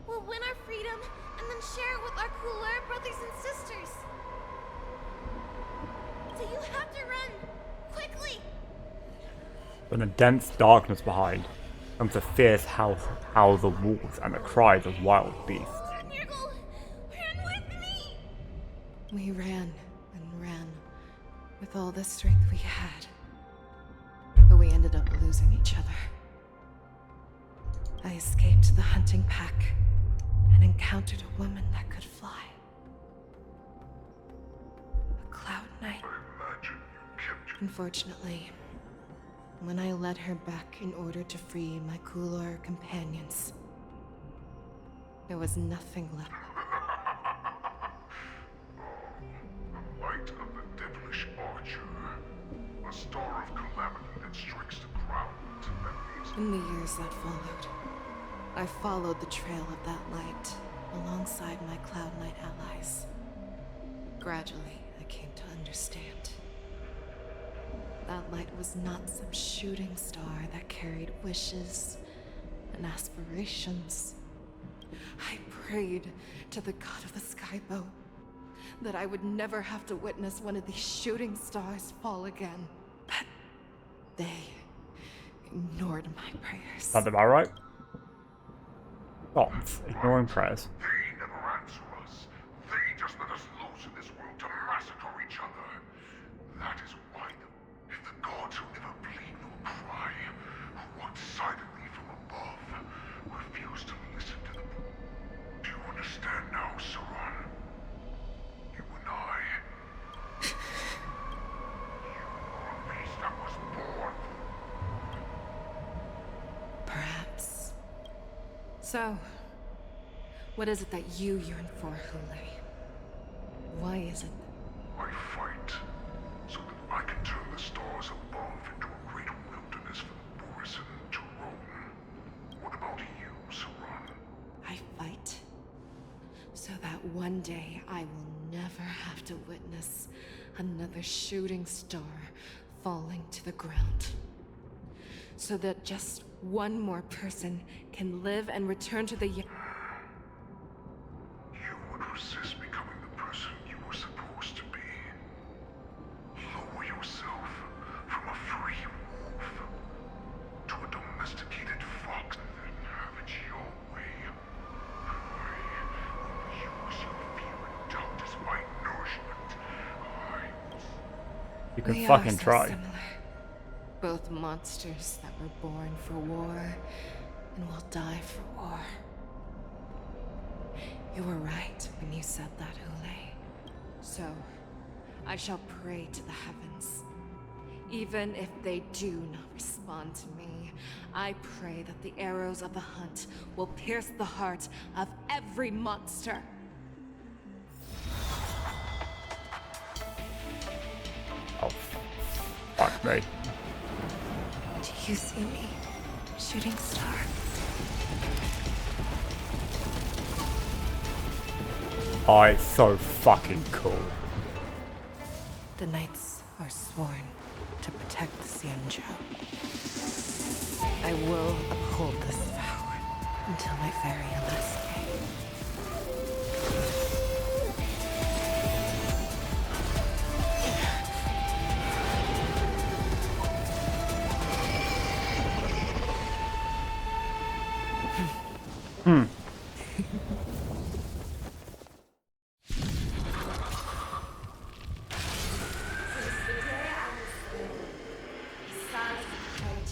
Speaker 5: We'll win our freedom and then share it with our cooler brothers and sisters. So you have to run. Quickly!
Speaker 1: From the dense darkness behind comes the fierce howl of the wolves and the cries of wild beasts.
Speaker 5: Nirgal, run with me!
Speaker 12: We ran and ran with all the strength we had, but we ended up losing each other. I escaped the hunting pack and encountered a woman that could fly. A Cloud Knight. Unfortunately, when I led her back in order to free my Kulor companions, there was nothing left.
Speaker 8: The light of the devilish archer. A star of calamity that strikes the ground and leaves...
Speaker 12: In the years that followed, I followed the trail of that light alongside my Cloud Knight allies. Gradually, I came to understand. That light was not some shooting star that carried wishes and aspirations. I prayed to the god of the skybow that I would never have to witness one of these shooting stars fall again. But they ignored my prayers.
Speaker 1: Sounds about right. Bombs, ignoring prayers.
Speaker 8: They never answer us. They just let us loose in this world to massacre each other. That is why if the gods who never bleed nor cry, who walk silently from above, refuse to listen to them. Do you understand now, Saran? You and I. You are a beast that was born.
Speaker 12: Perhaps. So, what is it that you yearn for, Hule? Why is it?
Speaker 8: I fight so that I can turn the stars above into a great wilderness for the Borson to roam. What about you, Saran?
Speaker 12: I fight so that one day I will never have to witness another shooting star falling to the ground. So that just one more person can live and return to the...
Speaker 8: You would resist becoming the person
Speaker 1: You can
Speaker 12: We
Speaker 1: fucking
Speaker 12: are so
Speaker 1: try.
Speaker 12: similar. Both monsters that were born for war and will die for war. You were right when you said that, Ule. So, I shall pray to the heavens. Even if they do not respond to me, I pray that the arrows of the hunt will pierce the heart of every monster.
Speaker 1: Oh, fuck me.
Speaker 12: Do you see me, shooting star?
Speaker 1: Oh, it's so fucking cool.
Speaker 12: The knights are sworn to protect the Xianzhou. I will uphold this vow until my very last day.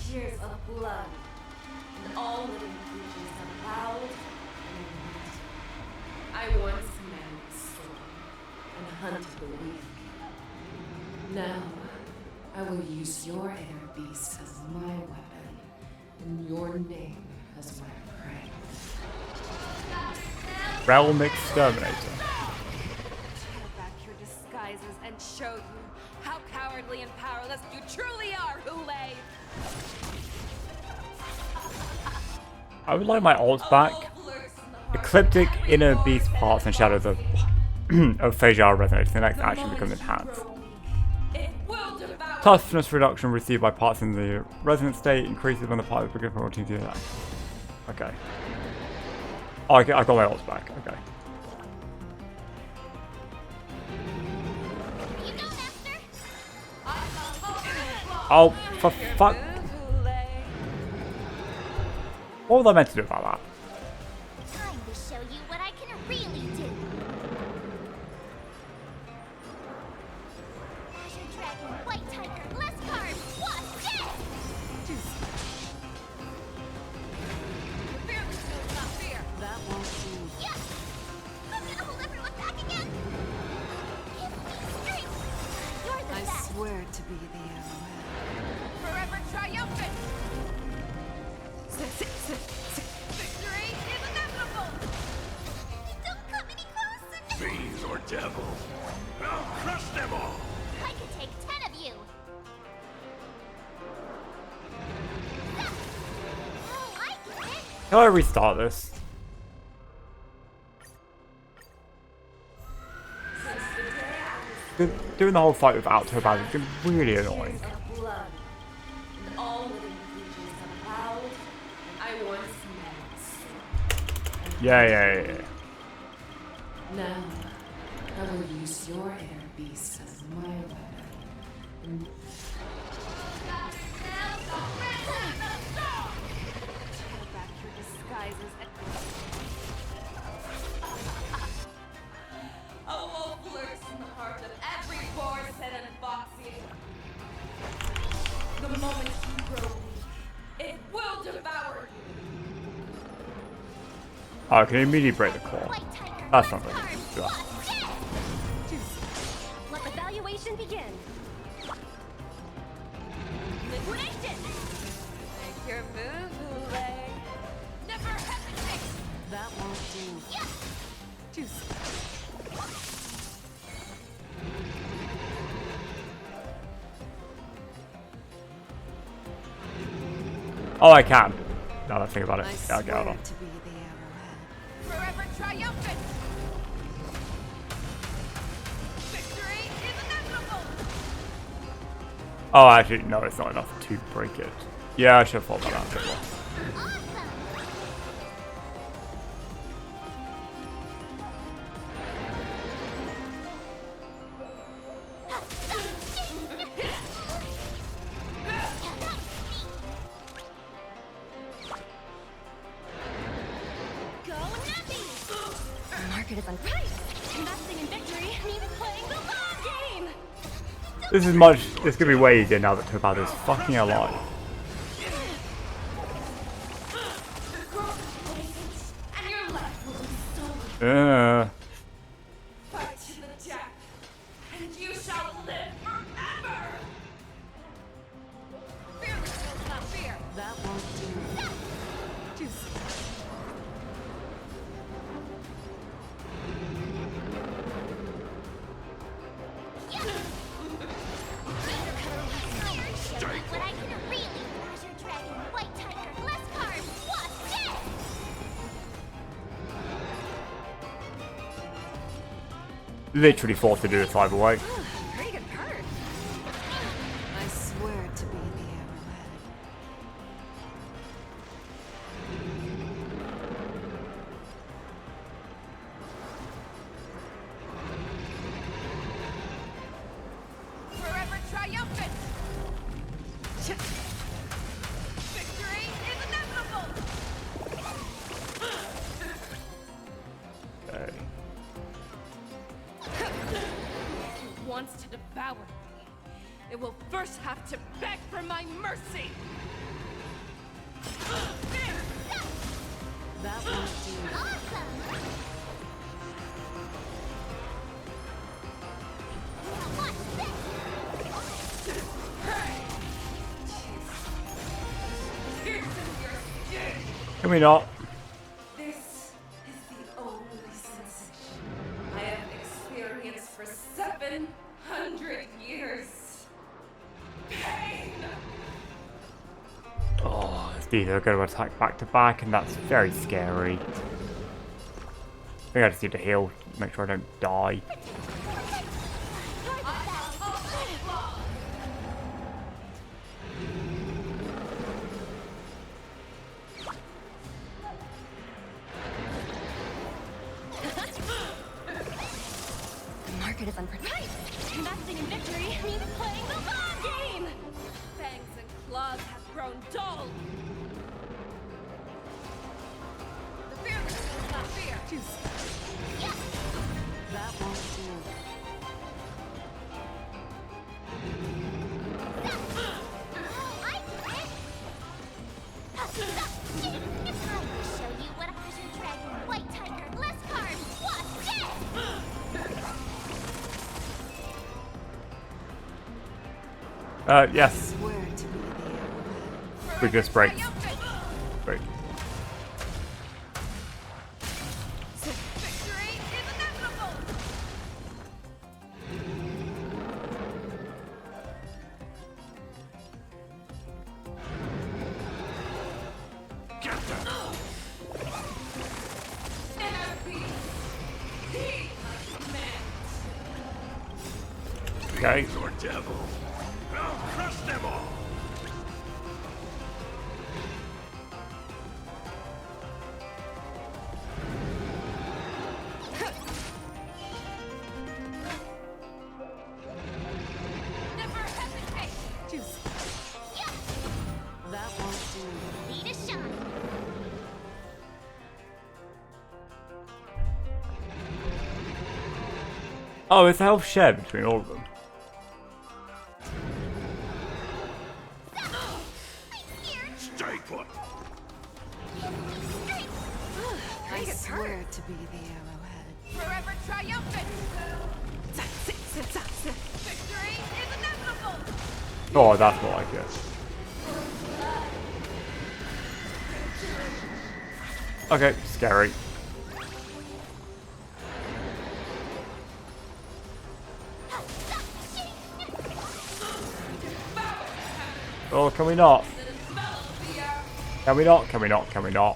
Speaker 18: Tears of blood, and all living creatures have bowed and wept. I once manned the storm and hunted the weak. Now, I will use your air beast as my weapon, and your name as my prey.
Speaker 1: Realm Exterminator.
Speaker 12: Tear back your disguises and show you how cowardly and powerless you truly are, Ule!
Speaker 1: I would like my ults back. Ecliptic, Inner Beast parts, and Shadows of Feixiao resonates. The next action becomes enhanced. Toughness reduction received by parts in the resonant state increases when the part is begin from routine to attack. Okay. Oh, I got my ults back. Okay. Oh, for fuck. What was I meant to do about that?
Speaker 20: Time to show you what I can really do. Azure Dragon, White Tiger, lessgo, what's this?
Speaker 12: That won't do.
Speaker 20: Yes! I'm gonna hold everyone back again! Give me strength! You're the
Speaker 12: I
Speaker 20: best!
Speaker 12: swear to be the arrowhead.
Speaker 18: Forever triumphant! Victory is inevitable!
Speaker 20: Don't come any closer!
Speaker 8: Fiends or devils, I'll crush them all!
Speaker 20: I could take 10 of you! Oh, I get it!
Speaker 1: Can I restart this? Doing the whole fight without Topaz is getting really annoying.
Speaker 18: Blood, and all living creatures have bowed. I once manned.
Speaker 1: Yeah.
Speaker 18: Now, I will use your air beast as my weapon.
Speaker 12: Tear back your disguises and...
Speaker 18: A wolf lurks in the heart of every Borset and Foxy. The moment you grow weak, it will devour you.
Speaker 1: Oh, can you immediately break the claw? That's not really good.
Speaker 18: Let the valuation begin. Liquidation!
Speaker 12: Make your move, Ule.
Speaker 18: Never hesitate!
Speaker 12: That won't do.
Speaker 18: Yes!
Speaker 12: Juicy.
Speaker 1: Oh, I can. Now that I think about it.
Speaker 12: I
Speaker 1: Yeah, I'll get out
Speaker 12: swear
Speaker 1: of.
Speaker 12: to be the arrowhead.
Speaker 18: Forever triumphant! Victory is inevitable!
Speaker 1: Oh, actually, no, it's not enough to break it. Yeah, I should have thought about that a bit more.
Speaker 18: Market is untied. Investing in victory means playing the long game.
Speaker 1: This could be way easier now that Topaz is fucking alive.
Speaker 15: Fight to the death, and you shall live forever! Fearless will not fear.
Speaker 21: That won't do.
Speaker 20: But I can really Azure Dragon, White Tiger, Lesscar, what's dead?
Speaker 1: Literally forced to do this either way.
Speaker 21: Pretty good card. I swear to be the arrowhead.
Speaker 15: Forever triumphant! Victory is inevitable!
Speaker 1: Okay.
Speaker 15: Who wants to devour me? It will first have to beg for my mercy!
Speaker 21: That won't do.
Speaker 1: Can we not?
Speaker 15: This is the only sensation I have experienced for 700 years. Pain!
Speaker 1: Oh, these are going to attack back to back, and that's very scary. I think I just need to heal, make sure I don't die.
Speaker 10: The market is unpredictable. Investing in victory means playing the long game!
Speaker 15: Fangs and claws have grown dull. The fearless will not fear.
Speaker 21: That won't do.
Speaker 20: It's time to show you what Azure Dragon, White Tiger, Lesscar, what's dead?
Speaker 1: Yes.
Speaker 21: Swear to be the arrowhead.
Speaker 1: Weakness break. Break.
Speaker 15: Victory is inevitable!
Speaker 1: Okay.
Speaker 4: Or devil. I'll crush them all.
Speaker 15: Never hesitate!
Speaker 21: That won't do.
Speaker 20: Need a shot.
Speaker 1: Oh, it's a health share between all of them.
Speaker 4: Stay put.
Speaker 21: I swear to be the arrowhead.
Speaker 15: Forever triumphant! Victory is inevitable!
Speaker 1: Oh, that's more like it. Okay, scary. Oh, can we not? Can we not? Can we not? Can we not?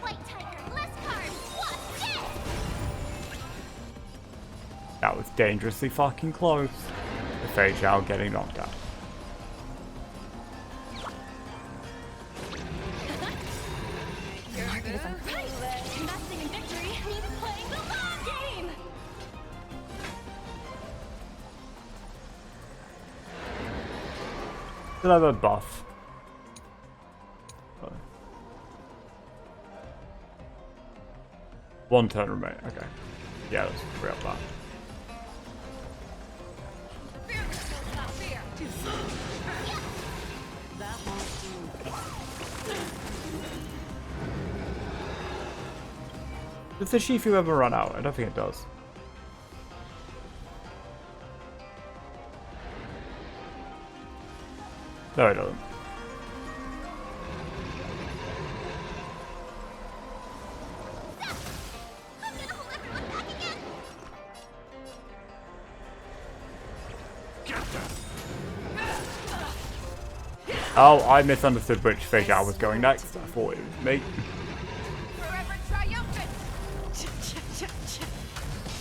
Speaker 20: White Tiger, Lesscar, what's dead?
Speaker 1: That was dangerously fucking close. The Feixiao getting knocked out.
Speaker 10: The market is unpredictable. Investing in victory means playing the long game!
Speaker 1: Still have a buff. Oh. One turn remaining. Okay. Yeah, let's free up that. Does the Shifu ever run out? I don't think it does. No, it doesn't. Oh, I misunderstood which Feixiao was going next. I thought it was me.
Speaker 15: Forever triumphant!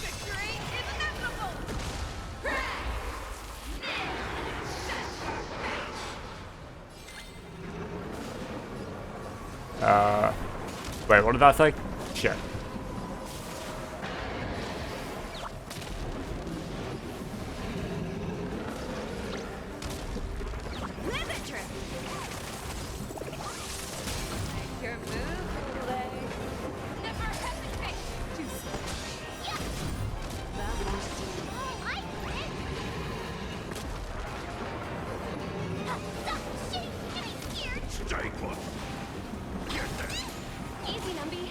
Speaker 15: Victory is inevitable!
Speaker 1: Wait, what did that say? Shit.
Speaker 15: Easy, Numby.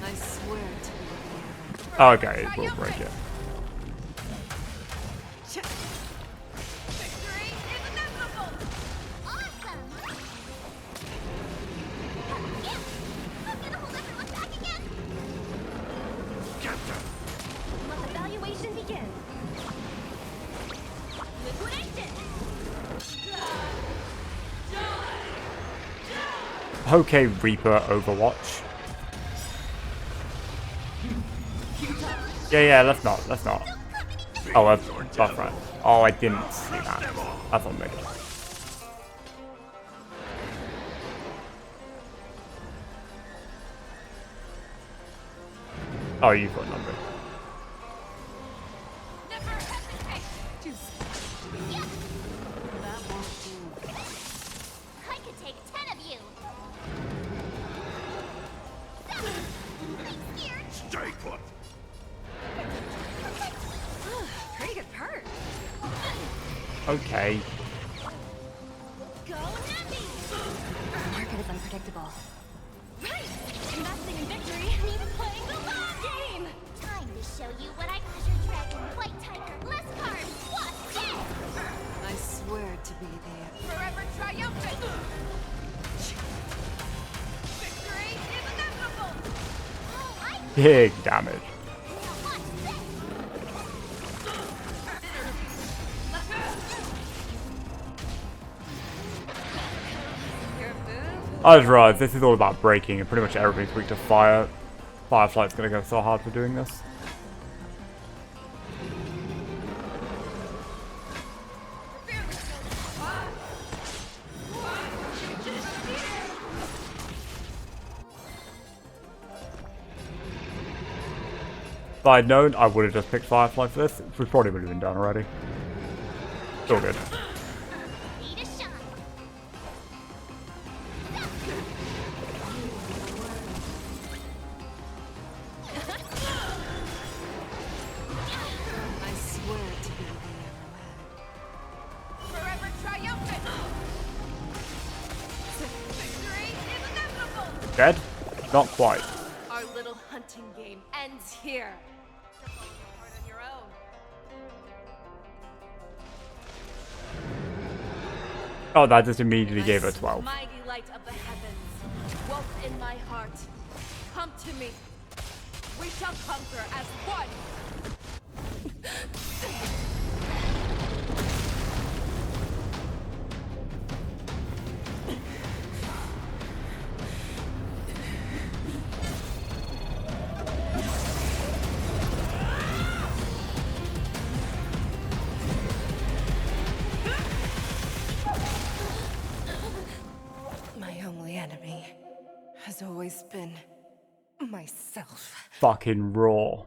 Speaker 21: I swear to
Speaker 1: Oh, okay, it will break it.
Speaker 15: Victory is inevitable!
Speaker 5: Awesome! Yeah! I'm gonna hold everyone back again!
Speaker 15: Let the evaluation begin. Liquidation!
Speaker 1: Okay, Reaper Overwatch. Yeah, let's not. Oh, that's right. Oh, I didn't see that. That's on me. Oh, you've got a number.
Speaker 15: Never hesitate!
Speaker 5: Yeah! I could take 10 of you! I'm scared!
Speaker 8: Stay put.
Speaker 15: Pretty good perk.
Speaker 1: Okay.
Speaker 15: Go Numby! The market is unpredictable. Right! Investing in victory means playing the long game!
Speaker 5: Time to show you what I Treasure Dragon, White Tiger, less cards, what's dead!
Speaker 21: I swear to be the
Speaker 15: Forever triumphant! Victory is inevitable!
Speaker 1: Big damage. I just realized this is all about breaking, and pretty much everybody's weak to fire. Firefly's gonna go so hard for doing this. If I'd known, I would have just picked Firefly for this. We probably would have been done already. Still good.
Speaker 21: I swear to be the
Speaker 15: Forever triumphant! Victory is inevitable!
Speaker 1: Dead? Not quite.
Speaker 21: Our little hunting game ends here. On your own.
Speaker 1: Oh, that just immediately gave her 12.
Speaker 21: Mighty light of the heavens, woke in my heart. Come to me. We shall conquer as one. My only enemy has always been myself.
Speaker 1: Fucking raw.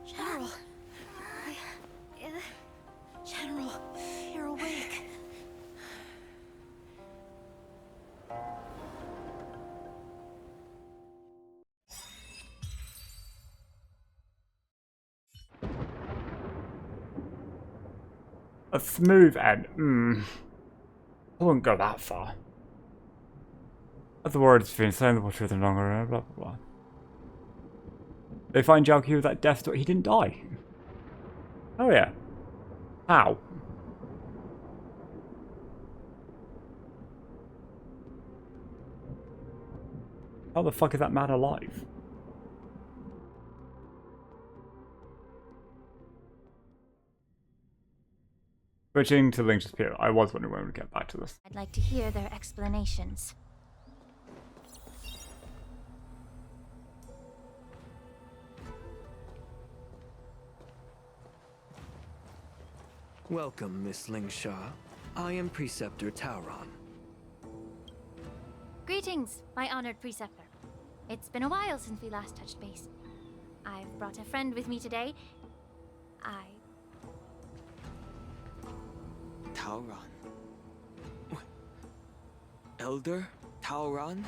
Speaker 11: General. General, you're awake.
Speaker 1: A smooth end. I wouldn't go that far. Other words between saying the truth and longer, blah blah blah. They find Jiao with that death story. He didn't die. Oh yeah. How? How the fuck is that man alive? Switching to Link's appeal. I was wondering when we'd get back to this.
Speaker 3: I'd like to hear their explanations.
Speaker 14: Welcome, Miss Lingsha. I am Preceptor Tauron.
Speaker 3: Greetings, my honored preceptor. It's been a while since we last touched base. I've brought a friend with me today.
Speaker 14: Tauron? Elder Tauron?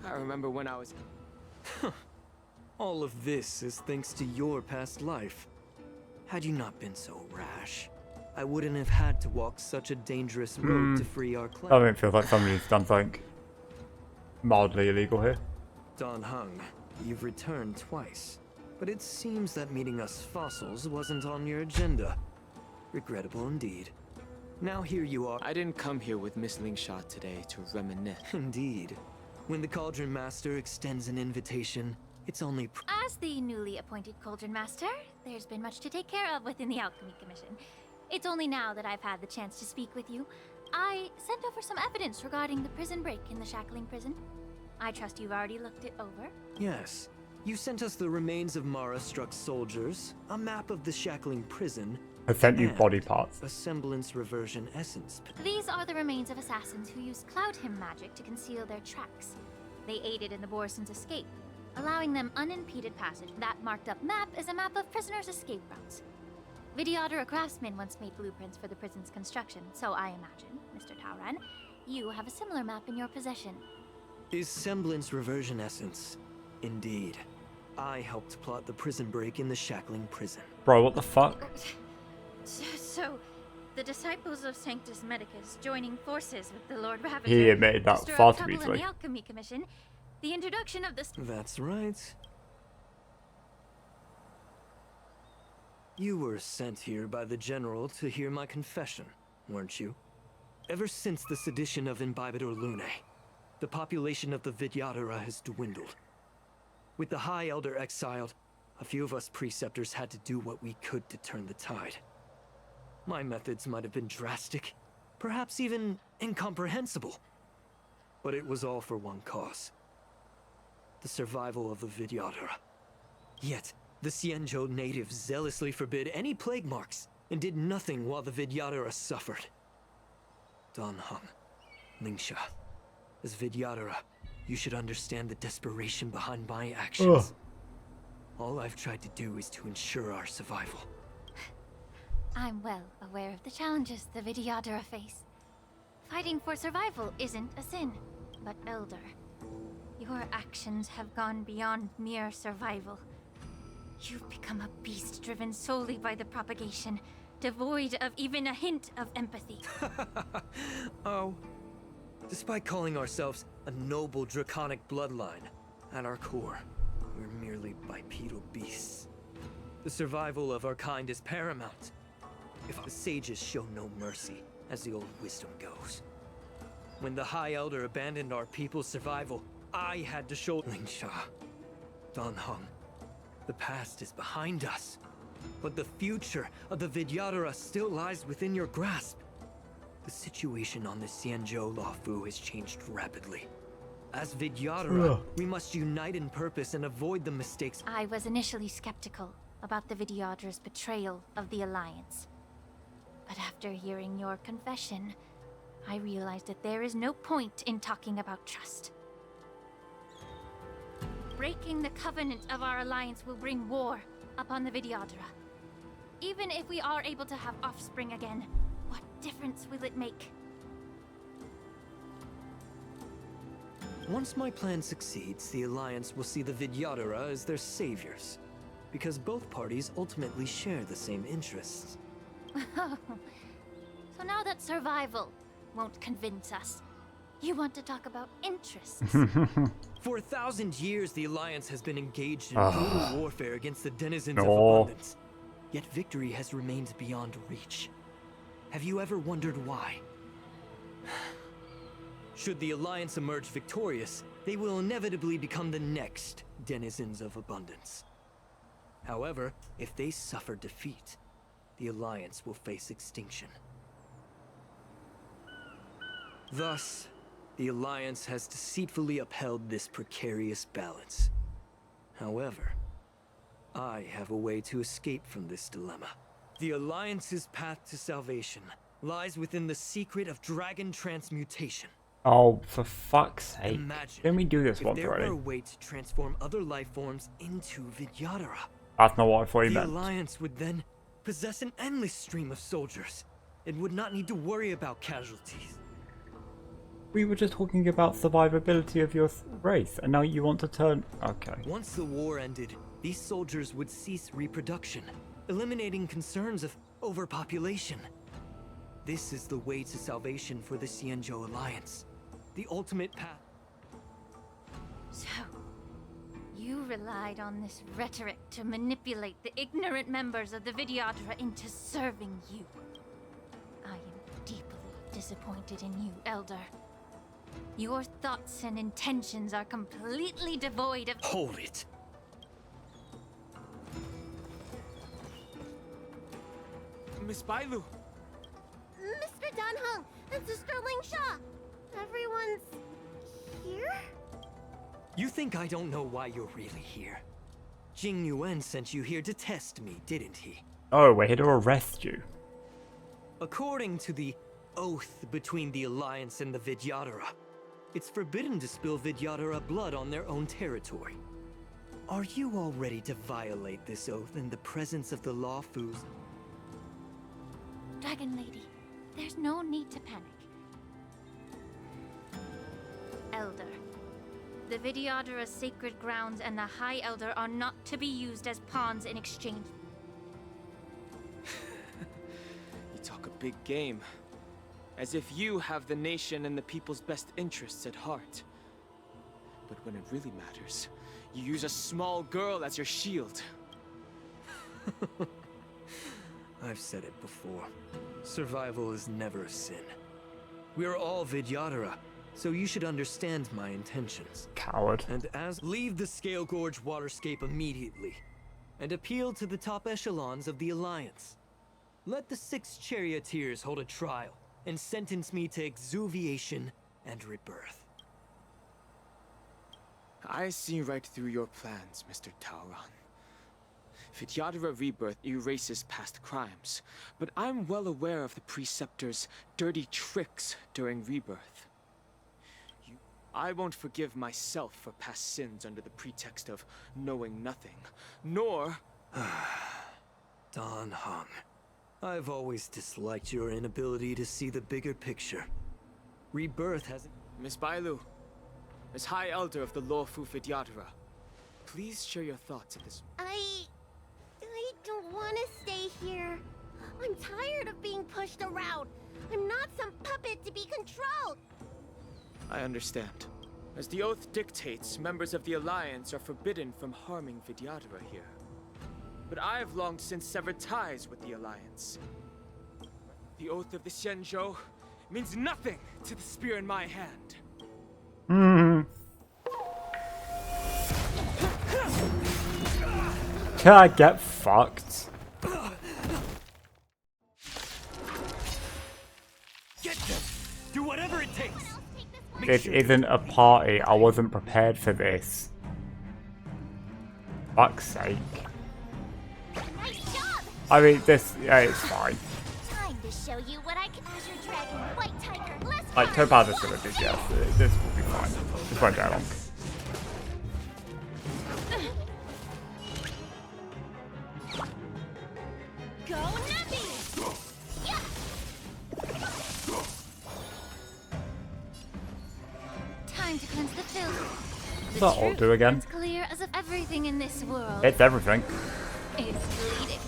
Speaker 14: I remember when I was... All of this is thanks to your past life. Had you not been so rash, I wouldn't have had to walk such a dangerous road to free our clan.
Speaker 1: I don't feel like somebody's done something mildly illegal here.
Speaker 14: Don Hung, you've returned twice, but it seems that meeting us fossils wasn't on your agenda. Regrettable indeed. Now here you are.
Speaker 19: I didn't come here with Miss Lingsha today to reminisce.
Speaker 14: Indeed. When the Cauldron Master extends an invitation, it's only...
Speaker 3: As the newly appointed Cauldron Master, there's been much to take care of within the Alchemy Commission. It's only now that I've had the chance to speak with you. I sent over some evidence regarding the prison break in the Shackling prison. I trust you've already looked it over.
Speaker 14: Yes. You sent us the remains of Mara-struck soldiers, a map of the Shackling prison,
Speaker 1: I sent you body parts.
Speaker 14: a semblance reversion essence.
Speaker 3: These are the remains of assassins who used Cloud Hymn magic to conceal their tracks. They aided in the Borison's escape, allowing them unimpeded passage. That marked up map is a map of prisoners' escape routes. Vidyadhara craftsmen once made blueprints for the prison's construction, so I imagine, Mr. Tauron, you have a similar map in your possession.
Speaker 14: Is semblance reversion essence. Indeed. I helped plot the prison break in the Shackling prison.
Speaker 1: Bro, what the fuck?
Speaker 3: So, the disciples of Sanctus Medicus joining forces with the Lord Ravager
Speaker 1: He admitted that
Speaker 3: to stir
Speaker 1: far
Speaker 3: up
Speaker 1: too
Speaker 3: trouble in
Speaker 1: easily.
Speaker 3: the Alchemy Commission, the introduction of this...
Speaker 14: That's right. You were sent here by the General to hear my confession, weren't you? Ever since the sedition of Imbibitor Lunae, the population of the Vidyadhara has dwindled. With the High Elder exiled, a few of us preceptors had to do what we could to turn the tide. My methods might have been drastic, perhaps even incomprehensible. But it was all for one cause. The survival of the Vidyadhara. Yet, the Xianzhou natives zealously forbid any plague marks and did nothing while the Vidyadhara suffered. Don Hung, Lingsha, as Vidyadhara, you should understand the desperation behind my actions. All I've tried to do is to ensure our survival.
Speaker 3: I'm well aware of the challenges the Vidyadhara face. Fighting for survival isn't a sin, but Elder, your actions have gone beyond mere survival. You've become a beast driven solely by the propagation, devoid of even a hint of empathy.
Speaker 14: Oh. Despite calling ourselves a noble draconic bloodline, at our core, we're merely bipedal beasts. The survival of our kind is paramount. If the sages show no mercy, as the old wisdom goes. When the High Elder abandoned our people's survival, I had to show Lingsha, Don Hung. The past is behind us, but the future of the Vidyadhara still lies within your grasp. The situation on the Xianzhou Luofu has changed rapidly. As Vidyadhara, we must unite in purpose and avoid the mistakes.
Speaker 3: I was initially skeptical about the Vidyadhara's betrayal of the Alliance. But after hearing your confession, I realized that there is no point in talking about trust. Breaking the covenant of our alliance will bring war upon the Vidyadhara. Even if we are able to have offspring again, what difference will it make?
Speaker 14: Once my plan succeeds, the Alliance will see the Vidyadhara as their saviors, because both parties ultimately share the same interests.
Speaker 3: So now that survival won't convince us, you want to talk about interests?
Speaker 14: For 1,000 years, the Alliance has been engaged in brutal warfare against the denizens of
Speaker 1: No.
Speaker 14: abundance. Yet victory has remained beyond reach. Have you ever wondered why? Should the Alliance emerge victorious, they will inevitably become the next denizens of abundance. However, if they suffer defeat, the Alliance will face extinction. Thus, the Alliance has deceitfully upheld this precarious balance. However, I have a way to escape from this dilemma. The Alliance's path to salvation lies within the secret of dragon transmutation.
Speaker 1: Oh, for fuck's sake.
Speaker 14: Imagine
Speaker 1: Can we do this
Speaker 14: if
Speaker 1: once
Speaker 14: there
Speaker 1: already?
Speaker 14: were a way to transform other life forms into Vidyadhara.
Speaker 1: That's not what I thought you
Speaker 14: The
Speaker 1: meant.
Speaker 14: Alliance would then possess an endless stream of soldiers. It would not need to worry about casualties.
Speaker 1: We were just talking about survivability of your race, and now you want to turn... Okay.
Speaker 14: Once the war ended, these soldiers would cease reproduction, eliminating concerns of overpopulation. This is the way to salvation for the Xianzhou Alliance. The ultimate path.
Speaker 3: So, you relied on this rhetoric to manipulate the ignorant members of the Vidyadhara into serving you. I am deeply disappointed in you, Elder. Your thoughts and intentions are completely devoid of—
Speaker 14: Hold it!
Speaker 19: Miss Bailu!
Speaker 5: Mr. Danheng and Sister Lingsha! Everyone's here?
Speaker 14: You think I don't know why you're really here? Jing Yuan sent you here to test me, didn't he?
Speaker 1: Oh, we're here to arrest you.
Speaker 14: According to the oath between the Alliance and the Vidyadhara, it's forbidden to spill Vidyadhara blood on their own territory. Are you all ready to violate this oath in the presence of the Lawfus?
Speaker 3: Dragon Lady, there's no need to panic. Elder, the Vidyadhara's sacred grounds and the High Elder are not to be used as pawns in exchange.
Speaker 19: You talk a big game. As if you have the nation and the people's best interests at heart. But when it really matters, you use a small girl as your shield.
Speaker 14: I've said it before. Survival is never a sin. We are all Vidyadhara, so you should understand my intentions.
Speaker 1: Coward.
Speaker 14: And leave the Scale Gorge waterscape immediately, and appeal to the top echelons of the Alliance. Let the 6 charioteers hold a trial, and sentence me to exuviation and rebirth.
Speaker 19: I see right through your plans, Mr. Tauron. Vidyadhara rebirth erases past crimes, but I'm well aware of the Preceptor's dirty tricks during rebirth. I won't forgive myself for past sins under the pretext of knowing nothing, nor...
Speaker 14: Danheng, I've always disliked your inability to see the bigger picture. Rebirth hasn't...
Speaker 19: Miss Bailu, as High Elder of the Lawfu Vidyadhara, please share your thoughts at this...
Speaker 5: I don't want to stay here. I'm tired of being pushed around. I'm not some puppet to be controlled.
Speaker 19: I understand. As the oath dictates, members of the Alliance are forbidden from harming Vidyadhara here. But I have long since severed ties with the Alliance. The oath of the Xianzhou means nothing to the spear in my hand.
Speaker 1: Can I get fucked?
Speaker 14: Get them! Do whatever it takes!
Speaker 1: This isn't a party. I wasn't prepared for this. Fuck's sake.
Speaker 5: Nice job!
Speaker 1: I mean, this, yeah, it's fine.
Speaker 5: Time to show you what I can. Azure Dragon, White Tiger, let's
Speaker 1: Like, Topaz is gonna do, yes. This will be fine. This won't take long.
Speaker 5: go Nappy! Yeah!
Speaker 3: Time to cleanse the filth.
Speaker 1: What's that all do again?
Speaker 3: It's clear as if everything in this world
Speaker 1: It's everything.
Speaker 3: is bleeding.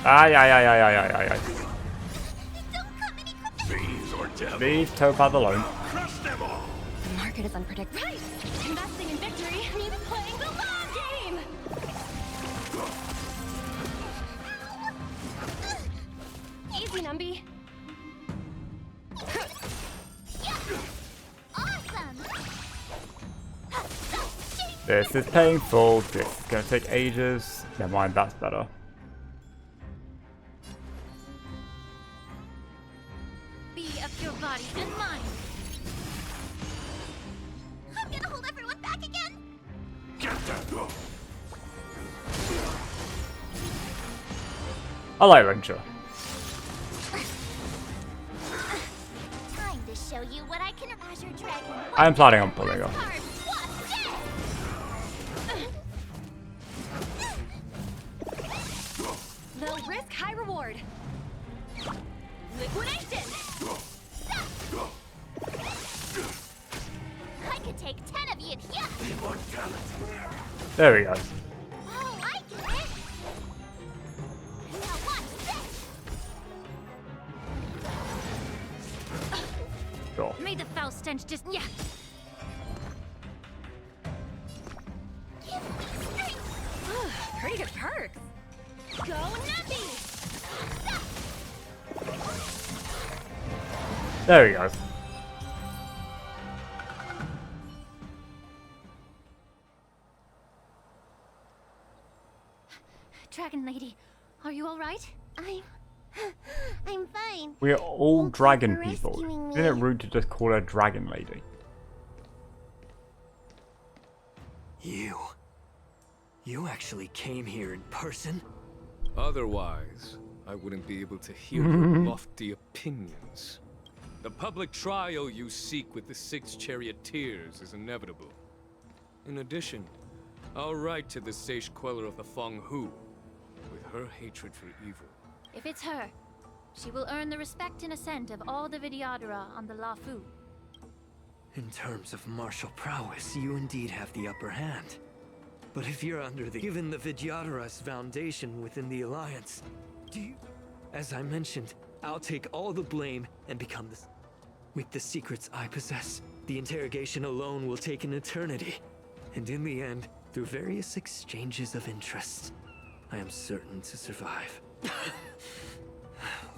Speaker 1: Ay, ay, ay, ay, ay, ay, ay, ay.
Speaker 16: Thieves or devils.
Speaker 1: Leave Topaz alone.
Speaker 16: Crush them all.
Speaker 15: The market is unpredictable.
Speaker 18: Right! Investing in victory means playing the long game! Easy, Numby.
Speaker 20: Awesome.
Speaker 1: This is painful. This is gonna take ages. Never mind, that's better.
Speaker 3: Be of your body and mind.
Speaker 20: I'm gonna hold everyone back again.
Speaker 16: Get that go.
Speaker 1: I like Ranger.
Speaker 20: Time to show you what I can Azure Dragon.
Speaker 1: I'm planning on pulling her.
Speaker 18: Low risk, high reward. Liquidation!
Speaker 20: I could take 10 of you. Yeah.
Speaker 1: There we go.
Speaker 20: Oh, I get it. Now watch this.
Speaker 1: Sure.
Speaker 3: May the foul stench just yeah.
Speaker 20: Give me strength.
Speaker 18: Pretty good perks.
Speaker 20: Go Nuppy.
Speaker 1: There we go.
Speaker 3: Dragon Lady, are you alright?
Speaker 20: I'm fine.
Speaker 1: We are all dragon
Speaker 20: for
Speaker 1: people.
Speaker 20: rescuing
Speaker 1: Isn't it rude to just call her Dragon Lady?
Speaker 14: You actually came here in person?
Speaker 2: Otherwise, I wouldn't be able to hear your lofty opinions. The public trial you seek with the 6 charioteers is inevitable. In addition, I'll write to the sage queller of the Feng Hu with her hatred for evil.
Speaker 3: If it's her, she will earn the respect and assent of all the Vidyadhara on the Lafu.
Speaker 14: In terms of martial prowess, you indeed have the upper hand. But if you're given the Vidyadhara's foundation within the Alliance, do you... As I mentioned, I'll take all the blame and become the... With the secrets I possess, the interrogation alone will take an eternity. And in the end, through various exchanges of interest, I am certain to survive.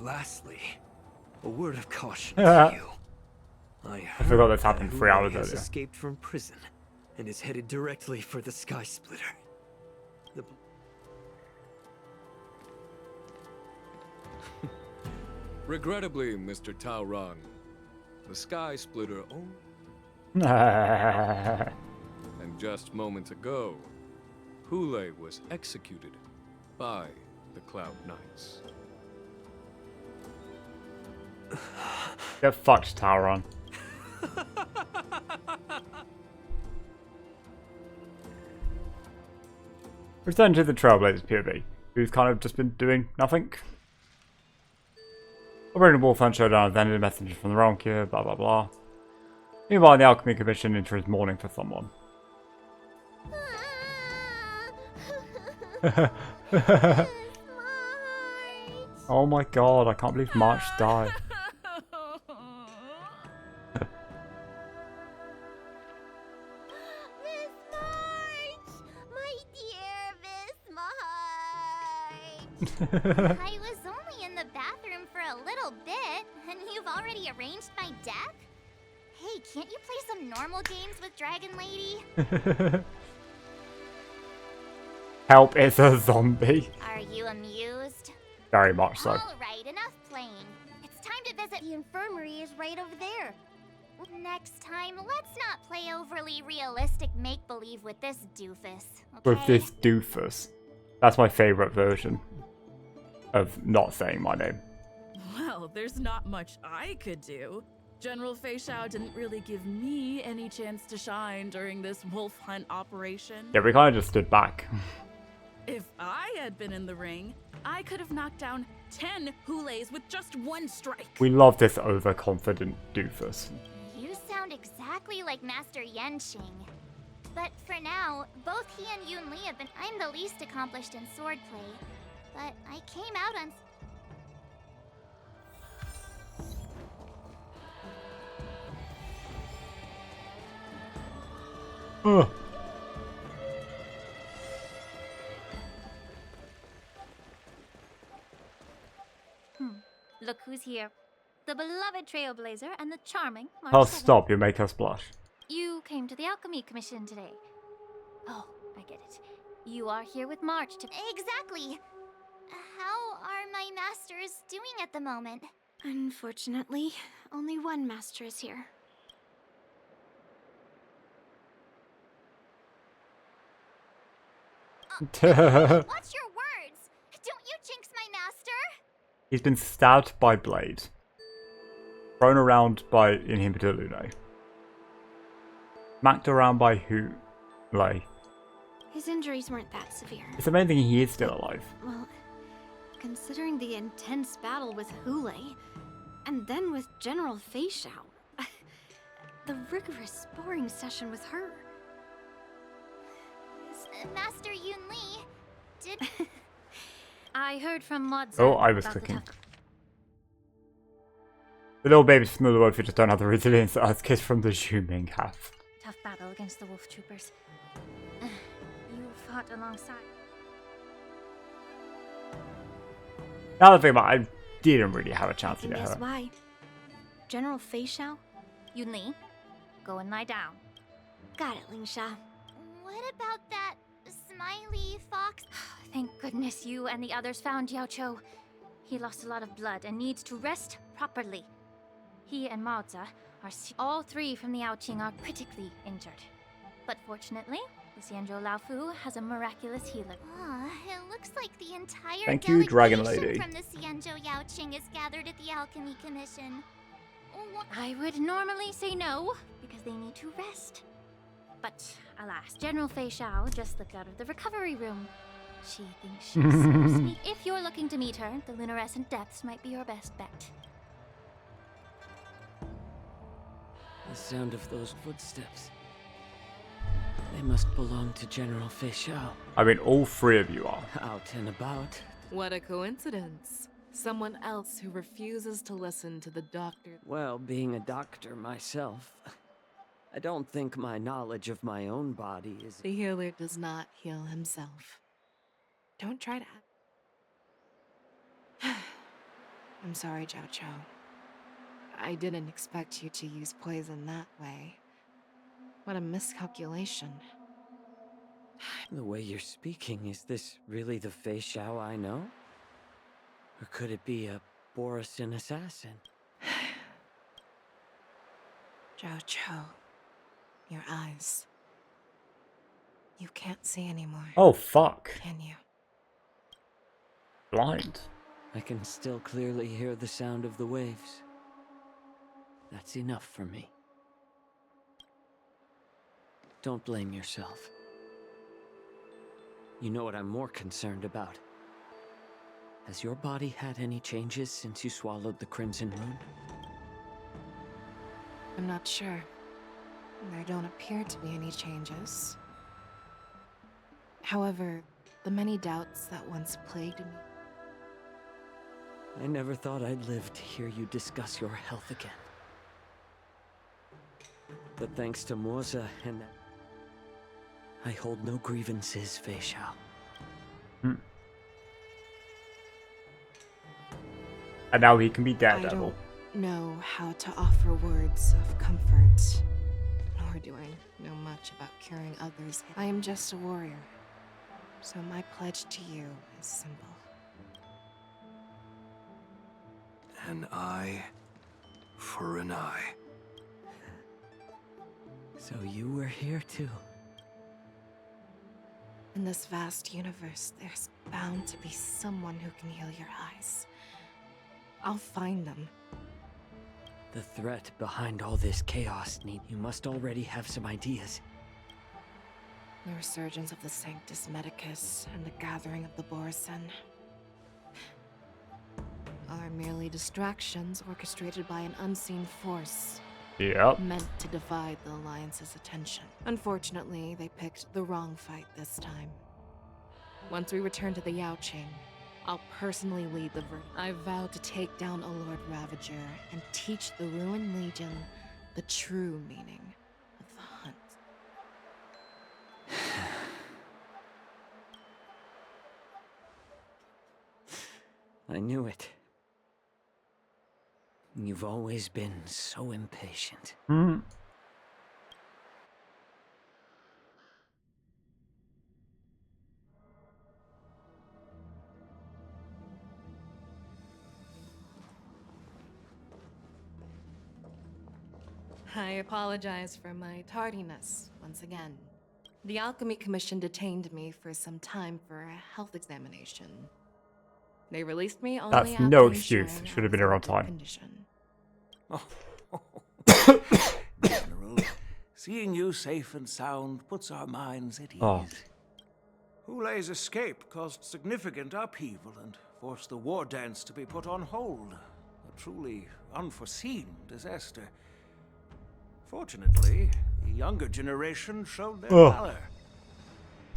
Speaker 14: Lastly, a word of caution to you. I
Speaker 1: forgot this happened 3 hours
Speaker 14: has
Speaker 1: earlier.
Speaker 14: escaped from prison and is headed directly for the Sky Splitter.
Speaker 2: Regrettably, Mr. Taoran, the Sky Splitter only... And just moments ago, Hule was executed by the Cloud Knights.
Speaker 1: Get fucked, Tauron. Return to the Trailblazers POV, who's kind of just been doing nothing. Operating Wolfhunt showdown, then a messenger from the realm cure, blah blah blah. Meanwhile, the Alchemy Commission enters mourning for someone. Oh my god, I can't believe March died.
Speaker 20: Miss March! My dear Miss March! I was only in the bathroom for a little bit, and you've already arranged my death? Hey, can't you play some normal games with Dragon Lady?
Speaker 1: Help, it's a zombie.
Speaker 20: Are you amused?
Speaker 1: Very much so.
Speaker 20: Alright, enough playing. It's time to visit the infirmary is right over there. Next time, let's not play overly realistic make-believe with this doofus, okay?
Speaker 1: With this doofus. That's my favourite version of not saying my name.
Speaker 13: Well, there's not much I could do. General Feixiao didn't really give me any chance to shine during this wolf hunt operation.
Speaker 1: Yeah, we kind of just stood back.
Speaker 13: If I had been in the ring, I could have knocked down 10 Hules with just one strike.
Speaker 1: We love this overconfident doofus.
Speaker 20: You sound exactly like Master Yenqing. But for now, both he and Yun Li have been... I'm the least accomplished in swordplay. but I came out on...
Speaker 1: Ugh.
Speaker 3: Look who's here. The beloved Trailblazer and the charming March
Speaker 1: Oh,
Speaker 3: 7th.
Speaker 1: stop, you make us blush.
Speaker 3: You came to the Alchemy Commission today. Oh, I get it. You are here with March to...
Speaker 20: Exactly! How are my masters doing at the moment?
Speaker 5: Unfortunately, only one master is here.
Speaker 20: Watch your words! Don't you jinx my master!
Speaker 1: He's been stabbed by Blade. Thrown around by Inhibitor Lune. Smacked around by who? Lay.
Speaker 5: His injuries weren't that severe.
Speaker 1: It's amazing he is still alive.
Speaker 5: Well, considering the intense battle with Hule, and then with General Feixiao, the rigorous sparring session with her.
Speaker 20: Master Yun Li, did...
Speaker 3: I heard from Modza.
Speaker 1: Oh, I was
Speaker 3: about the
Speaker 1: cooking.
Speaker 3: tough...
Speaker 1: The little baby's familiar word if you just don't have the resilience to ask kids from the Zhuming half.
Speaker 3: Tough battle against the wolf troopers. You fought alongside.
Speaker 1: Now that I think about it, I didn't really have a chance to get
Speaker 5: Guess
Speaker 1: her.
Speaker 5: why? General Feixiao?
Speaker 3: Yun Li, go and lie down.
Speaker 5: Got it, Lingsha.
Speaker 20: What about that smiley fox?
Speaker 3: Thank goodness you and the others found Yao Cho. He lost a lot of blood and needs to rest properly. He and Maoza are all three from the Yaoqing are critically injured. But fortunately, the Xianzhou Laofu has a miraculous healer.
Speaker 20: It looks like the entire
Speaker 1: Thank you, Dragon
Speaker 20: delegation
Speaker 1: Lady.
Speaker 20: from the Xianzhou Yaoqing is gathered at the Alchemy Commission.
Speaker 3: I would normally say no, because they need to rest. But alas, General Feixiao just slipped out of the recovery room. She thinks she's so sweet. If you're looking to meet her, the luminescent depths might be your best bet.
Speaker 6: The sound of those footsteps. They must belong to General Feixiao.
Speaker 1: I mean, all three of you are.
Speaker 6: Out and about.
Speaker 12: What a coincidence. Someone else who refuses to listen to the doctor.
Speaker 6: Well, being a doctor myself, I don't think my knowledge of my own body is...
Speaker 12: The healer does not heal himself. Don't try to... I'm sorry, Zhao Cho. I didn't expect you to use poison that way. What a miscalculation.
Speaker 6: The way you're speaking, is this really the Feixiao I know? Or could it be a Borisin assassin?
Speaker 12: Zhao Cho, your eyes. You can't see anymore.
Speaker 1: Oh, fuck.
Speaker 12: Can you?
Speaker 1: Blind.
Speaker 6: I can still clearly hear the sound of the waves. That's enough for me. Don't blame yourself. You know what I'm more concerned about? Has your body had any changes since you swallowed the Crimson Rune?
Speaker 12: I'm not sure. There don't appear to be any changes. However, the many doubts that once plagued me...
Speaker 6: I never thought I'd live to hear you discuss your health again. But thanks to Moza and... I hold no grievances, Feixiao.
Speaker 1: And now he can be
Speaker 12: I
Speaker 1: Daredevil.
Speaker 12: don't know how to offer words of comfort, nor do I know much about curing others. I am just a warrior, so my pledge to you is simple.
Speaker 2: An eye for an eye.
Speaker 6: So you were here too.
Speaker 12: In this vast universe, there's bound to be someone who can heal your eyes. I'll find them.
Speaker 6: The threat behind all this chaos, you must already have some ideas.
Speaker 12: The resurgence of the Sanctus Medicus and the gathering of the Borisin are merely distractions orchestrated by an unseen force.
Speaker 1: Yep.
Speaker 12: Meant to divide the Alliance's attention. Unfortunately, they picked the wrong fight this time. Once we return to the Yaoqing, I'll personally lead the verdict. I vow to take down a Lord Ravager and teach the Ruined Legion the true meaning of the hunt.
Speaker 6: I knew it. You've always been so impatient.
Speaker 12: I apologize for my tardiness once again. The Alchemy Commission detained me for some time for a health examination. They released me only
Speaker 1: That's
Speaker 12: after
Speaker 1: no excuse.
Speaker 12: ensuring
Speaker 1: Should have
Speaker 12: I
Speaker 1: been
Speaker 12: was in
Speaker 1: around
Speaker 12: good
Speaker 1: time.
Speaker 12: condition.
Speaker 9: General, seeing you safe and sound puts our minds at ease.
Speaker 1: Oh.
Speaker 9: Hulei's escape caused significant upheaval and forced the war dance to be put on hold. A truly unforeseen disaster. Fortunately, the younger generation showed their valor.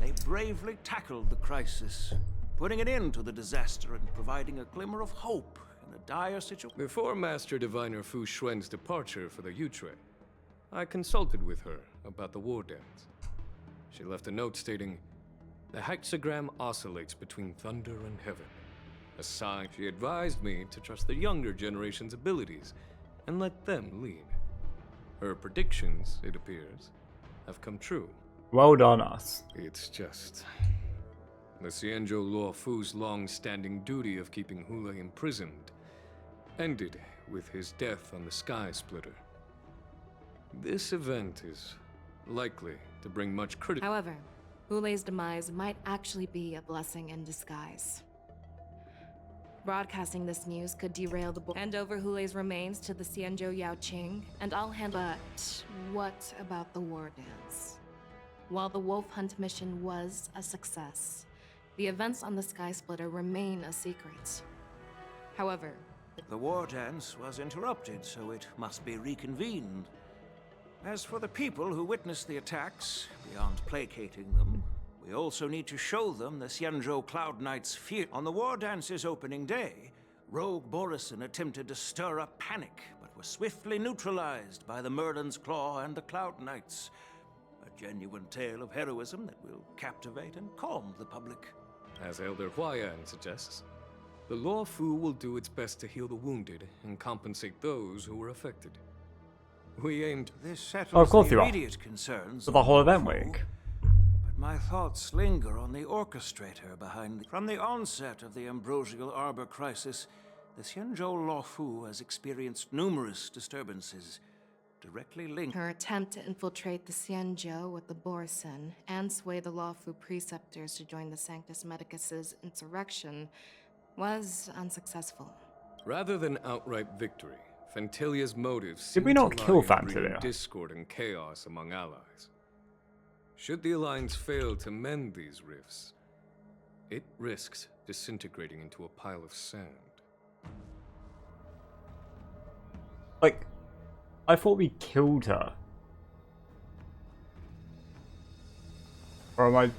Speaker 9: They bravely tackled the crisis, putting an end to the disaster and providing a glimmer of hope in a dire situation.
Speaker 2: Before Master Diviner Fu Xuan's departure for the Yutre, I consulted with her about the war dance. She left a note stating, "The hexagram oscillates between thunder and heaven." A sign. She advised me to trust the younger generation's abilities and let them lead. Her predictions, it appears, have come true.
Speaker 1: Well done, us.
Speaker 2: It's just... the Xianzhou Luo Fu's long-standing duty of keeping Hulei imprisoned ended with his death on the Sky Splitter. This event is likely to bring much criticism.
Speaker 12: However, Hulei's demise might actually be a blessing in disguise. Broadcasting this news could derail the hand over Hulei's remains to the Xianzhou Yaoqing, and I'll handle. But what about the war dance? While the wolf hunt mission was a success, the events on the Sky Splitter remain a secret. However,
Speaker 9: the war dance was interrupted, so it must be reconvened. As for the people who witnessed the attacks, beyond placating them, we also need to show them the Xianzhou Cloud Knight's fear. On the war dance's opening day, rogue Borison attempted to stir up panic, but was swiftly neutralized by the Merlin's Claw and the Cloud Knights. A genuine tale of heroism that will captivate and calm the public.
Speaker 2: As Elder Huayan suggests, the Luo Fu will do its best to heal the wounded and compensate those who were affected. We aimed...
Speaker 9: This
Speaker 1: Oh,
Speaker 9: settles
Speaker 1: of course
Speaker 9: the
Speaker 1: you are.
Speaker 9: immediate concerns
Speaker 1: For the
Speaker 9: of
Speaker 1: whole
Speaker 9: Luo
Speaker 1: event
Speaker 9: Fu,
Speaker 1: week.
Speaker 9: but my thoughts linger on the orchestrator behind the... From the onset of the Ambrosial Arbor crisis, the Xianzhou Luo Fu has experienced numerous disturbances, directly linked...
Speaker 12: her attempt to infiltrate the Xianzhou with the Borison and sway the lawful preceptors to join the Sanctus Medicus's insurrection was unsuccessful.
Speaker 2: Rather than outright victory, Fantilia's motives
Speaker 1: Did we
Speaker 2: seem
Speaker 1: not
Speaker 2: to
Speaker 1: kill
Speaker 2: lie in breeding
Speaker 1: Fantilia?
Speaker 2: discord and chaos among allies. Should the Alliance fail to mend these rifts, it risks disintegrating into a pile of sand.
Speaker 1: Like, I thought we killed her. Or am I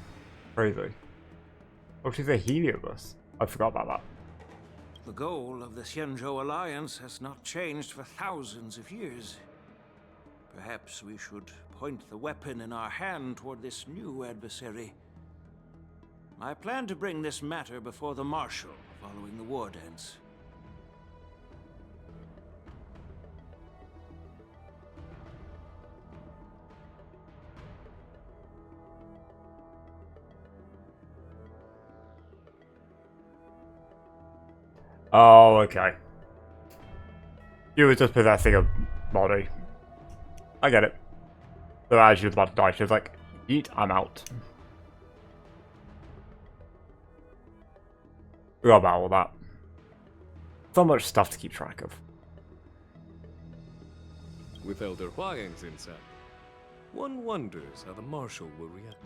Speaker 1: crazy? Oh, she's a Heliobus. I forgot about that.
Speaker 9: The goal of the Xianzhou Alliance has not changed for thousands of years. Perhaps we should point the weapon in our hand toward this new adversary. I plan to bring this matter before the Marshal following the war dance.
Speaker 1: Oh, okay. You were just possessing a body. I get it. So as she was about to die, she was like, "Eat, I'm out." Forgot about all that. So much stuff to keep track of.
Speaker 2: With Elder Huayan's insight, one wonders how the Marshal will react.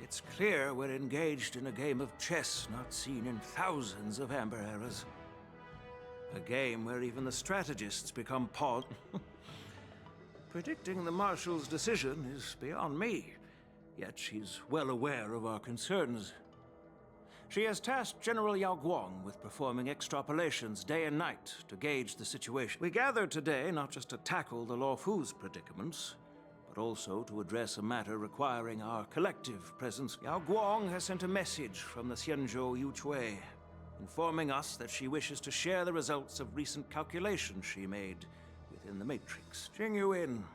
Speaker 9: It's clear we're engaged in a game of chess not seen in thousands of Amber eras. A game where even the strategists become pawned. Predicting the Marshal's decision is beyond me, yet she's well aware of our concerns. She has tasked General Yao Guang with performing extrapolations day and night to gauge the situation. We gathered today not just to tackle the Luofu's predicaments, but also to address a matter requiring our collective presence. Yao Guang has sent a message from the Xianzhou Yuchui, informing us that she wishes to share the results of recent calculations she made within the Matrix. Jing Yuan,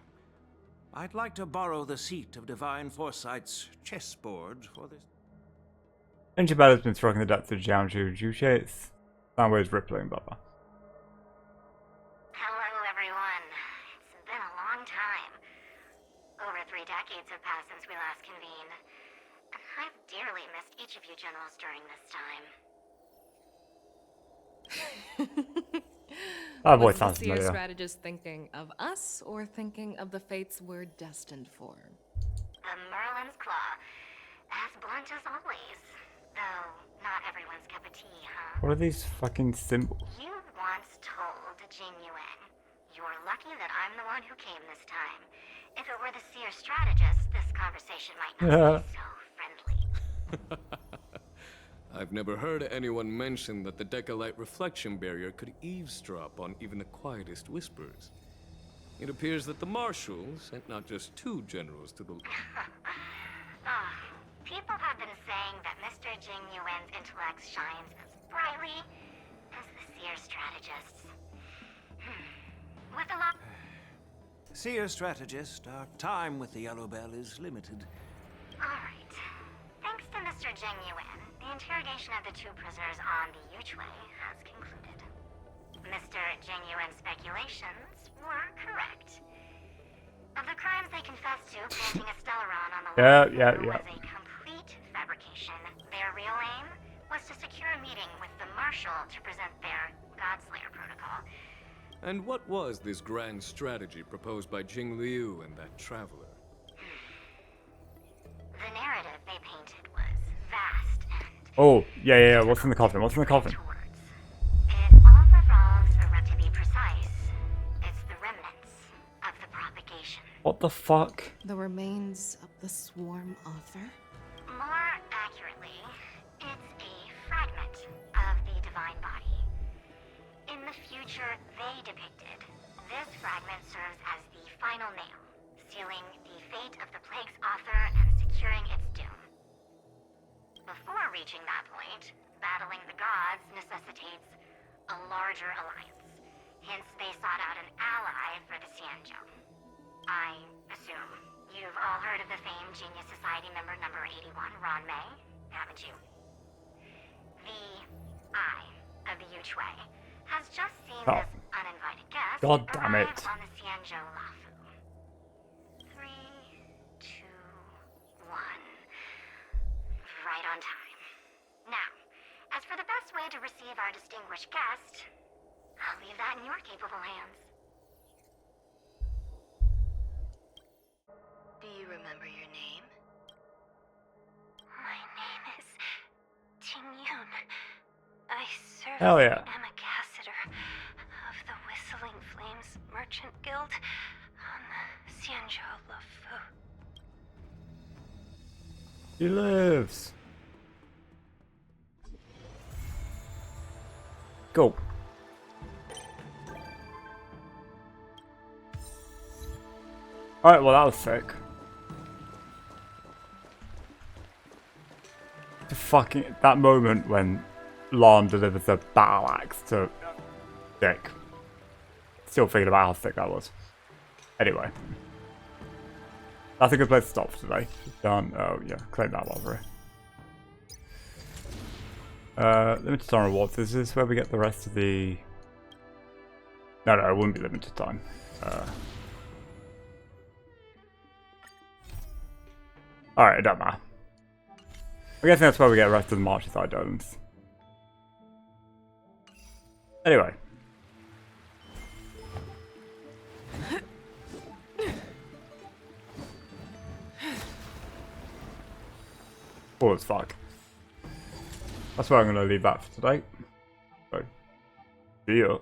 Speaker 9: I'd like to borrow the seat of Divine Foresight's chessboard for this.
Speaker 1: Ancient battle has been struck in the depths of Jiangsu Juche. Sound waves rippling, blah blah.
Speaker 15: Hello, everyone. It's been a long time. Over 3 decades have passed since we last convened. I've dearly missed each of you generals during this time.
Speaker 1: That voice
Speaker 12: Was
Speaker 1: sounds
Speaker 12: the seer
Speaker 1: familiar.
Speaker 12: strategist thinking of us or thinking of the fates we're destined for?
Speaker 15: The Merlin's Claw. As blunt as always. Though, not everyone's cup of tea, huh?
Speaker 1: What are these fucking symbols?
Speaker 15: You once told Jing Yuan, "You're lucky that I'm the one who came this time. If it were the seer strategist, this conversation might not be so friendly."
Speaker 2: I've never heard anyone mention that the Decalite reflection barrier could eavesdrop on even the quietest whispers. It appears that the Marshal sent not just 2 generals to the...
Speaker 15: People have been saying that Mr. Jing Yuan's intellect shines as brightly as the seer strategist's. With a lot...
Speaker 9: Seer strategist, our time with the Yellow Bell is limited.
Speaker 15: Alright. Thanks to Mr. Jing Yuan, the interrogation of the 2 prisoners on the Yuchui has concluded. Mr. Jing Yuan's speculations were correct. Of the crimes they confessed to, planting a Stellaron on the Luofu was a complete fabrication. Their real aim was to secure a meeting with the Marshal to present their Godslayer protocol.
Speaker 2: And what was this grand strategy proposed by Jing Liu and that traveler?
Speaker 15: The narrative they painted was vast and...
Speaker 1: Oh, yeah. What's in the coffin? What's in the coffin?
Speaker 15: It all revolves, or to be precise, it's the remnants of the propagation.
Speaker 1: What the fuck?
Speaker 12: The remains of the swarm author?
Speaker 15: More accurately, it's a fragment of the divine body. In the future they depicted, this fragment serves as the final nail, sealing the fate of the plague's author and securing its doom. Before reaching that point, battling the gods necessitates a larger alliance. Hence, they sought out an ally for the Xianzhou. I assume you've all heard of the famed Genius Society member number 81, Ron May, haven't you? The Eye of the Yuchui has just seen this uninvited guest arrive on the Xianzhou Luofu. 3, 2, 1. Right on time. Now, as for the best way to receive our distinguished guest, I'll leave that in your capable hands. Do you remember your name? My name is Ting Yun. I serve
Speaker 1: Hell
Speaker 15: as
Speaker 1: yeah.
Speaker 15: an ambassador of the Whistling Flames Merchant Guild on the Xianzhou Luofu.
Speaker 1: He lives. Go. Alright, well that was sick. The fucking that moment when Lan delivers the battle axe to Dick. Still thinking about how sick that was. Anyway. That's a good place to stop for today. Done. Oh yeah, claim that library. Limited time rewards. Is this where we get the rest of the... No, it wouldn't be limited time. Alright, it don't matter. I'm guessing that's where we get the rest of the Marcheside Islands. Anyway. Cool as fuck. That's where I'm going to leave that for today. So, see ya.